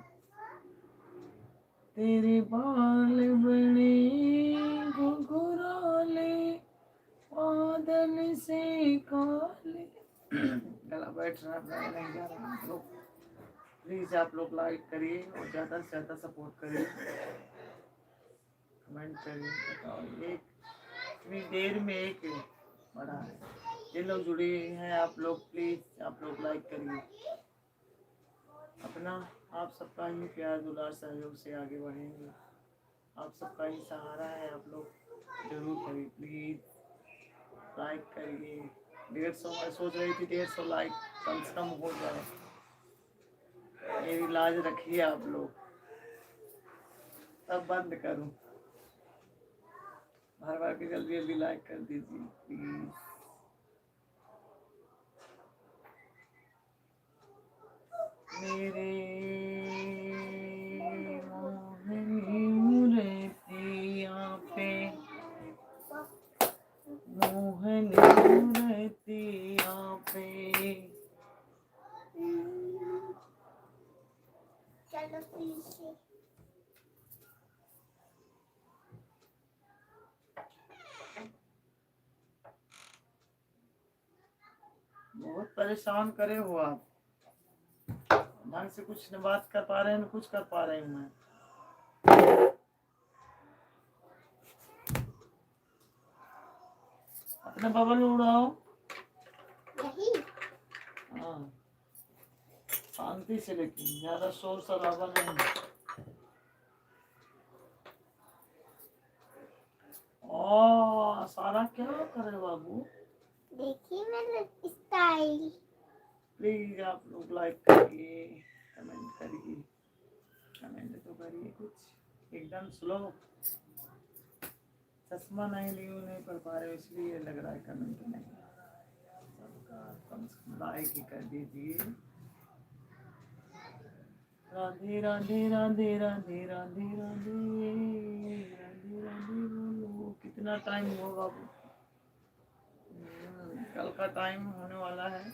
तेरे बाल बड़े घुघराले, बादल से काले। गला बैठ रहा है, नहीं जा रहा। आप लोग प्लीज, आप लोग लाइक करिए और ज़्यादा से ज़्यादा सपोर्ट करिए, कमेंट करिए, बताओ। एक इतनी देर में एक बड़ा है। ये लोग जुड़े हैं आप लोग, प्लीज आप लोग लाइक करिए। अपना आप सबका ही प्यार दुलार सहयोग से आगे बढ़ेंगे। आप सबका ही सहारा है, आप लोग जरूर करिए, प्लीज लाइक करिए। 150, मैं सोच रही थी 150 लाइक कम से कम हो जाए। मेरी लाज रखिए आप लोग, तब बंद करूं। भर भर के जल्दी जल्दी लाइक कर दीजिए प्लीज। मेरे मोहनी मूर्तियाँ पे, मोहनी मूर्तियाँ पे। चलो पीछे। बहुत परेशान करे हो आप, ढंग से कुछ न बात कर पा रहे हैं, न कुछ कर पा रही हूँ मैं। अपना बबल उड़ाओ। यही हाँ, शांति से, लेकिन ज्यादा शोर शराबा नहीं। ओ सारा क्या करे बाबू? देखिए मेरा स्टाइल। प्लीज आप लोग लाइक करिए, कमेंट करिए, कमेंट तो करिए कुछ। एकदम स्लो, चश्मा नहीं लिए, नहीं पढ़ पा रहे, इसलिए लग रहा है कमेंट नहीं। सबका कम से कम लाइक ही कर दीजिए। राधे राधे राधे राधे राधे राधे राधे राधे बोलो। कितना टाइम हुआ बाबू? कल का टाइम होने वाला है।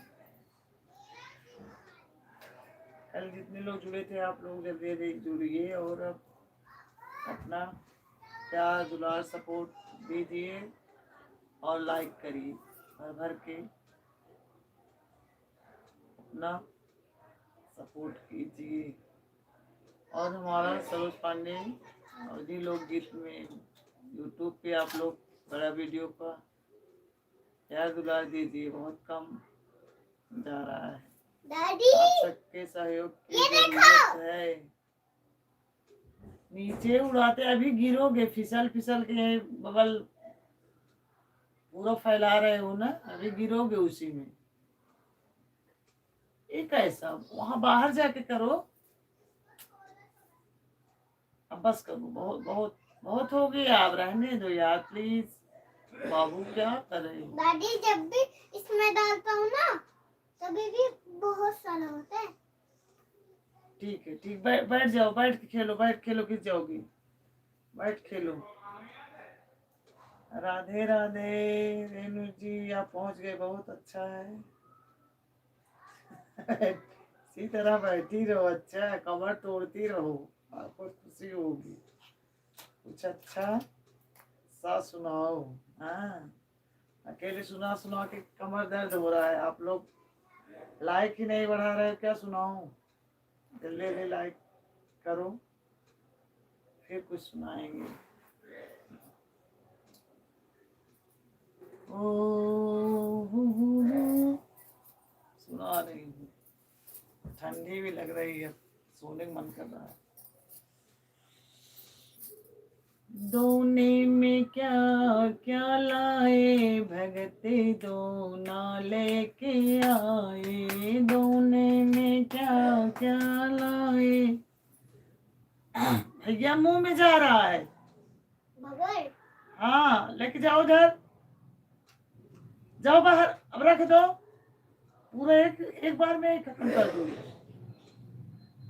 कल जितने लोग जुड़े थे आप लोग जल्दी जल्दी जुड़िए और अपना प्यार दुलार सपोर्ट दीजिए और लाइक करिए, भर भर के अपना सपोर्ट कीजिए। और हमारा सरोज पांडे और जी लोकगीत में यूट्यूब पे आप लोग बड़ा वीडियो का प्यार दुलार दीजिए, बहुत कम जा रहा है। डैडी आप सबके सहयोग की जरूरत है। नीचे उड़ाते, अभी गिरोगे, फिसल फिसल के बबल पूरा फैला रहे हो ना, अभी गिरोगे उसी में। ये कैसा, वहां बाहर जाके करो। अब बस करो, बहुत बहुत बहुत हो गया, आप रहने दो यार प्लीज। बाबू क्या करे। दादी जब भी इसमें डालता हूँ ना तभी भी बहुत सारा होता है। ठीक है, ठीक, बैठ जाओ, बैठ के खेलो, बैठ खेलो, गिर जाओगी, बैठ खेलो। राधे राधे रेणु जी, आप पहुंच गए, बहुत अच्छा है। इसी तरह बैठी रहो, अच्छा है, कमर तोड़ती रहो, आपको खुशी होगी। कुछ अच्छा सा सुनाओ। हाँ, अकेले सुना सुना के कमर दर्द हो रहा है। आप लोग लाइक ही नहीं बढ़ा रहे, क्या सुनाऊं। जल्दी जल्दी लाइक करो, फिर कुछ सुनाएंगे। सुना रही हूँ, ठंडी भी लग रही है, सोने का मन कर रहा है। दोने में क्या क्या लाए भगते, दो ना लेके आए। दोने में क्या क्या लाए। भैया मुंह में जा रहा है। बगर हाँ, लेके जाओ उधर, जाओ बाहर, अब रख दो पूरा, एक बार में ही खत्म कर दो।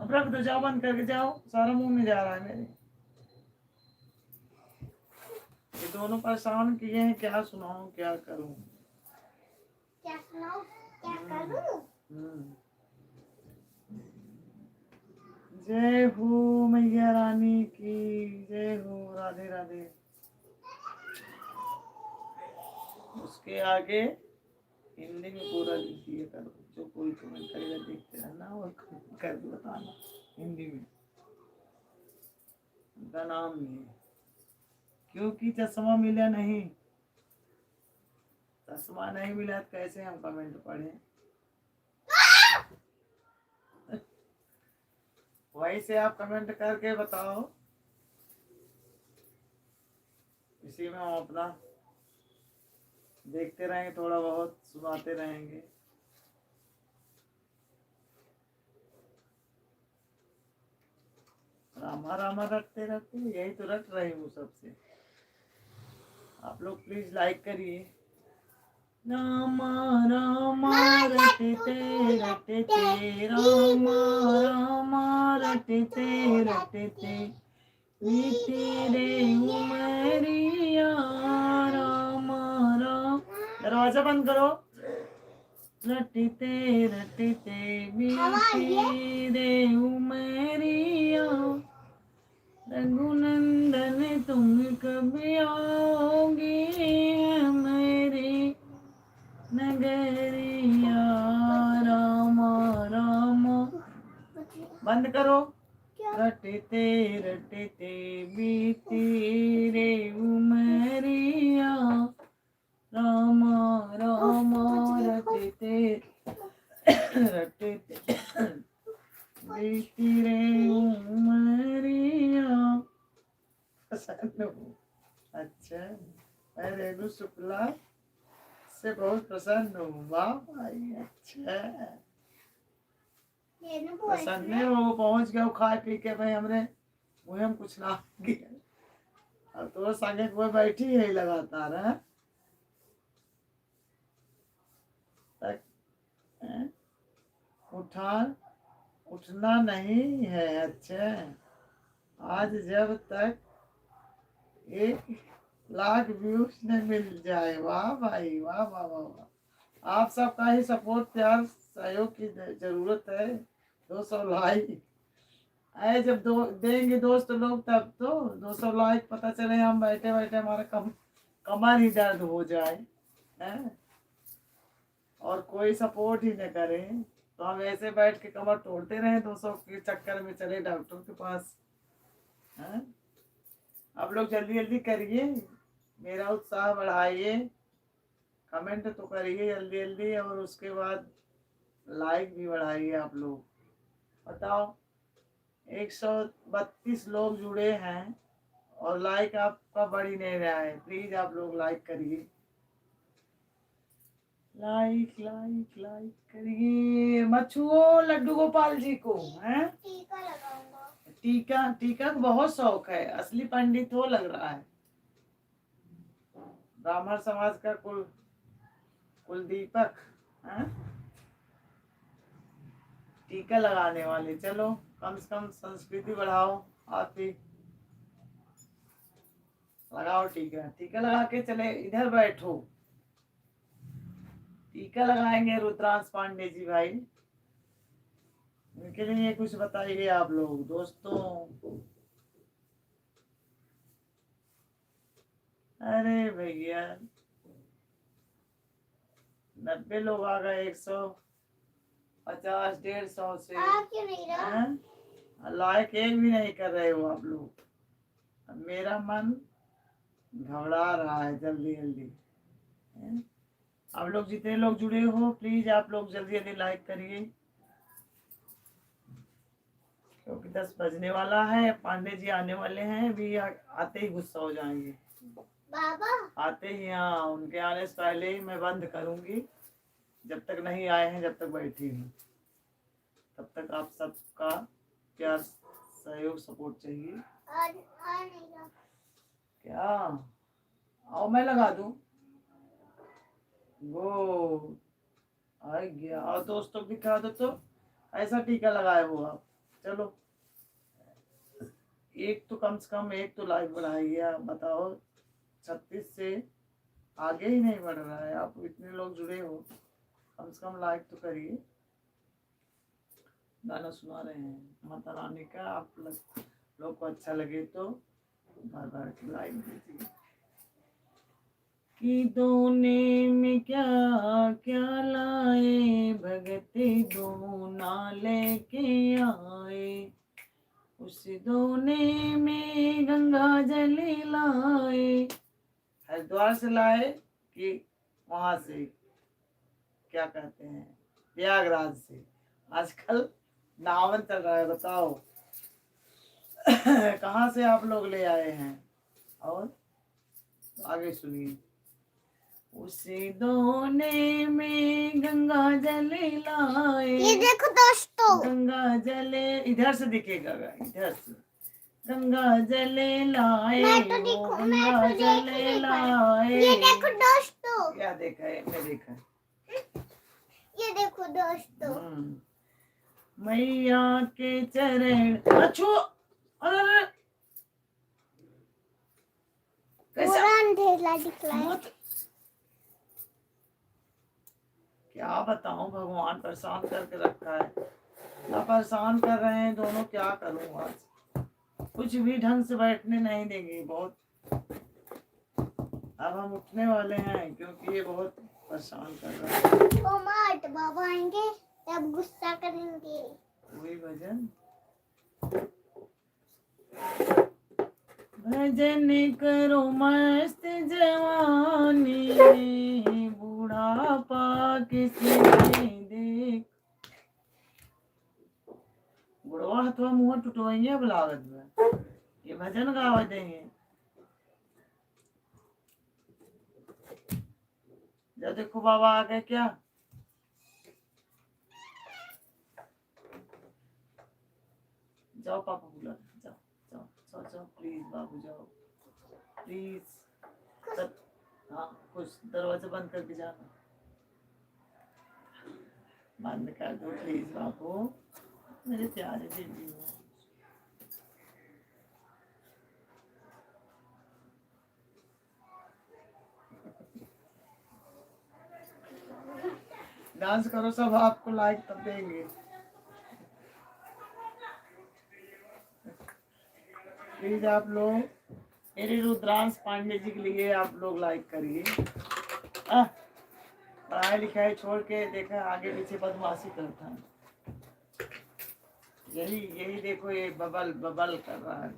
अब रख दो, जाओ, बंद करके जाओ, सारा मुंह में जा रहा है मेरे। ये दोनों परेशान किए हैं, क्या सुनाऊं क्या करूं। क्या सुनाओ क्या करूँ। जय हो मैया रानी की, जय हो, राधे राधे। उसके आगे हिंदी में पूरा लिख दिया करो, जो कोई कमेंट करेगा देखते रहना और कमेंट करके बताना हिंदी में। उनका नाम नहीं है, क्योंकि चश्मा मिला नहीं। चश्मा नहीं मिला तो कैसे हम कमेंट पढ़ें। वही से आप कमेंट करके बताओ, इसी में हम अपना देखते रहेंगे, थोड़ा बहुत सुनाते रहेंगे। रामा रामा रटते रटते, यही तो रट रही हूँ सबसे। आप लोग प्लीज लाइक करिए। रामा रामा रटते रटते, रामा रामा रटते रटते, बीती रे उमरिया। रामा राम, दरवाजा बंद करो। रटते रटते बीती रे उमरिया, रघुनंदन तुम कब आओगे मेरे नगरिया। रामा रामा, बंद करो। रटते रटते बीती रे उमरिया, रामा रामा रटते रटते बीती रे उमरिया। प्रसन्न हूँ, अच्छा, मैं रेणु शुक्ला से बहुत प्रसन्न हूँ। वाह भाई, अच्छा, प्रसन्न हो, पहुंच गए खाए पी के भाई, हमने मुँह हम कुछ ना किया। अब तो संगे कोई बैठी है लगातार है तक, उठना नहीं है। अच्छा, आज जब तक 1 लाख व्यूज न मिल जाए। वाह भाई, वाह वाह वाह वाह। आप सबका ही सपोर्ट, प्यार, सहयोग की जरूरत है। 200 लाइक आए जब देंगे दोस्त लोग, तब तो 200 लाइक, पता चले हम बैठे बैठे हमारा कमर ही दर्द हो जाए है? और कोई सपोर्ट ही न करे, तो हम ऐसे बैठ के कमर तोड़ते रहे 200 के चक्कर में, चले डॉक्टर के पास है? आप लोग जल्दी जल्दी करिए, मेरा उत्साह बढ़ाइए, कमेंट तो करिए जल्दी जल्दी, और उसके बाद लाइक भी बढ़ाइए। आप लोग बताओ, 132 लोग जुड़े हैं और लाइक आपका बढ़ ही नहीं रहा है। प्लीज आप लोग लाइक करिए, लाइक लाइक लाइक करिए। मत छुओ लड्डू गोपाल जी को। हैं टीका लगाऊंगा। टीका टीका को बहुत शौक है, असली पंडित हो लग रहा है। ब्राह्मण समाज का कुलदीपक हैं? टीका लगाने वाले। चलो कम से कम संस्कृति बढ़ाओ, आप भी लगाओ टीका। टीका लगा के चले, इधर बैठो। टीका लगाएंगे रुद्रांश पांडे जी भाई, इनके लिए कुछ बताइए आप लोग दोस्तों। अरे भैया 90 लोग आ गए, 150 150 से। आप क्यों नहीं रहा? हैं? लाइक एक भी नहीं कर रहे हो आप लोग। अब मेरा मन घबरा रहा है जल्दी जल्दी। हैं? आप लोग जितने लोग जुड़े हो प्लीज आप लोग जल्दी जल्दी लाइक करिए, क्योंकि 10 बजने वाला है। पांडे जी आने वाले हैं, भी आते ही गुस्सा हो जाएंगे। बाबा आते ही, हाँ उनके आने से पहले ही मैं बंद करूंगी। जब तक नहीं आए हैं, जब तक बैठी हूँ, तब तक आप सबका प्यार सहयोग सपोर्ट चाहिए। आ नहीं रहा। क्या आओ मैं लगा दूं? वो आ गया। और दोस्तों को दिखा दो तो ऐसा टीका लगाए हो आप। चलो एक तो कम से कम एक तो लाइक बढ़ाइए। आप बताओ 36 से आगे ही नहीं बढ़ रहा है। आप इतने लोग जुड़े हो, कम से कम लाइक तो करिए। गाना सुना रहे हैं माता रानी का, आप लोग को अच्छा लगे तो बार बार लाइक दीजिए। कि दोने में क्या क्या लाए, भगते दोना लेके आए। उस दोने में गंगा जल लाए। हरिद्वार से लाए कि वहां से क्या कहते हैं, प्रयागराज से। आजकल नावन चल रहा है, बताओ कहाँ से आप लोग ले आए हैं। और आगे सुनिए। उसी दोने में गंगा जल लाए। ये देखो दोस्तों, गंगा जले इधर से दिखेगा, इधर से। गंगा जले लाए, मैं तो वो देखूं, गंगा मैं तो जले लाए। ये देखो दोस्तों, क्या देखा है? मैं देखा है। ये देखो दोस्तों। मैया के चरण अच्छो। अरे कैसा पूरा अंधेरा दिख रहा है। मत क्या बताऊं, भगवान परेशान करके रखा है ना। परेशान कर रहे हैं दोनों, क्या करूं आज। कुछ भी ढंग से बैठने नहीं देंगे। बहुत अब हम उठने वाले हैं, क्योंकि ये बहुत परेशान कर रहा है। ओ मत, बाबा आएंगे तब गुस्सा करेंगे। वही भजन भजन करो मस्त जवानी, बुढ़ापा किसी देख। बुढ़वा हथवा मुँह टुटवाइए बुलावत में, ये भजन गावा देंगे। जब देखो बाबा आ गए क्या। जाओ पापा बुला, जाओ जाओ जाओ जाओ प्लीज बाबू जाओ प्लीज। सब हाँ कुछ दरवाजा बंद करके जाना। बंद कर दो प्लीज बाबू, मेरे प्यारे बेबी हो। डांस करो सब, आपको लाइक तब देंगे। प्लीज आप लोग मेरे रुद्रांश पांडे जी के लिए आप लोग लाइक करिए। पढ़ाई लिखाई छोड़ के देखा आगे पीछे बदमाशी करता है। यही देखो, ये बबल बबल कर रहा है,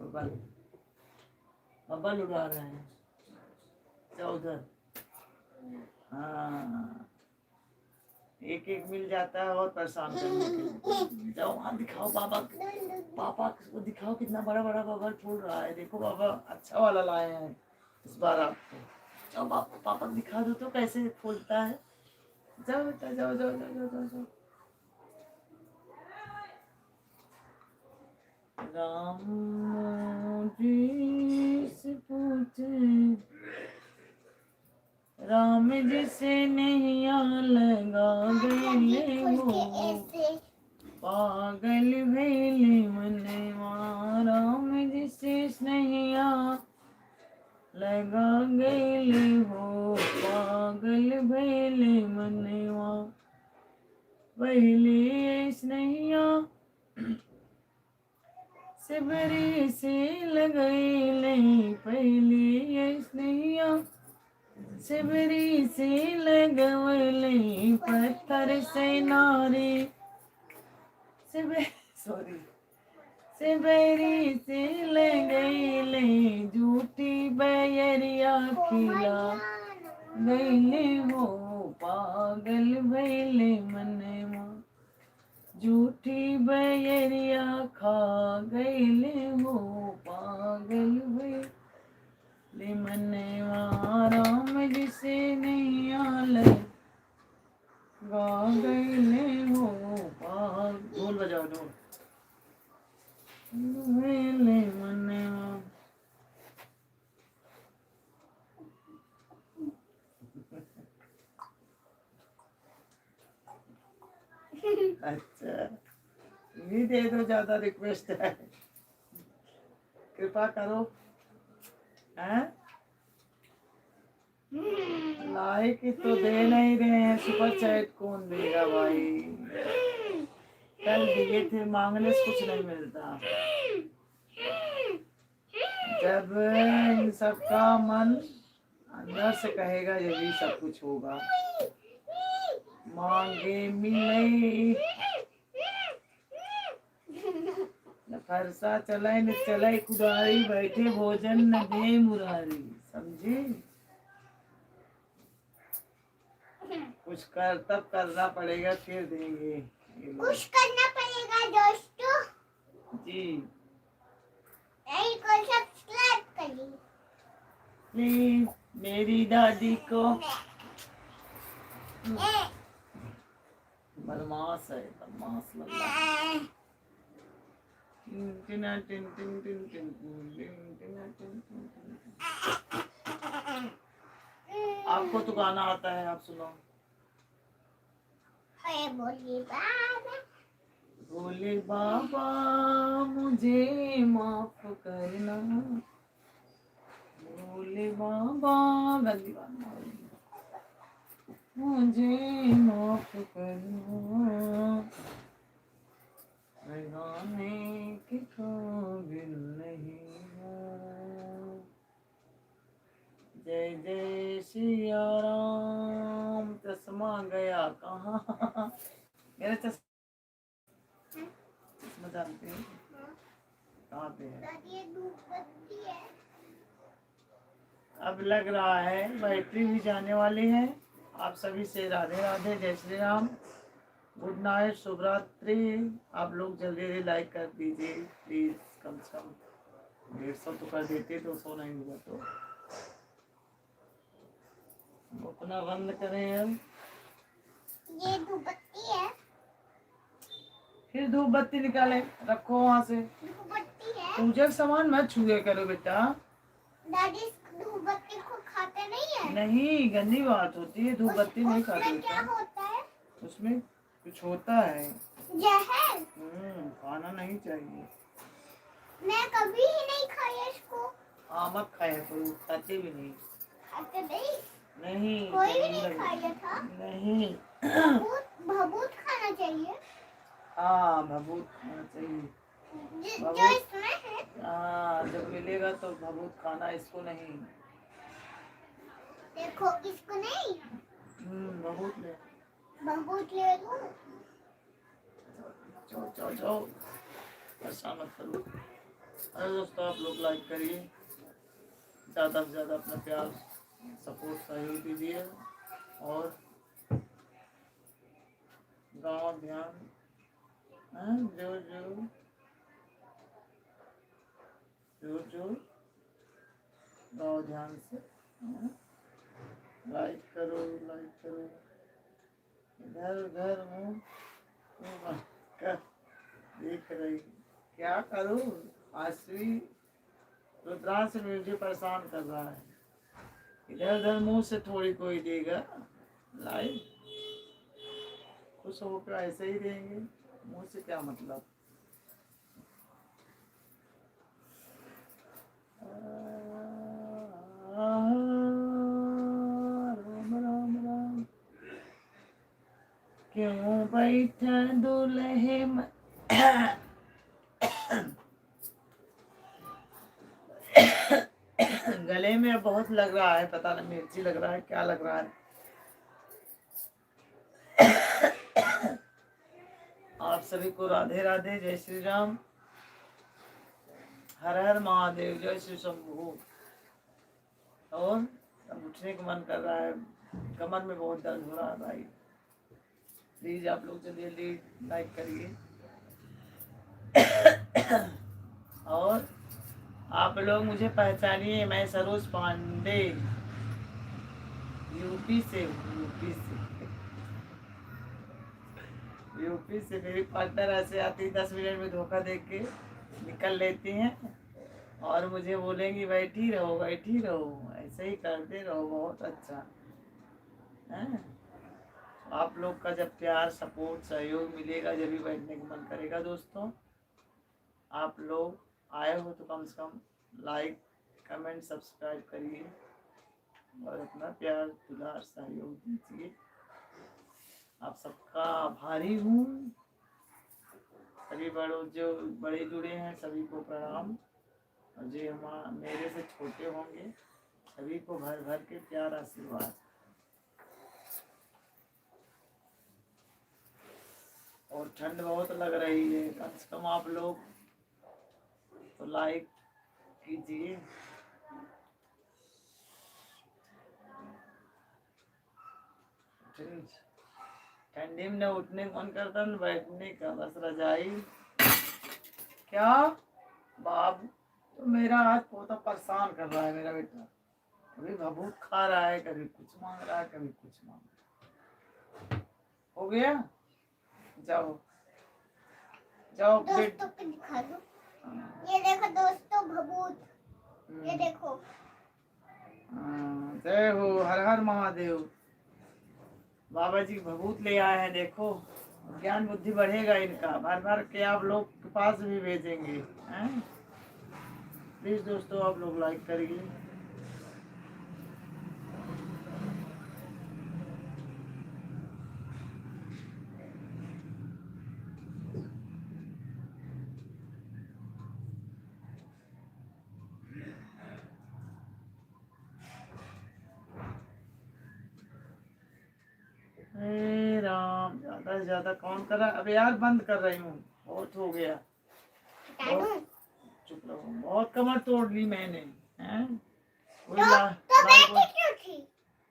बबल उड़ा रहे हैं। उधर हाँ एक एक मिल जाता है और परेशान करने के लिए। जाओ वहाँ दिखाओ पापा को दिखाओ कितना बड़ा बड़ा बबल फूल रहा है। देखो पापा अच्छा वाला लाए हैं इस बार आपको। जाओ पापा को दिखा दो तो कैसे फूलता है। जाओ बेटा जाओ जाओ जाओ जाओ जाओ जाओ। राम जी से पूछे राम जी से नैया लगा गए हो पागल भैले मनवा। राम जी से नैया लगा गए हो पागल भैले मनवा। पहले स्नैया सिबरी से लगैले पहले स्नैया सिबरी से लगवले पत्थर से नारे सिबरी से लगैले झूठी बैरिया खिला गैले हो पागल भैले मनवा। झूठी बैरिया खा गैले हो पागल भैले मनवा। राम जी से नैया लगा गैले हो ढोल बजाओ ढोल भैले मनवा। अच्छा ये दे दो, ज्यादा रिक्वेस्ट है, कृपा करो। हैं लाइक तो दे नहीं रहे हैं, सुपर चैट कौन देगा भाई। कल दिए थे, मांगने से कुछ नहीं मिलता। जब इन सबका मन अंदर से कहेगा यही सब कुछ होगा। मांगे मिले न फरसा चले न चले कुदारी बैठे भोजन न दे मुरारी। समझे? कुछ कर तब करना पड़ेगा फिर देंगे। कुछ करना पड़ेगा दोस्तों जी। नहीं को सब्सक्राइब करिए प्लीज मेरी दादी को। बदमाश है, बदमाश लगता है। आपको तो गाना आता है, आप सुनो। भोले बाबा मुझे माफ करना, भोले बाबा गंदी बात मुझे माफ करना। मैं गाने के काबिल नहीं हूँ। जय जय सिया राम। चश्मा गया कहाँ? मेरा चश्मा जानते हैं कहाँ पे है? अब लग रहा है बैटरी भी जाने वाली है। आप सभी से राधे राधे, जय श्री राम, गुड नाइट, शुभ रात्रि। आप लोग जल्दी लाइक कर दीजिए प्लीज। कम से कम 150 तो कर देते, 200 नहीं हुआ तो अपना बंद करें। अब ये धूपबत्ती है, फिर धूप बत्ती निकाले, रखो वहाँ से। धूपबत्ती है। पूजा का सामान मत छुए करो बेटा। दादी धूपबत्ती को खाते नहीं है। नहीं, गंदी बात होती है, धूप बत्ती नहीं खाते उसमें क्या होता है? उसमें कुछ होता है, जहर। खाना नहीं चाहिए। मैं कभी ही नहीं खाया इसको। हाँ मत खाया करो, खाते भी नहीं। खाते नहीं? नहीं कोई भी नहीं खाया था। नहीं। भभूत खाना चाहिए। हाँ भभूत खाना चाहिए। जो इसमें है। हाँ जब मिलेगा तो भभूत खाना, इसको नहीं। देखो इसको नहीं। भभूत ले। भभूत ले लो। जाओ जाओ जाओ, ऐसा मत करो। अरे दोस्तों आप लोग लाइक करिए, ज़्यादा से ज़्यादा अपना प्यार सपोर्ट सहयोग दीजिए। और गाँव ध्यान, हाँ, जो गाँव ध्यान से, हाँ, लाइक करो। इधर उधर मुँह कर देख रही, क्या करूं? आश्वी रुद्रांश मुझे परेशान कर रहा है। इधर उधर मुंह से थोड़ी कोई देगा लाइव, खुश होकर ऐसे ही रहेंगे, मुंह से क्या मतलब। राम राम राम, क्यों बैठा दूल्हे गले में बहुत लग रहा है, पता नहीं मिर्ची लग रहा है, क्या लग रहा है। आप सभी को राधे राधे, जय श्री राम, हर हर महादेव, जय श्री शंभू। और अब उठने का मन कर रहा है, कमर में बहुत दर्द हो रहा है भाई। प्लीज आप लोग जल्दी लाइक करिए। और आप लोग मुझे पहचानिए, मैं सरोज पांडे यूपी से मेरी पार्टनर ऐसे आती 10 मिनट में धोखा दे के निकल लेती हैं और मुझे बोलेंगी बैठी रहो, ऐसे ही करते रहो, बहुत अच्छा है। आप लोग का जब प्यार, सपोर्ट, सहयोग मिलेगा जब भी बैठने का मन करेगा। दोस्तों आप लोग आए हो तो कम से कम लाइक, कमेंट, सब्सक्राइब करिए और अपना प्यार, दुलार, सहयोग दीजिए। आप सबका आभारी हूँ। सभी जो बड़े जुड़े हैं सभी को प्रणाम, और जो मेरे से छोटे होंगे सभी को भर भर के प्यार, आशीर्वाद। और ठंड बहुत लग रही है, कम से कम आप लोग तो लाइक कीजिए। ठंडी में न उठने का मन करता न बैठने का, बस रजाई। क्या बाबू, तो मेरा आज पोता परेशान कर रहा है मेरा बेटा, कभी भभूत खा रहा है, कभी कुछ मांग रहा है, कभी कुछ मांग रहा है। हो गया, जाओ दोस्तों को दिखा दो। ये देखो दोस्तों, भभूत, ये देखो। जय हो, हर हर महादेव। बाबा जी भभूत ले आए हैं, देखो ज्ञान बुद्धि बढ़ेगा इनका, भर भर के आप लोग के पास भी भेजेंगे। प्लीज दोस्तों आप लोग लाइक करिए। राम, ज्यादा से ज्यादा कौन कर रहा है? अब यार बंद कर रही हूँ, बहुत हो गया। चुप रहो, बहुत कमर तोड़ ली मैंने। हैं? कोई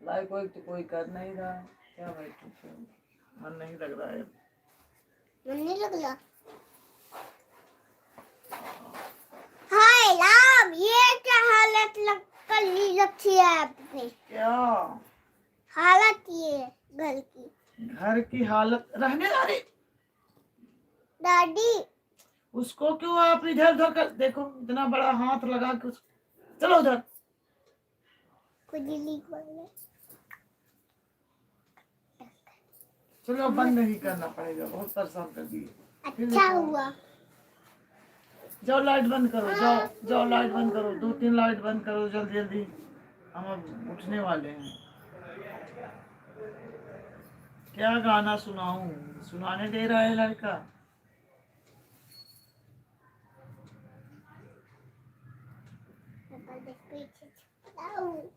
लाइक वाइक तो कोई कर नहीं रहा, क्या भाई, मन नहीं लग रहा है। मन नहीं लग रहा। हाय राम, ये क्या हालत कर ली रखी है आपने? क्या हालत ये घर की हालत रहने वाली दादी, उसको क्यों आप इधर उधर कर, देखो इतना बड़ा हाथ लगा के चलो उधर। चलो बंद नहीं करना पड़ेगा, बहुत परेशान कर दिए। अच्छा हुआ। जाओ लाइट बंद करो, जाओ लाइट बंद करो, 2-3 लाइट बंद करो जल्दी जल्दी, हम अब उठने वाले हैं। क्या गाना सुनाऊं, सुनाने दे रहा है लड़का।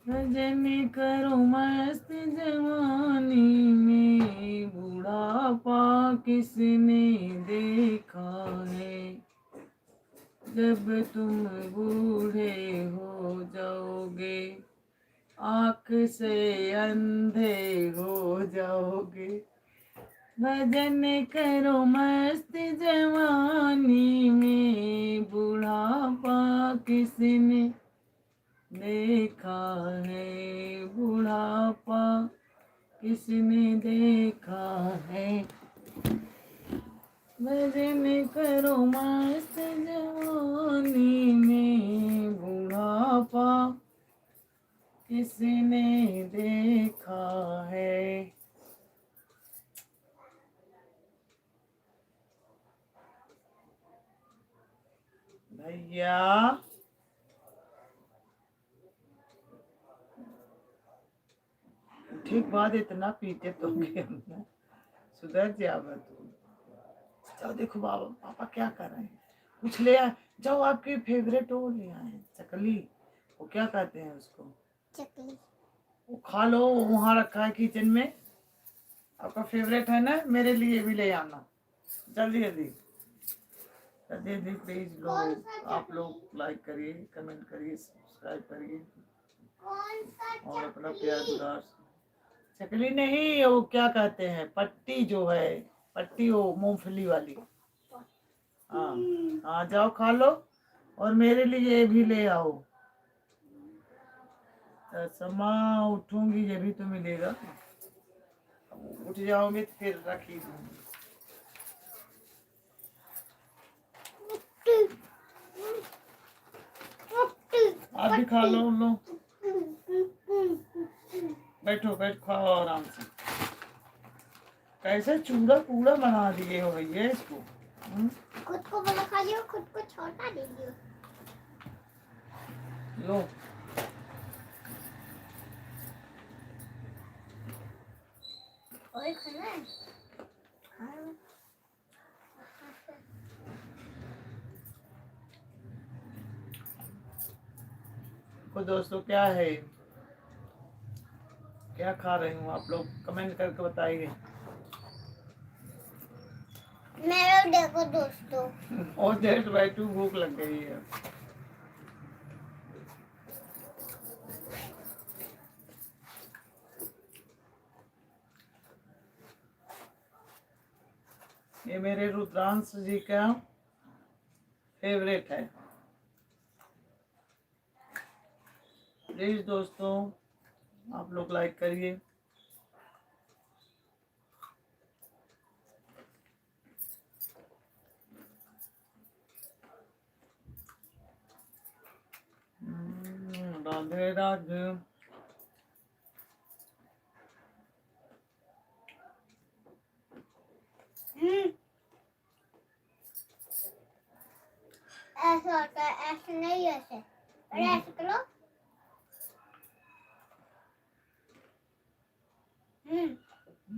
रजनी करो मस्त जवानी में, बुढ़ापा किसने देखा है, जब तुम बूढ़े हो जाओगे आँख से अंधे हो जाओगे। भजन करो मस्त जवानी में, बुढ़ापा किसने देखा है, बुढ़ापा किसने देखा है। भजन करो मस्त जवानी में, बुढ़ापा किसने देखा है। भैया ठीक बात, इतना पीते तो हमने सुधर जा तू। जाओ देखो बाबा पापा क्या कर रहे हैं, कुछ ले आए जाओ, आपके फेवरेट वो ले आए चकली, वो क्या कहते हैं उसको, चकली। वो खा लो, वहाँ रखा है किचन में, आपका फेवरेट है ना, मेरे लिए भी ले आना जल्दी जल्दी जल्दी जल्दी प्लीज। लोग आप लोग लाइक करिए, कमेंट करिए, सब्सक्राइब करिए कौन सा और अपना प्यार दुलार। चकली नहीं, वो क्या कहते हैं, पट्टी जो है, पट्टी वो मूंगफली वाली। हाँ हाँ जाओ खा लो, और मेरे लिए भी ले आओ। समा उठूंगी जब भी तो मिलेगा, उठ जाओगे तो फिर रख ही दूंगी। आप भी खा लो बैठो खाओ आराम से। कैसे चूड़ा पूड़ा बना दिए हो भैया इसको। खुद को बड़ा खा लियो, खुद को छोटा दे दियो। लो और खाना है? खाना। तो दोस्तों क्या है, क्या खा रहे हो आप लोग, कमेंट करके बताइए। मेरा देखो दोस्तों, और देर बैठू, भूख लग गई है। ये मेरे रुद्रांश जी का फेवरेट है। प्लीज दोस्तों आप लोग लाइक करिए। राधे राधे। ऐसा होता है, ऐसे नहीं, ऐसे और ऐसे करो।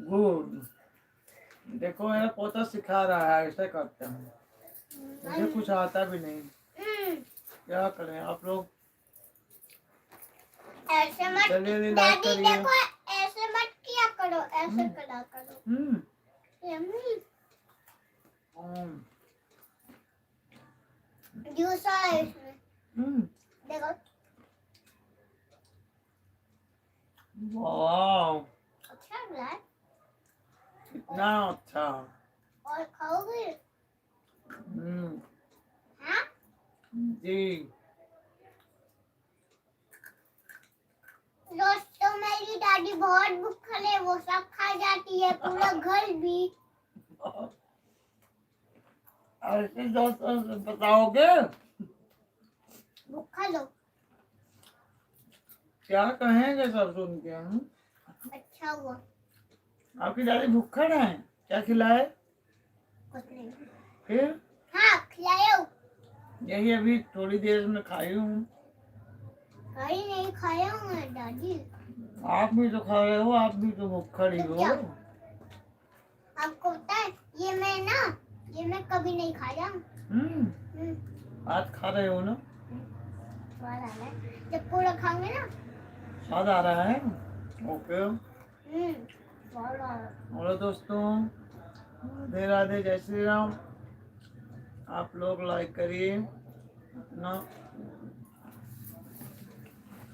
गुड, देखो मेरा पोता सिखा रहा है, ऐसे करते हैं, मुझे कुछ आता भी नहीं, क्या करें आप लोग। ऐसे मत चलिए लाइक डैडी करिए। देखो, ऐसे मत किया करो, ऐसे करा करो। यम्मी जूस है इसमें, देखो। वाह अच्छा लग रहा है। इतना अच्छा। और खाओगे? हाँ जी दोस्तों, मेरी दादी बहुत भूखल है, वो सब खा जाती है, पूरा घर भी। ऐसे दोस्तों बताओगे, भूखा लो। क्या कहेंगे सब सुन के। अच्छा हुआ। आपकी दादी भूखड़ है, क्या खिलाए कुछ नहीं। फिर? हाँ खिलाओ। यही अभी थोड़ी देर में खाई हूँ। कहीं नहीं खाया हूँ मैं दादी। आप भी तो खा रहे हो, आप भी तो भूखड़ ही हो। आपको पता है, ये मैं कभी नहीं खाया। आज खा रहे हो ना, स्वाद आ रहा है, जब पूरा खाओगे ना स्वाद आ रहा है। ओके स्वाद आ रहा है। और दोस्तों राधे राधे, जय श्री राम। आप लोग लाइक करिए, अपना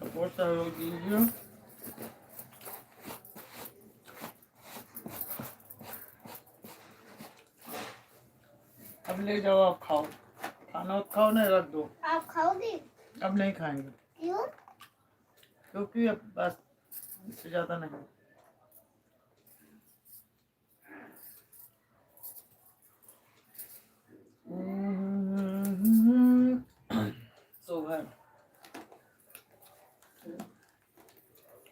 सपोर्ट सहयोग दीजिए। अब ले जाओ, आप खाओ, खाना खाओ, नहीं रख दो। आप खाओगी? अब नहीं खाएंगे क्यों? क्योंकि अब बस इससे ज्यादा नहीं। सोहर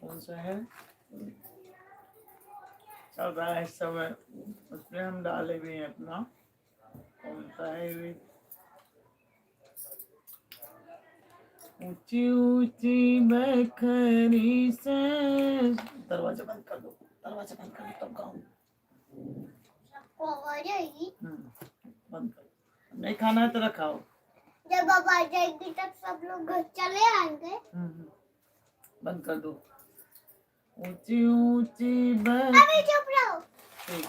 कौन सा है चल रहा है इस समय, उसमें हम डाले भी हैं अपना। कौन सा है ये? ऊंची ऊंची बखरी से। दरवाजा बंद कर दो, दरवाजा बंद कर दो तब गाऊं। सबको आवाज आएगी। बंद कर दो। नहीं खाना है तो रखाओ। जब आवाज आएगी तब सब लोग घर चले आएंगे। बंद कर दो। ऊंची ऊंची अभी चुप रहो। ठीक।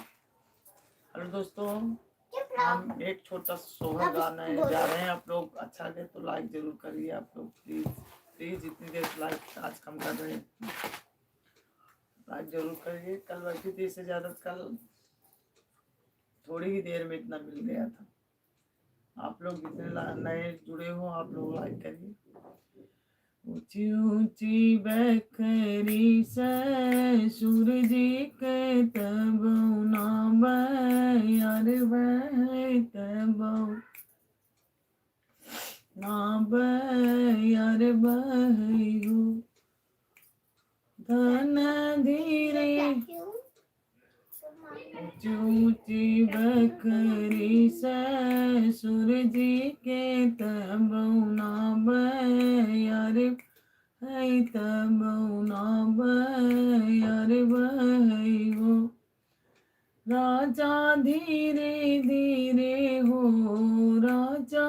हेलो दोस्तों, चुप रहो। हम एक छोटा सोहर गाने जा रहे हैं। आप लोग अच्छा लगे तो लाइक जरूर करिए। आप लोग प्लीज प्लीज, इतनी देर लाइक आज कम कर रहे हैं, लाइक जरूर करिए। कल बैठी थी, इससे ज्यादा कल थोड़ी ही देर में इतना मिल गया था। आप लोग जितने नए जुड़े हो आप लोग लाइक करिए। ऊंची ऊंची बखरी से सूरज के तब नाम यार बह तब नाम यार बहो धन धीरे। ऊंची ऊंची बखरी से सूरज के तब नाम यार है तब नाम यार बहो राजा धीरे धीरे हो राजा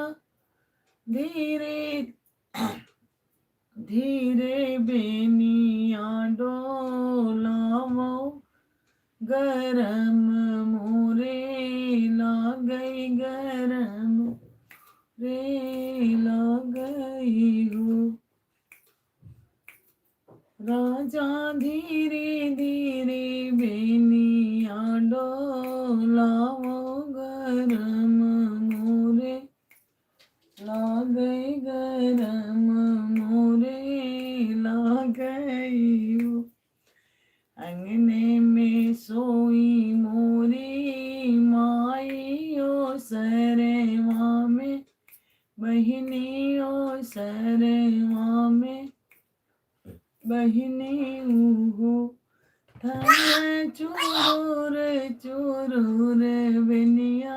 धीरे धीरे बेनिया डोलावो गरम मोरे ला गई गरम रे ला गई हो राजा धीरे धीरे बेनिया डोलावो गरम मोरे ला गई गरम मोरे ला गई हो अंगने में सोई मोरी माइयो सरवा में बहनियो सरवा में बहनी हो थन चूर चूर बनिया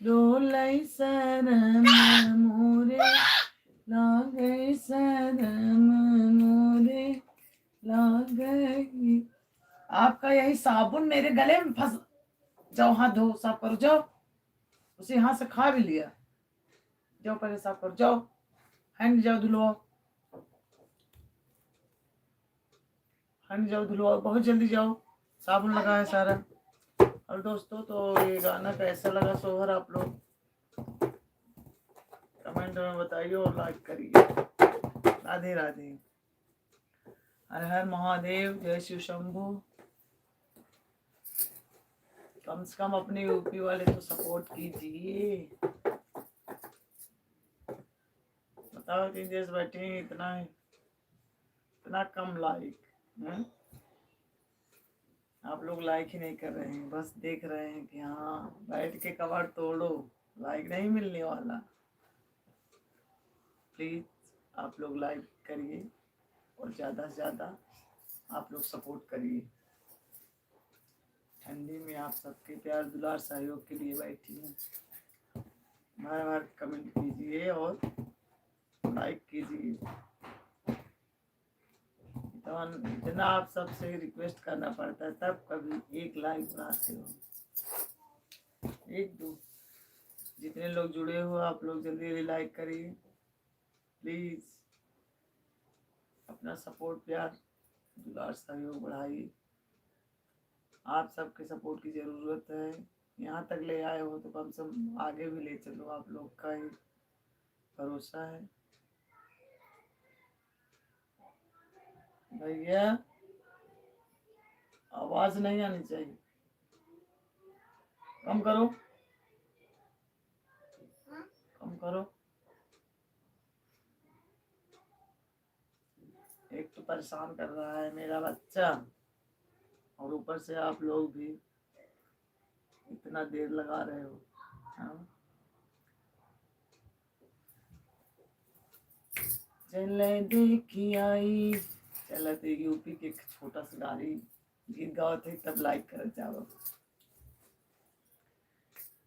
डोलई शरम मोरे लागे शरम मोरे लागे। आपका यही साबुन मेरे गले में फंस। जाओ हाथ धो, साफ करो जाओ। उसे हाथ से खा भी लिया। जाओ पहले साफ करो, जाओ हैंड जाओ धुलवाओ, हैंड जाओ धुलवाओ, बहुत जल्दी जाओ, साबुन लगा है सारा। और दोस्तों, तो ये गाना कैसा लगा सोहर आप लोग कमेंट में बताइए और लाइक करिए। राधे राधे, हर हर महादेव, जय शिव शंभू। कम से कम अपने यूपी वाले तो सपोर्ट कीजिए। बताओ 3 देश बैठे हैं, इतना कम लाइक है? आप लोग लाइक ही नहीं कर रहे हैं, बस देख रहे हैं कि हाँ बैठ के कबाड़ तोड़ो, लाइक नहीं मिलने वाला। प्लीज आप लोग लाइक करिए और ज़्यादा से ज़्यादा आप लोग सपोर्ट करिए। ठंडी में आप सबके प्यार दुलार सहयोग के लिए बैठी हूँ। बार बार कमेंट कीजिए और लाइक कीजिए। तो इतना आप सबसे रिक्वेस्ट करना पड़ता है, तब कभी एक लाइक बनाते हो। 1-2 जितने लोग जुड़े हो आप लोग जल्दी जल्दी लाइक करिए प्लीज। अपना सपोर्ट प्यार दुलार सहयोग बढ़ाइए। आप सबके सपोर्ट की ज़रूरत है। यहाँ तक ले आए हो तो कम से कम आगे भी ले चलो, आप लोग का ही भरोसा है। भैया आवाज़ नहीं आनी चाहिए, कम करो। कम करो। एक तो परेशान कर रहा है मेरा बच्चा, और ऊपर से आप लोग भी इतना देर लगा रहे हो। हाँ? चले देखी आई, चल यूपी के एक छोटा सा गाड़ी गीत गाओ थे, तब लाइक कर जाओ।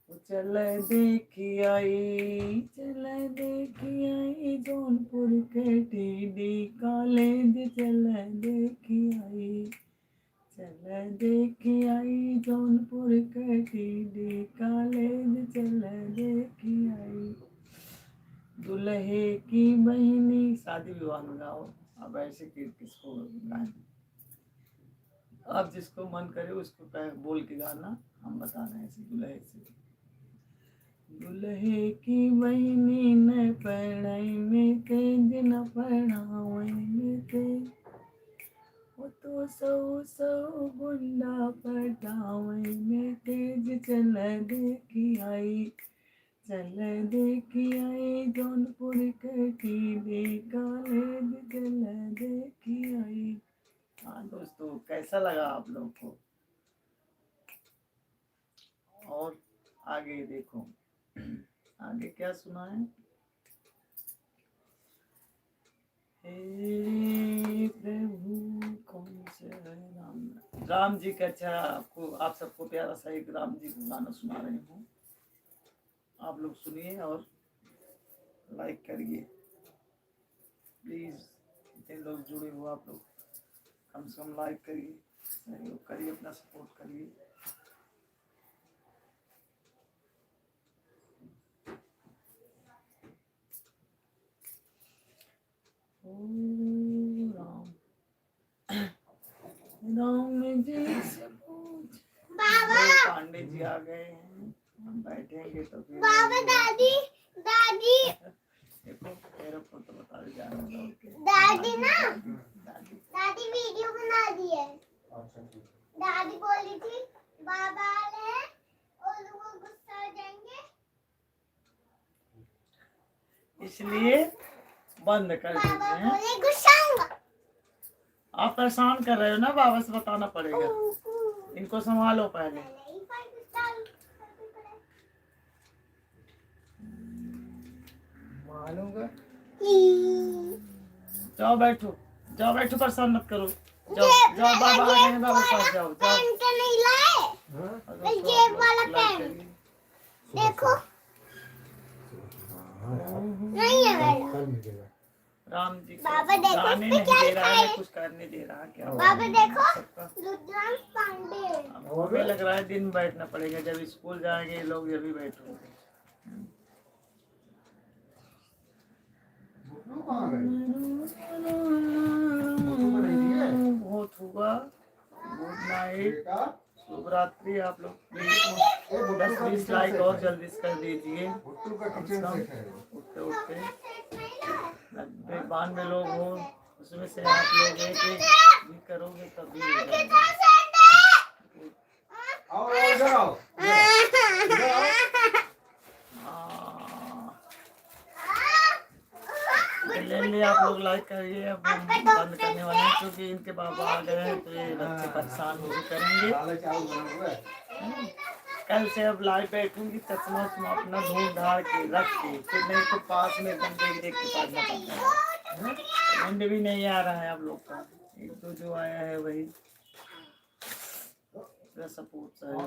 चल देखी आई, चल देखी आई, जौनपुर के टीडी कॉलेज चल देखी आई, चल देखी आई, जौनपुर के टीडी कॉलेज चल देखी आई। दुल्हे की बहनी, शादी विवाह में गाओ। अब ऐसे किसको गाएं? आप जिसको मन करे उसको बोल के गाना, हम बता रहे हैं ऐसे दुल्हे से। दुल्हे की बहनी न पढ़ाई में तेज, न पढ़ावे में तेज, वो तो सौ सौ गुंडा पटावे में तेज। चल देखी आई, चल देखी आई, जौनपुर के टीडी कॉलेज चल देखी आई। हाँ दोस्तों, कैसा लगा आप लोग को? और आगे देखो, आगे क्या सुना है? हे प्रभु कौन से है राम जी का। अच्छा, आपको आप सबको प्यारा सा एक राम जी को गाना सुना रही हूँ, आप लोग सुनिए और लाइक करिए प्लीज। जितने लोग जुड़े हो आप लोग कम से कम लाइक करिए, सहयोग करिए, अपना सपोर्ट करिए। राम राम जी से पूछ। पांडे जी आ गए हैं, हम बैठेंगे तो फिर बाबा दादी दादी देखो मेरे को तो बता दे जाने दो। दादी ना दादी दादी वीडियो बना दी है। दादी बोली थी बाबा आ रहे हैं और वो गुस्सा हो जाएंगे, इसलिए बंद कर बाबा दीजिए। बोले गुस्सा होगा। आप परेशान कर रहे हो ना, बाबा से बताना पड़ेगा। इनको संभालो पहले। मालूंगा। जाओ बैठो, जाओ बैठो, परेशान मत करो। जाओ जाओ, बाबा आ गए हैं, बाबा के पास जाओ जाओ। पेन तो नहीं लाए, हाँ? जेब वाला पेन देखो नहीं है मेरा। कल मिलेगा। राम जी को बाबा देखो गाने इसमें नहीं क्या दे रहा लिखा है, है? कुछ करने दे रहा है क्या? बाबा देखो सबका रुद्रांश पांडे। अब हमें लग रहा है दिन बैठना पड़ेगा, जब स्कूल जाएंगे ये लोग जब भी बैठोगे। बहुत हुआ। गुड नाइट, शुभ रात्रि। आप लोग 10-20 लाइक और जल्दी से कर दीजिए। उठते उठते 92 लोग हो, उसमें से आप लोग एक भी करोगे तभी हो जाएगा। ले लिए आप लोग लाइक करिए। अब हम बंद करने वाले हैं क्योंकि इनके बाबा आ गए हैं तो ये बच्चे परेशान भी करेंगे। कल से अब लाइव बैठूंगी, चश्मा उश्मा अपना ढूंढ ढाड़ के रख के, फिर नहीं तो पास में एकदम देख देख के पढ़ना पड़ता है। ठंड भी नहीं आ रहा है आप लोग का, एक तो जो आया है वही सपोर्ट चाहिए।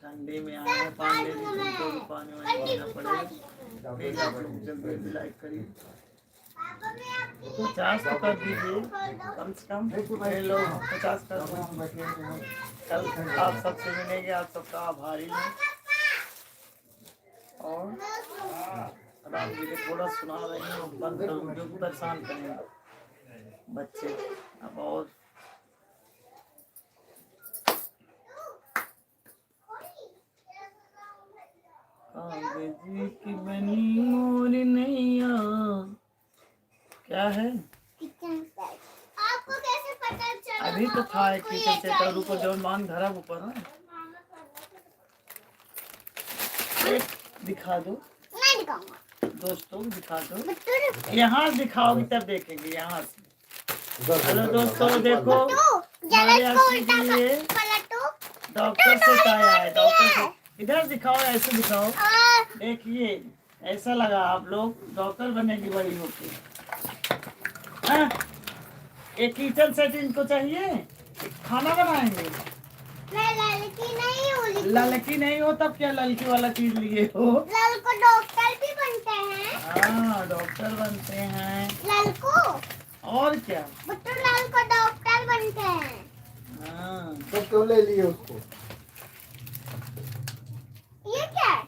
ठंडे में आए हैं पांडे जी, तुमको भी पानी वानी देना पड़ेगा। प्लीज आप लोग जल्दी लाइक करिए, 50 तो कर दीजिए कम से कम। ये लोग 50 कर दो। कल आप सबसे मिलेंगे, आप सबका आभारी हैं। और राम जी के थोड़ा सुना रहे हैं, बंद करूँ जो परेशान करेंगे बच्चे। अब और जी की बनी मोर नैया, क्या है? आपको कैसे पता चला? अभी तो था एक किचन से, तो रुको जो मान धरा ऊपर है। दिखा दो नहीं दिखाऊंगा दोस्तों, दिखा दो। बुट्टू यहाँ दिखाओगी तब देखेंगे, यहाँ से। उधर हेलो दोस्तों, देखो हमारे जरा इसको आशी के उल्टा लिए कर पलटो डॉक्टर से आया है। डॉक्टर से इधर दिखाओ, ऐसे दिखाओ। और देखिए ऐसा लगा आप लोग डॉक्टर बनेगी बड़ी होके। हाँ? एक किचन सेट इनको चाहिए, खाना बनाएंगे। मैं लड़की नहीं हूँ ललकी नहीं हो तब क्या ललकी वाला चीज लिए हो? लल को डॉक्टर भी बनते हैं हाँ डॉक्टर बनते हैं। लल को और क्या? बुट्टू लल को डॉक्टर बनते हैं हाँ तो क्यों ले लिए उसको? ये क्या है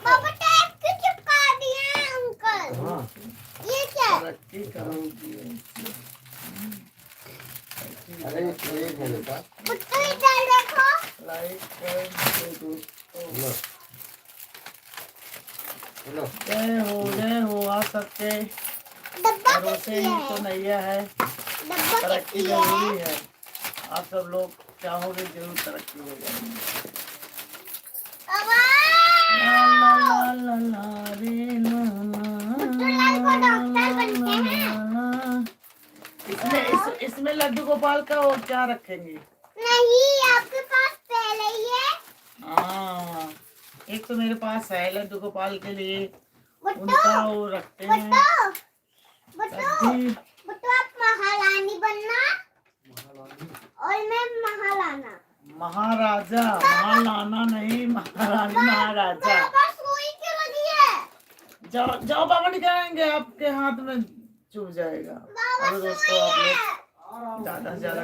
पापा टैप क्यों चिपका दिए हैं अंकल हाँ ये क्या है तरक्की करोगी। अरे ये है बेटा। बुट्टू इधर देखो लाइक कर दो दोस्तों। लो लो जय हो आप सबके डब्बा भरोसे किसकी ही है तो नैया है। डब्बा तरक्की किसकी जरूरी है है। आप सब लोग चाहोगे जरूर तरक्की हो जाएगी। ला ला ला ला रे ला बुट्टू लाल को डॉक्टर बनते हैं इसमें लड्डू गोपाल का और क्या रखेंगे? नहीं आपके पास पहले ही है हाँ एक तो मेरे पास है लड्डू गोपाल के लिए, बुट्टू उनका वो रखते हैं बुट्टू बुट्टू सब्जी। बुट्टू आप महारानी बनना और मैं महाराना महाराजा, महालाना नहीं, महारानी महाराजा। मेरे पास सुई क्यों लगी है जाओ जाओ बाबा निकालेंगे, आपके हाथ में चुभ जाएगा। बाबा हेलो दोस्तों, सुई आप है लोग ज्यादा से ज्यादा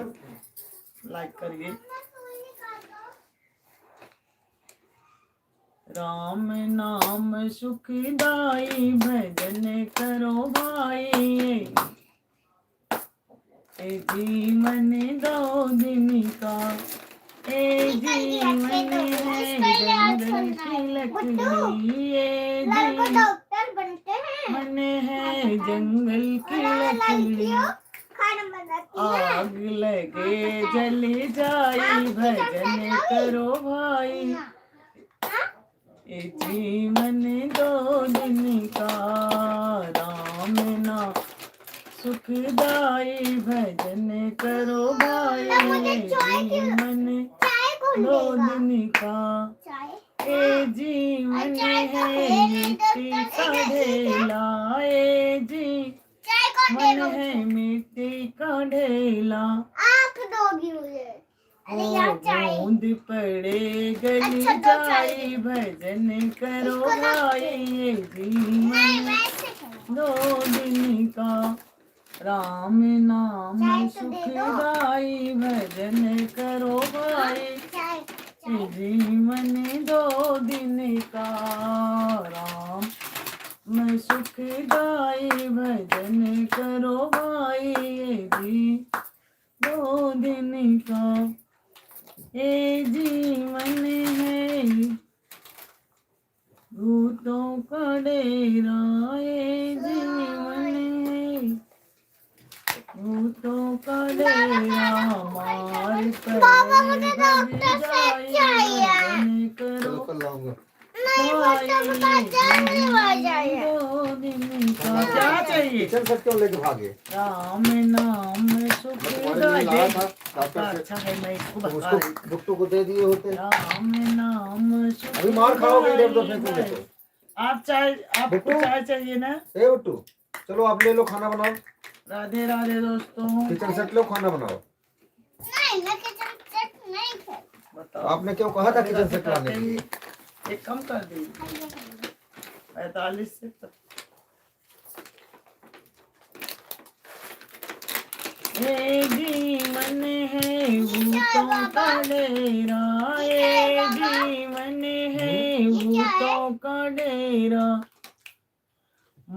लाइक करिए। मैं सुई निकाल दो राम नाम सुखदाई भजन करो भाई, ए जीवन दो दिन का, ए जीवन है जंगल की लकड़ी, ए लल को जीवन डॉक्टर बनते हैं है जंगल की लकड़ी। लड़कियों खाना बनाती है आग लगे जल जाई भजन करो भाई, ए जीवन दो दिन का, राम नाम सुखदाई भजन करो भाई, ए जीवन चाय कौन दो देगा दिन का, चाय ए जीवन है मिट्टी का ढेला, ए जी चाय कौन मन देगा है मिट्टी का ढेला, आँख दोगी मुझे अरे यार चाय बूंद पड़े गली अच्छा, तो चाय जाई भजन करो इसको ना- भाई, ये नहीं जीवन वैसे करो दो दिन का, राम नाम चाय तो दे दो। सुखदाई भजन करो भाई, चाय ये जीवन दो दिन का, राम मैं सुखदाई भजन करो भाई, ये जी दो दिन का, ए जीवन है भूतों का डेरा, ए जीवन है भूतों का डेरा, मार बाबा, मुझे डॉक्टर से चाहिए। भजन करो चलो कल लाऊंगा। नहीं बच्चों के पास जाने वाला चाहिए दो दिन का। क्या चाहिए? किचन सेट क्यों लेके भागे? राम नाम मैं तुम्हारे लिए लाया था डॉक्टर से। अच्छा है, मैं इसको तो बता उसको रही थी। बुट्टू को दे दिए होते। राम नाम अभी मार खाओगे इधर तो फेंकूंगे तो। आप चाय, आपको बिट्टू? चाय चाहिए ना? ए बुट्टू चलो आप ले लो, खाना बनाओ। राधे राधे दोस्तों। किचन सेट लो, खाना बनाओ। नहीं मैं किचन सेट नहीं खेल बताओ आपने क्यों कहा था किचन सेट लाने के लिए? एक कम कर दी 45 से ए जीवन है भूतों का डेरा, ए जीवन है भूतों का डेरा,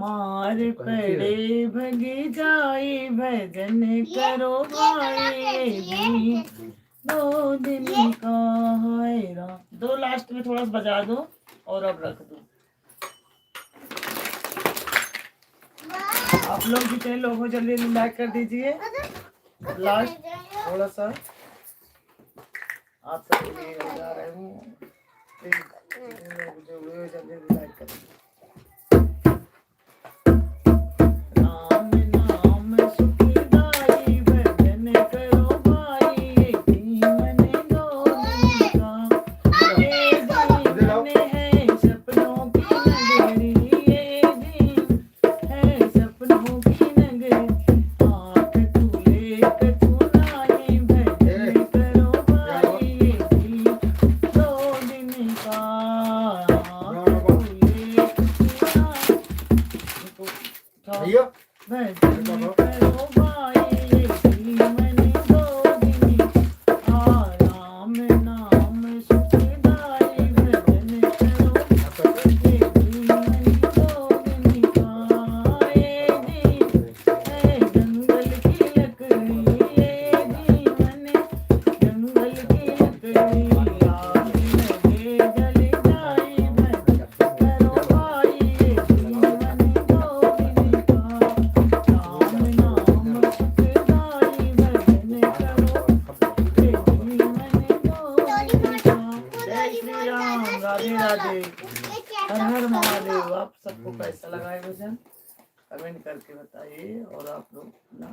मार पड़े भगी जाई भजन करो भाई, जी दो दिन का हैरा। दो लास्ट में थोड़ा सा बजा दो और अब रख दो। आप लोग जितने लोग हो जल्दी लाइक कर दीजिए। लास्ट थोड़ा सा आप सबके लिए जा रहे हूँ। जो हुए जल्दी लाइक करेंगे। राम नाम सुखदाई भजन करो भाई जीवन गोविंद का ये जीवन है सपनों की नगरी ये जीवन है सपनों की नगरी आँख खुले कचुनाए भजन करो भाई ये जीवन दो दिन का आँख खुले कचुनाए भैया भजन करो भाई ये जीवन दो दिन का राम नाम सुखदाई भजन करो ये जीवन दो दिन का ये जीवन है जंगल की लकड़ी ये जीवन जंगल की लकड़ी आग लगे जल जाए भजन करो भाई ये जीवन दो दिन का राम नाम सुखदाई भजन करो ये जीवन दो दिन का जय श्री राम राधे राधे हर हर महादेव। आप सबको कैसा लगा है भजन कमेंट करके बताइए और आप लोग ना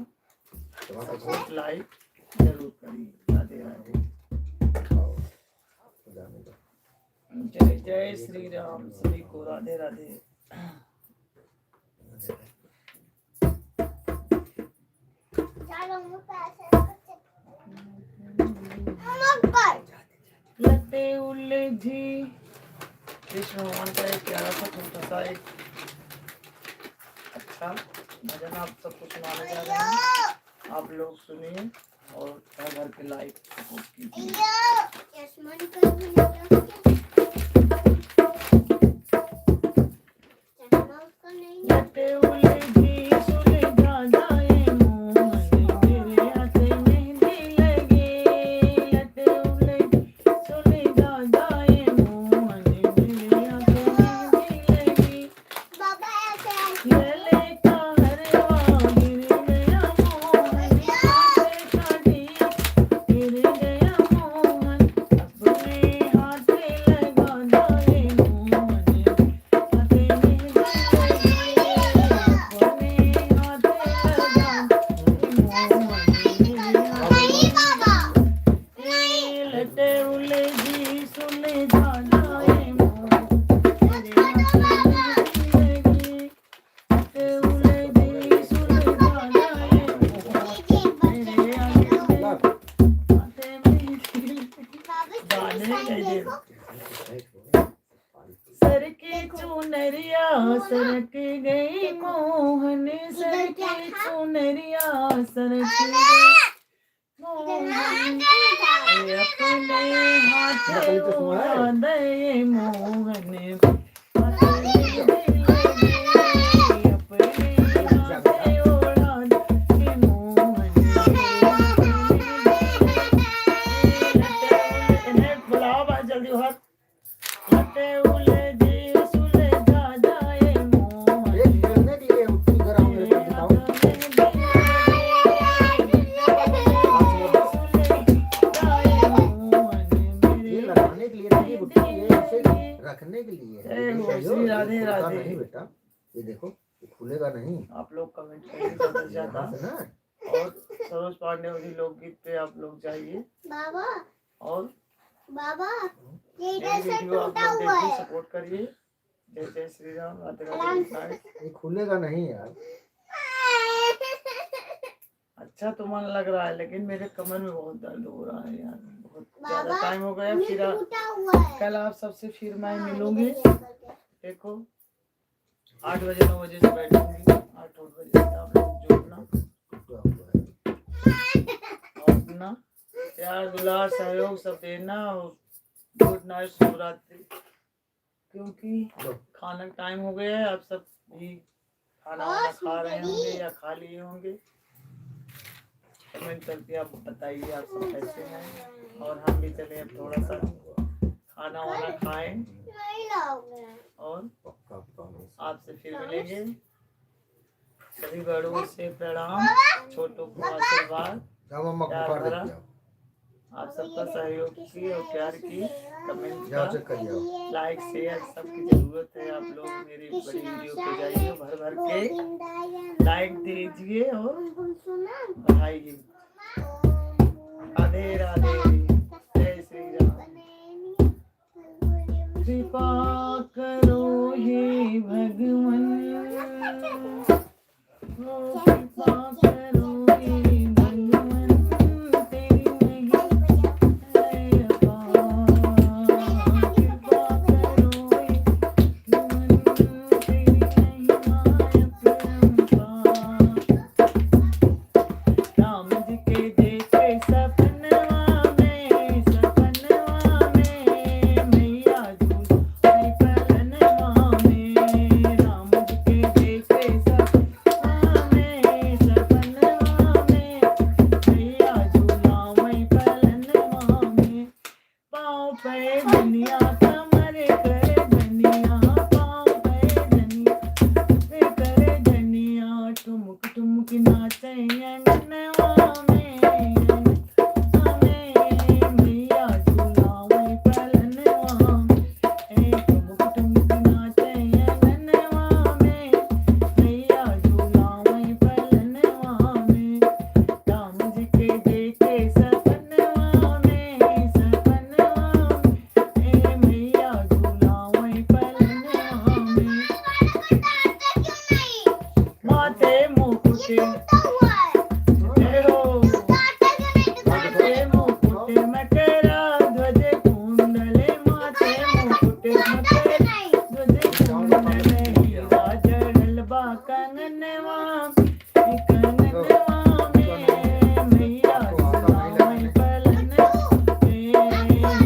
सपोर्ट लाइक जरूर करिए। राधे राधे जय जय श्री राम सभी को राधे राधे। लते उलझी कृष्ण भगवान का एक प्यारा सा छोटा सा एक अच्छा भजन आप सबको सुनाने जा रहे हैं। आप लोग सुनिए और घर घर पे लाइक सपोर्ट कीजिए। लते उलझी सुलझा जाए मोहन मेरे हाथे मेहंदी लगे लते उलझी सुलझा जाए मोहन मेरे हाथे मेहंदी लगी लले का हरवा गिर गया मोहन हाथे का ढीक गिर गया मोहन अपने हाथे लगा जाए मोहन हाथे मेहंदी लगी अपने हाथे लगा लटे उलझी सुलझा जाए मोहन मेरे हाथे मेहंदी लगी लटे उलझी सुलझा जाए मोहन मेरे हाथे मेहंदी लगी गाने लगे सर की चुनरिया सरक गई मोहन सर की चुनरिया सरक गई मोहन ये अपने हाथ उड़ा दे मोहन हाथ मेहंदी लगी अपने हाथ उड़ा दे मोहन इन्हें बुलाओ बस जल्दी हाथ लटे उलझी सुलझा जाए मोहन एक खेलने के लिए उठी इधर आओ मेरे पास बताओ ये लगाने के लिए नहीं उठी ये ऐसे रखने के लिए है। जय हो श्री राधे खुलता राधे। नहीं बेटा ये देखो ये खुलेगा नहीं आप लोग कमेंट करिए ज्यादा से ज्यादा यहाँ से ना और सरोज पांडे जी लोकगीत पे आप लोग जाइए और मेरी वीडियो आप लोग देखिए सपोर्ट करिए। जय जय श्री राम राधे राधे। ये खुलेगा नहीं यार अच्छा तो मन लग रहा है लेकिन मेरे कमर में बहुत दर्द हो रहा है यार बहुत ज्यादा टाइम हो गया। फिर कल आप सबसे फिर मैं मिलूंगी देखो 8 बजे 9 बजे से बैठूंगी 8 बजे से आप लोग जुड़ना और अपना प्यार दुलार सहयोग सब देना और गुड नाइट शुभ रात्रि क्योंकि खाना टाइम हो गया है। आप सब भी खाना वाना खा रहे होंगे या खा लिए होंगे। कमेंट करके आप बताइए आप सब कैसे हैं और हम भी चले अब थोड़ा सा खाना वाना खाएं और आपसे फिर मिलेंगे। सभी बड़ों से प्रणाम छोटों को आशीर्वाद जाओ मम्मा को प्यार बुखार भरा देके आओ आप सबका सहयोग की और प्यार की कमेंट जाओ का चेक कर जाओ। लाइक शेयर सबकी जरूरत है। आप लोग मेरी बड़ी वीडियो पे जाइए, भर भर के लाइक दीजिए और बढ़ाइए। राधे राधे, जय श्री राम। कृपा करो हे भगवन, कृपा करो हे भगवन, तेरी नहीं है अपार। कृपा करो हे भगवन, तेरी महिमा अपरंपार। राम जी के देखे सपनवा में, सपनवा में मैया झूले पलनवा में। राम जी के देखे सपनवा में, सपनवा में मैया झूलावै पलनवा में। पाँव पे धनिया कमर करे धनिया, पाँव पे धनिया करे धनिया, ठुमुक ठुमुक नाचे अंगनवा में, अंगनवा में मैया झूलावै पलनवा में। ठुमुक ठुमुक नाचे अंगनवा में, मैया झूलावै पलनवा में। राम जी के देखे सपनवा में, सपनवा में मैया झूलावै पलनवा में। माथे मुकुटे जय हो, माथे मुकुटे मकरा ध्वज कुंडले, माथे मुकुटे मकरा ध्वज कुंडले, हीरा जड़ल बा कंगनवा, कंगनवा में मैया झूलावै पलनवा में।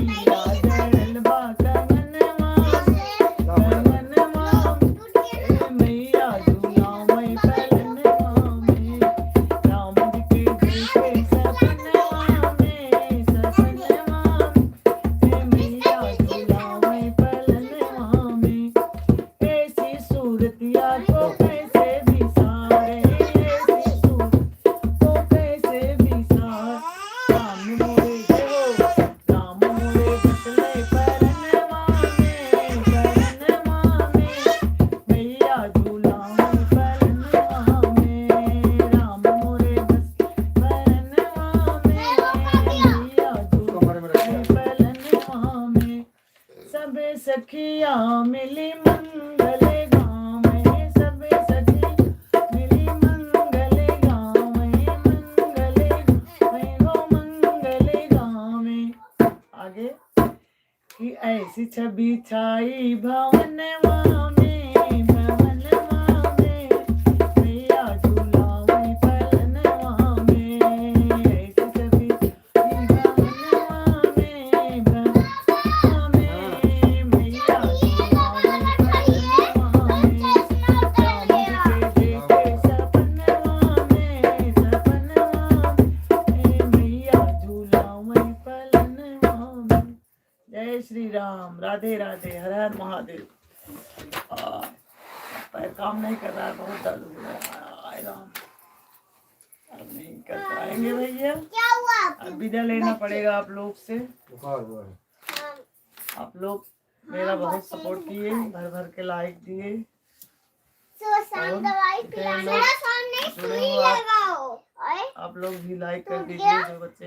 हीरा जड़ल बा कंगनवा, कंगनवा मैया झूलावै पलनवा में। राम जी के देखे सपनवा में, सपनवा मैया झूलावै पलनवा में। ऐसी सूरतिया को कैसे बिसारे, ऐसी सूरत को कैसे बिसार। राम मोरे देवो, राम मोरे बसले परनवा में, परनवा में मैया झूलावै पलनवा में। राम मोरे बस परनवा में, मैया कमर में रखा झूलावै है। पलनवा में। सबे सखिया मिली मंगल गावे, सबे सखी मिली मंगल गावे, मंगल गावे हो मंगल गावे। आगे कि ऐसी छवि छाई भवनवा में, भवनवा में मैया झूलावै पलनवा में। ऐसी छवि छाई भवनवा में, भवनवा में मैया झूलावै पलनवा में। राम जी के देखे सपनवा में, सपनवा में मैया झूलावै पलनवा में। जय श्री राम, राधे राधे, हर हर महादेव। पैर काम नहीं कर रहा है, बहुत दर्द हो रहा है। आए राम, अब नहीं कर पाएंगे भैया, क्या हुआ? अब विदा लेना पड़ेगा आप लोग से। बुखार हुआ है। आप लोग मेरा बहुत सपोर्ट किए, भर भर के लाइक दिए। सुबह शाम दवाई पिलाना है, सामने सुई लगाओ। ओए आप लोग भी लाइक कर टूट दीजिए गया? जो बच्चे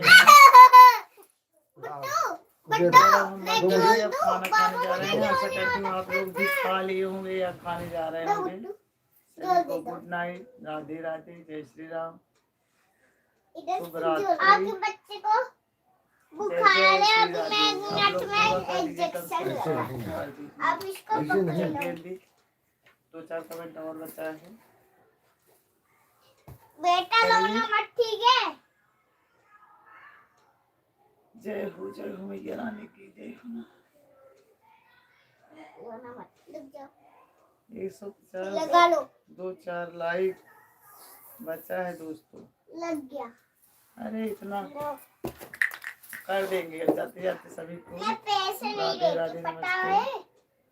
मुझे हम लोग अब खाना खाने जा रहे हैं। आशा करती हूँ आप लोग भी खा लिए होंगे या खाने जा रहे होंगे। सभी को गुड नाइट, राधे राधे, जय श्री राम, इधर शुभ रात्रि। आपके बच्चे को बुखार है, अभी मैं मिनट में इंजेक्शन ऐसे लगा। नहीं है। अब इसको ऐसे नहीं। पकड़ लो। जल्दी 2-4 कमेंट और बचा है। बेटा रोना मत, ठीक है? जय हो मैया रानी की जय हो। रोना मत, लग जाओ। 150 लगा लो। 2-4 लाइक बचा है दोस्तों। लग गया। अरे इतना लो। कर देंगे जाते जाते सभी को। मैं पैसे नहीं राधे राधे, देती, पता नमस्ते। है?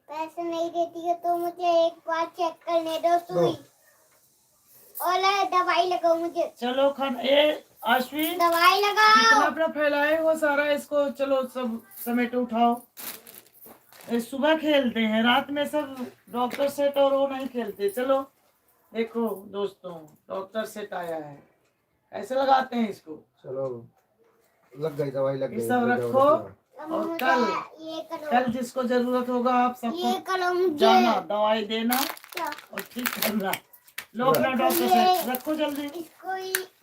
पैसे नहीं देती है तो मुझे एक बार चेक करने दो सुई। और दवाई लगाओ मुझे, चलो खाना ये आश्वी दवाई जितना लगाओ। अपना फैलाए वो सारा इसको चलो सब समेट उठाओ। ये सुबह खेलते हैं, रात में सब डॉक्टर सेट और वो नहीं खेलते। चलो देखो दोस्तों, डॉक्टर सेट आया है, कैसे लगाते हैं इसको। चलो लग गई दवाई, लग ये गई। सब ये रखो दवाई। और मुझे कल ये करो, कल जिसको जरूरत होगा आप ये सबको करो मुझे। जाना, दवाई देना क्या? और ठीक करना। लो अपना डॉक्टर सेट रखो जल्दी, इसको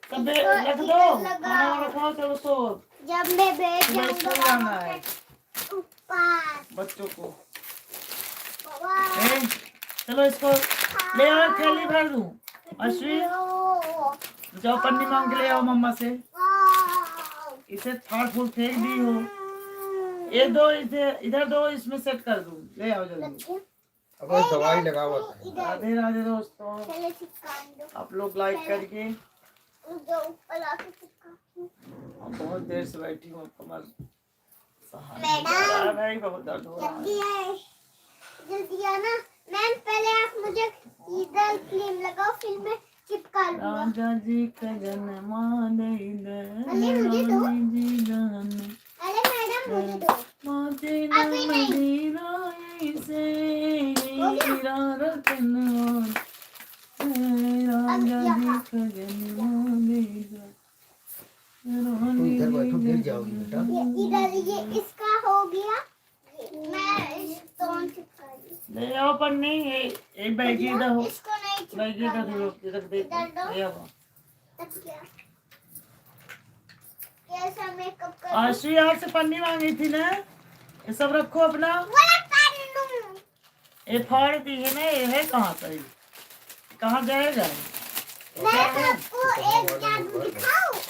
सब इसको रख दो, इधर खाना लगाओ। रखो। चलो सो, जब मैं बैठ सुबह स्कूल जाऊंगा जाना है ऊपर, बच्चों को। बाबा, ए, चलो इसको ले आओ, थैली भर दूं। अश्वी जाओ पन्नी मांग के ले आओ मम्मा से। इसे फाड़ फूल फेंक दी हो, ये दो इधर इधर दो, इसमें सेट कर दूं। ले आओ जल्दी। अब ये दवाई लगाओ। राधे राधे दोस्तों, चलो चिपका दो, आप लोग लाइक करके। जो ऊपर आके चिपका दो। हम बहुत देर से बैठी हूँ, कमर सहारा मैडम, नहीं, बहुत दर्द हो रहा जल्दी है। है, जल्दी आना। मैम पहले आप मुझे इधर क्रीम लगाओ, फिर मैं चिपका लूंगा। राजा जी का जन्म अरे मुझे दो। जी जान अरे मैडम मुझे दो। मोती अभी नहीं। नदी से हीरा रतन राजा जी का जन्म तुम इधर बैठो, गिर जाओगी बेटा। ये इधर ये इसका हो गया, मैं इस दोनों चिपका दी। ले आओ पन्नी, एक बैगी इधर हो, इसको नहीं बैगी इधर चिपकाना। दो, रख दे। ले आओ। तब क्या? कैसा मेकअप कर? आशी आपसे पन्नी मांगी थी ना, ये सब रखो अपना। वाला कर लूं। ये फाड़ दी है ना, ये है कहाँ पर, कहाँ जाएगा। मैं आपको एक जादू दिखाऊं।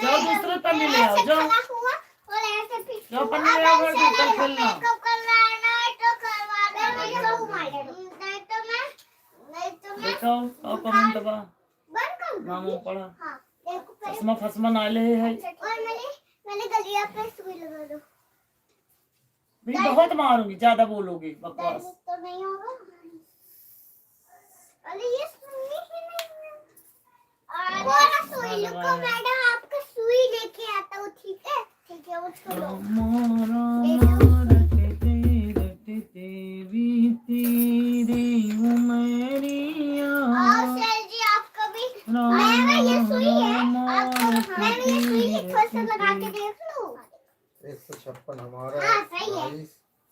जाओ दूसरे पन्नी ले आओ, जाओ हुआ और ऐसे फिर जाओ पन्नी ले आओ, घर दूसरा खेलना। मेकअप करना है ना तो करवा दे, नहीं तो मारे। नहीं तो मैं देखो और कमेंट दबा, बंद कर दूं। नामों पढ़ा, हाँ देखो पहले। फसमा फसमा नाले है। और मैंने गलिया पे सुई लगा दो। मैं बहुत मारूंगी, ज्यादा बोलोगे बकवास। दर्द तो नहीं होगा? अरे ये सुई ही नहीं है। और सुई लगा मैडम, आपका सुई लेके आता हूँ, ठीक है? ठीक है, वो छोड़ो। सर जी आप कभी मैम ये सुई है, आप मैम ये सुई एक बार से लगा के देख लो। 156 हमारा। हाँ, सही है। 22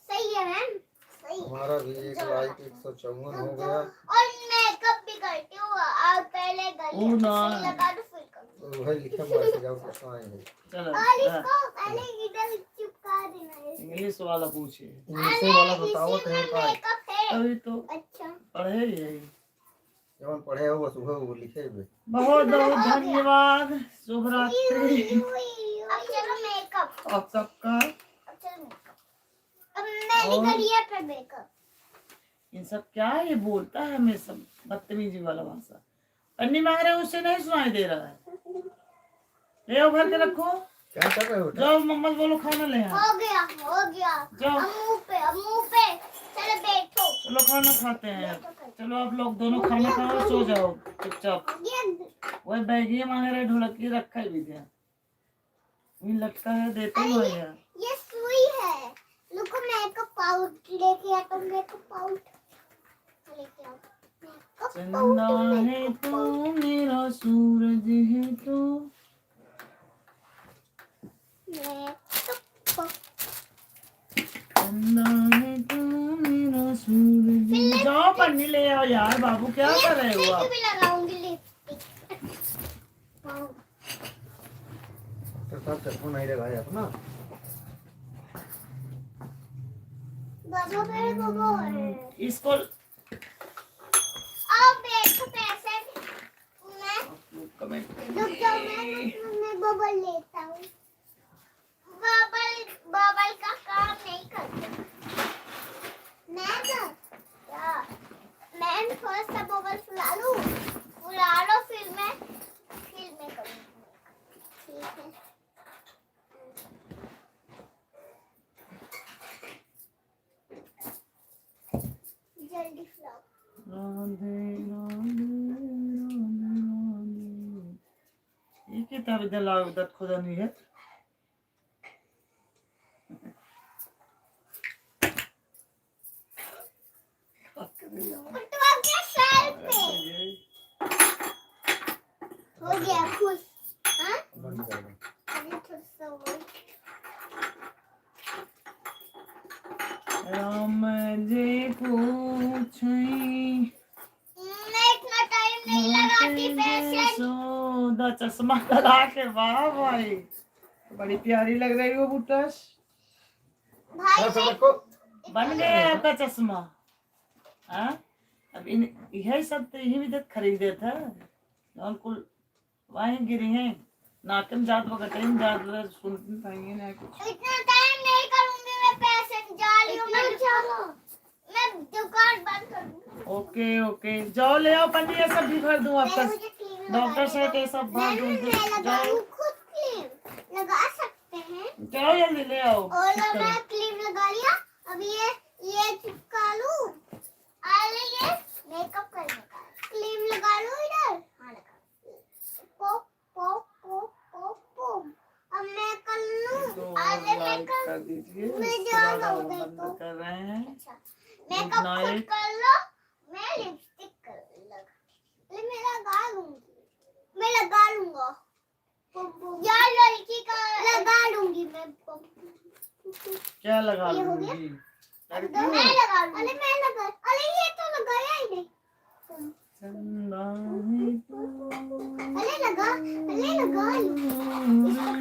सही है मैम, सही है। हमारा भी एक लाइक 154 हो गया। और मेकअप भी करती हूँ, आप पहले गलिया पे सुई लगा दो फिर करो। तो वही लिखे मार जाओ कुछ आएंगे। चलो और इसको पहले इधर चिपका देना है। इंग्लिश वाला पूछे, इंग्लिश वाला बताओ तो है का मेकअप है। अभी तो अच्छा, पढ़े यही। जवन पढ़े हो बस वो लिखे हुए। बहुत बहुत धन्यवाद, शुभ रात्रि अब चलो मेकअप। आप सबका। अब चलो मेकअप। अब मैंने गलिया पे मेकअप। इन सब क्या है, ये बोलता है हमें सब बदतमीजी वाला भाषा। पन्नी मांग रहे हो, उससे नहीं सुनाई दे रहा है। ले आओ भर के रखो, क्या कर रहे हो बेटा? जाओ मम्मा बोलो खाना ले आओ। हो गया, हो गया। जाओ अब मुंह पे चलो बैठो। चलो खाना खाते हैं। चलो आप लोग दोनों खाना खाओ, सो जाओ चुपचाप। ये वही बैगिया मांग रहे, ढोलकी रखा है भी दिया, ये लटका है, देते ही भैया। ये सुई है। रुको मेकअप पाउडर लेके आता हूँ। मेकअप पाउडर लेके आओ। चंदा है तू, मेरा सूरज है तू। चंदा है तू, मेरा सूरज है। जाओ पन्नी ले आओ यार, बाबू क्या कर रहे हो आप। भी लगाऊंगी लिपस्टिक। तो साहब चश्मा नहीं लगाया अपना। बाबा मेरे बाबा इसको आओ बैठो पैसे। मैं कमेंट रुक जाओ, मैं बबल लेता हूँ। बबल का काम नहीं करते। मैं थोड़ा सा बबल फुला लो, फिर मैं करूँगी। ठीक है। जल्दी फुलाओ। राधे राधे। बेटा विद्या लाग दत खुदा नहीं है तो आपके सर पे हो गया खुश। हाँ बंद कर दो। अरे थोड़ा सा और। राम जी पूछी मैं इतना टाइम नहीं लगाती पेशेंट। सोदा चश्मा लगा के वाह भाई बड़ी प्यारी लग रही हो बुटस भाई थोड़ा सा रखो। बन गया आपका चश्मा हाँ अब इन यही सब तो यही भी तो खरीदे था और कुल वहीं गिरी हैं नाकम जात वगैरह जात सुनते पाएंगे ना कुछ इतना टाइम नहीं करूंगी मैं पेशेंट जा रही हूँ मैं दुकान बंद कर दूँ। ओके ओके जाओ ले आओ पन्नी ये सब भी भर दूं आपका मुझे क्रीम डॉक्टर से ये सब भर दूं मैं जाओ लगाऊं खुद क्रीम लगा सकते हैं जाओ जल्दी ले आओ और ठीक करो। मैं क्रीम लगा लिया। अब ये चिपका लूं अरे ये मेकअप करने का क्रीम लगा लूं इधर। हाँ लगा pop pop pop pop pop. अब मैं कर लूं तो अरे मैं लाइक कर कर दीजिए मैं इसके जा बाद रहा हम हूँ बंद देखो। कर रहे हैं अच्छा मेकअप खुद night. कर लो। मैं लिपस्टिक कर लगा मैं लगा लूंगी मैं लगा लूंगा यार लड़की का लगा लूंगी मैं क्या लगा ये हो गया? लूंगी तो लड़की मैं लगा लूंगी। अरे मैं लगा अरे ये तो लगाया ही नहीं। चंदा है तू अरे लगा इसको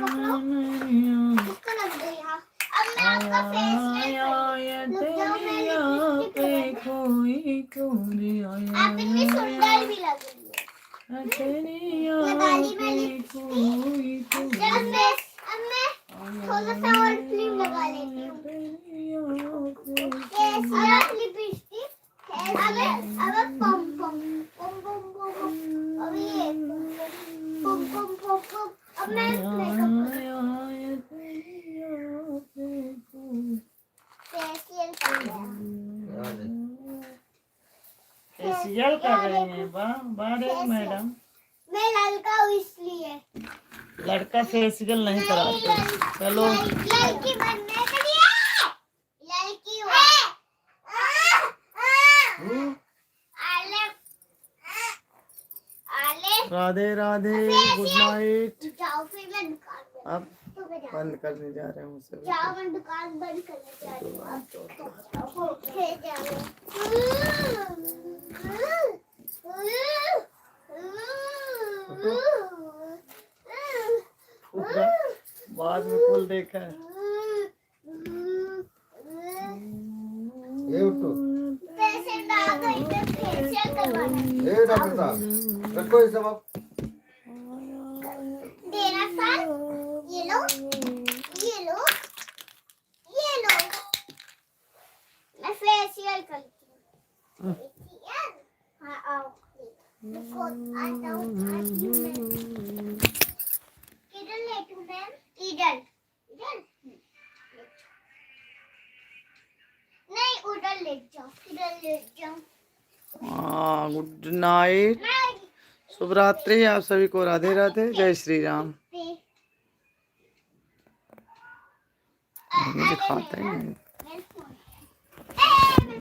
पकड़ो इसको लग गया। अब मैं आपका फेस आया तेरी आँखें कोई कोने आया आप इतनी सुंदर भी लग रही है। तेरी लगा ली मैंने आँखें कोई कोने जब फेस अब मैं थोड़ा सा और क्रीम लगा लेती हूँ। फेस और लिपस्टिक अब पम पम पम पम पम अब ये पम पम पम पम अब मैं मेकअप फेशियल कर लिया। फेशियल कर रहे हैं वाह वाह रे मैडम मैं लड़का हूँ इसलिए लड़का फेशियल नहीं कराते चलो लड़की बनने के लिए लड़की हूँ। आले आले राधे राधे गुड नाइट जाओ फिर मैं दुकान बंद अब बंद करने जा रहे हैं सभी जाओ मैं दुकान बंद करने जा रही हूँ। अब फिर जाओ बाद में फूल देखा है ये उठो। पेशेंट आ गई तो फेशियल करवाना ये डॉक्टर साहब रखो ये सब आप। तेरा साल ये लो ये लो ये लो मैं फेशियल करती हूँ। हाँ आओ देखो आता हूँ किधर लेटूं मैं इधर इधर नहीं उधर लेट जाओ किधर लेट जाऊँ। गुड नाइट मैं शुभ रात्रि आप सभी को राधे राधे जय श्री राम पे मुझे खाता ही नहीं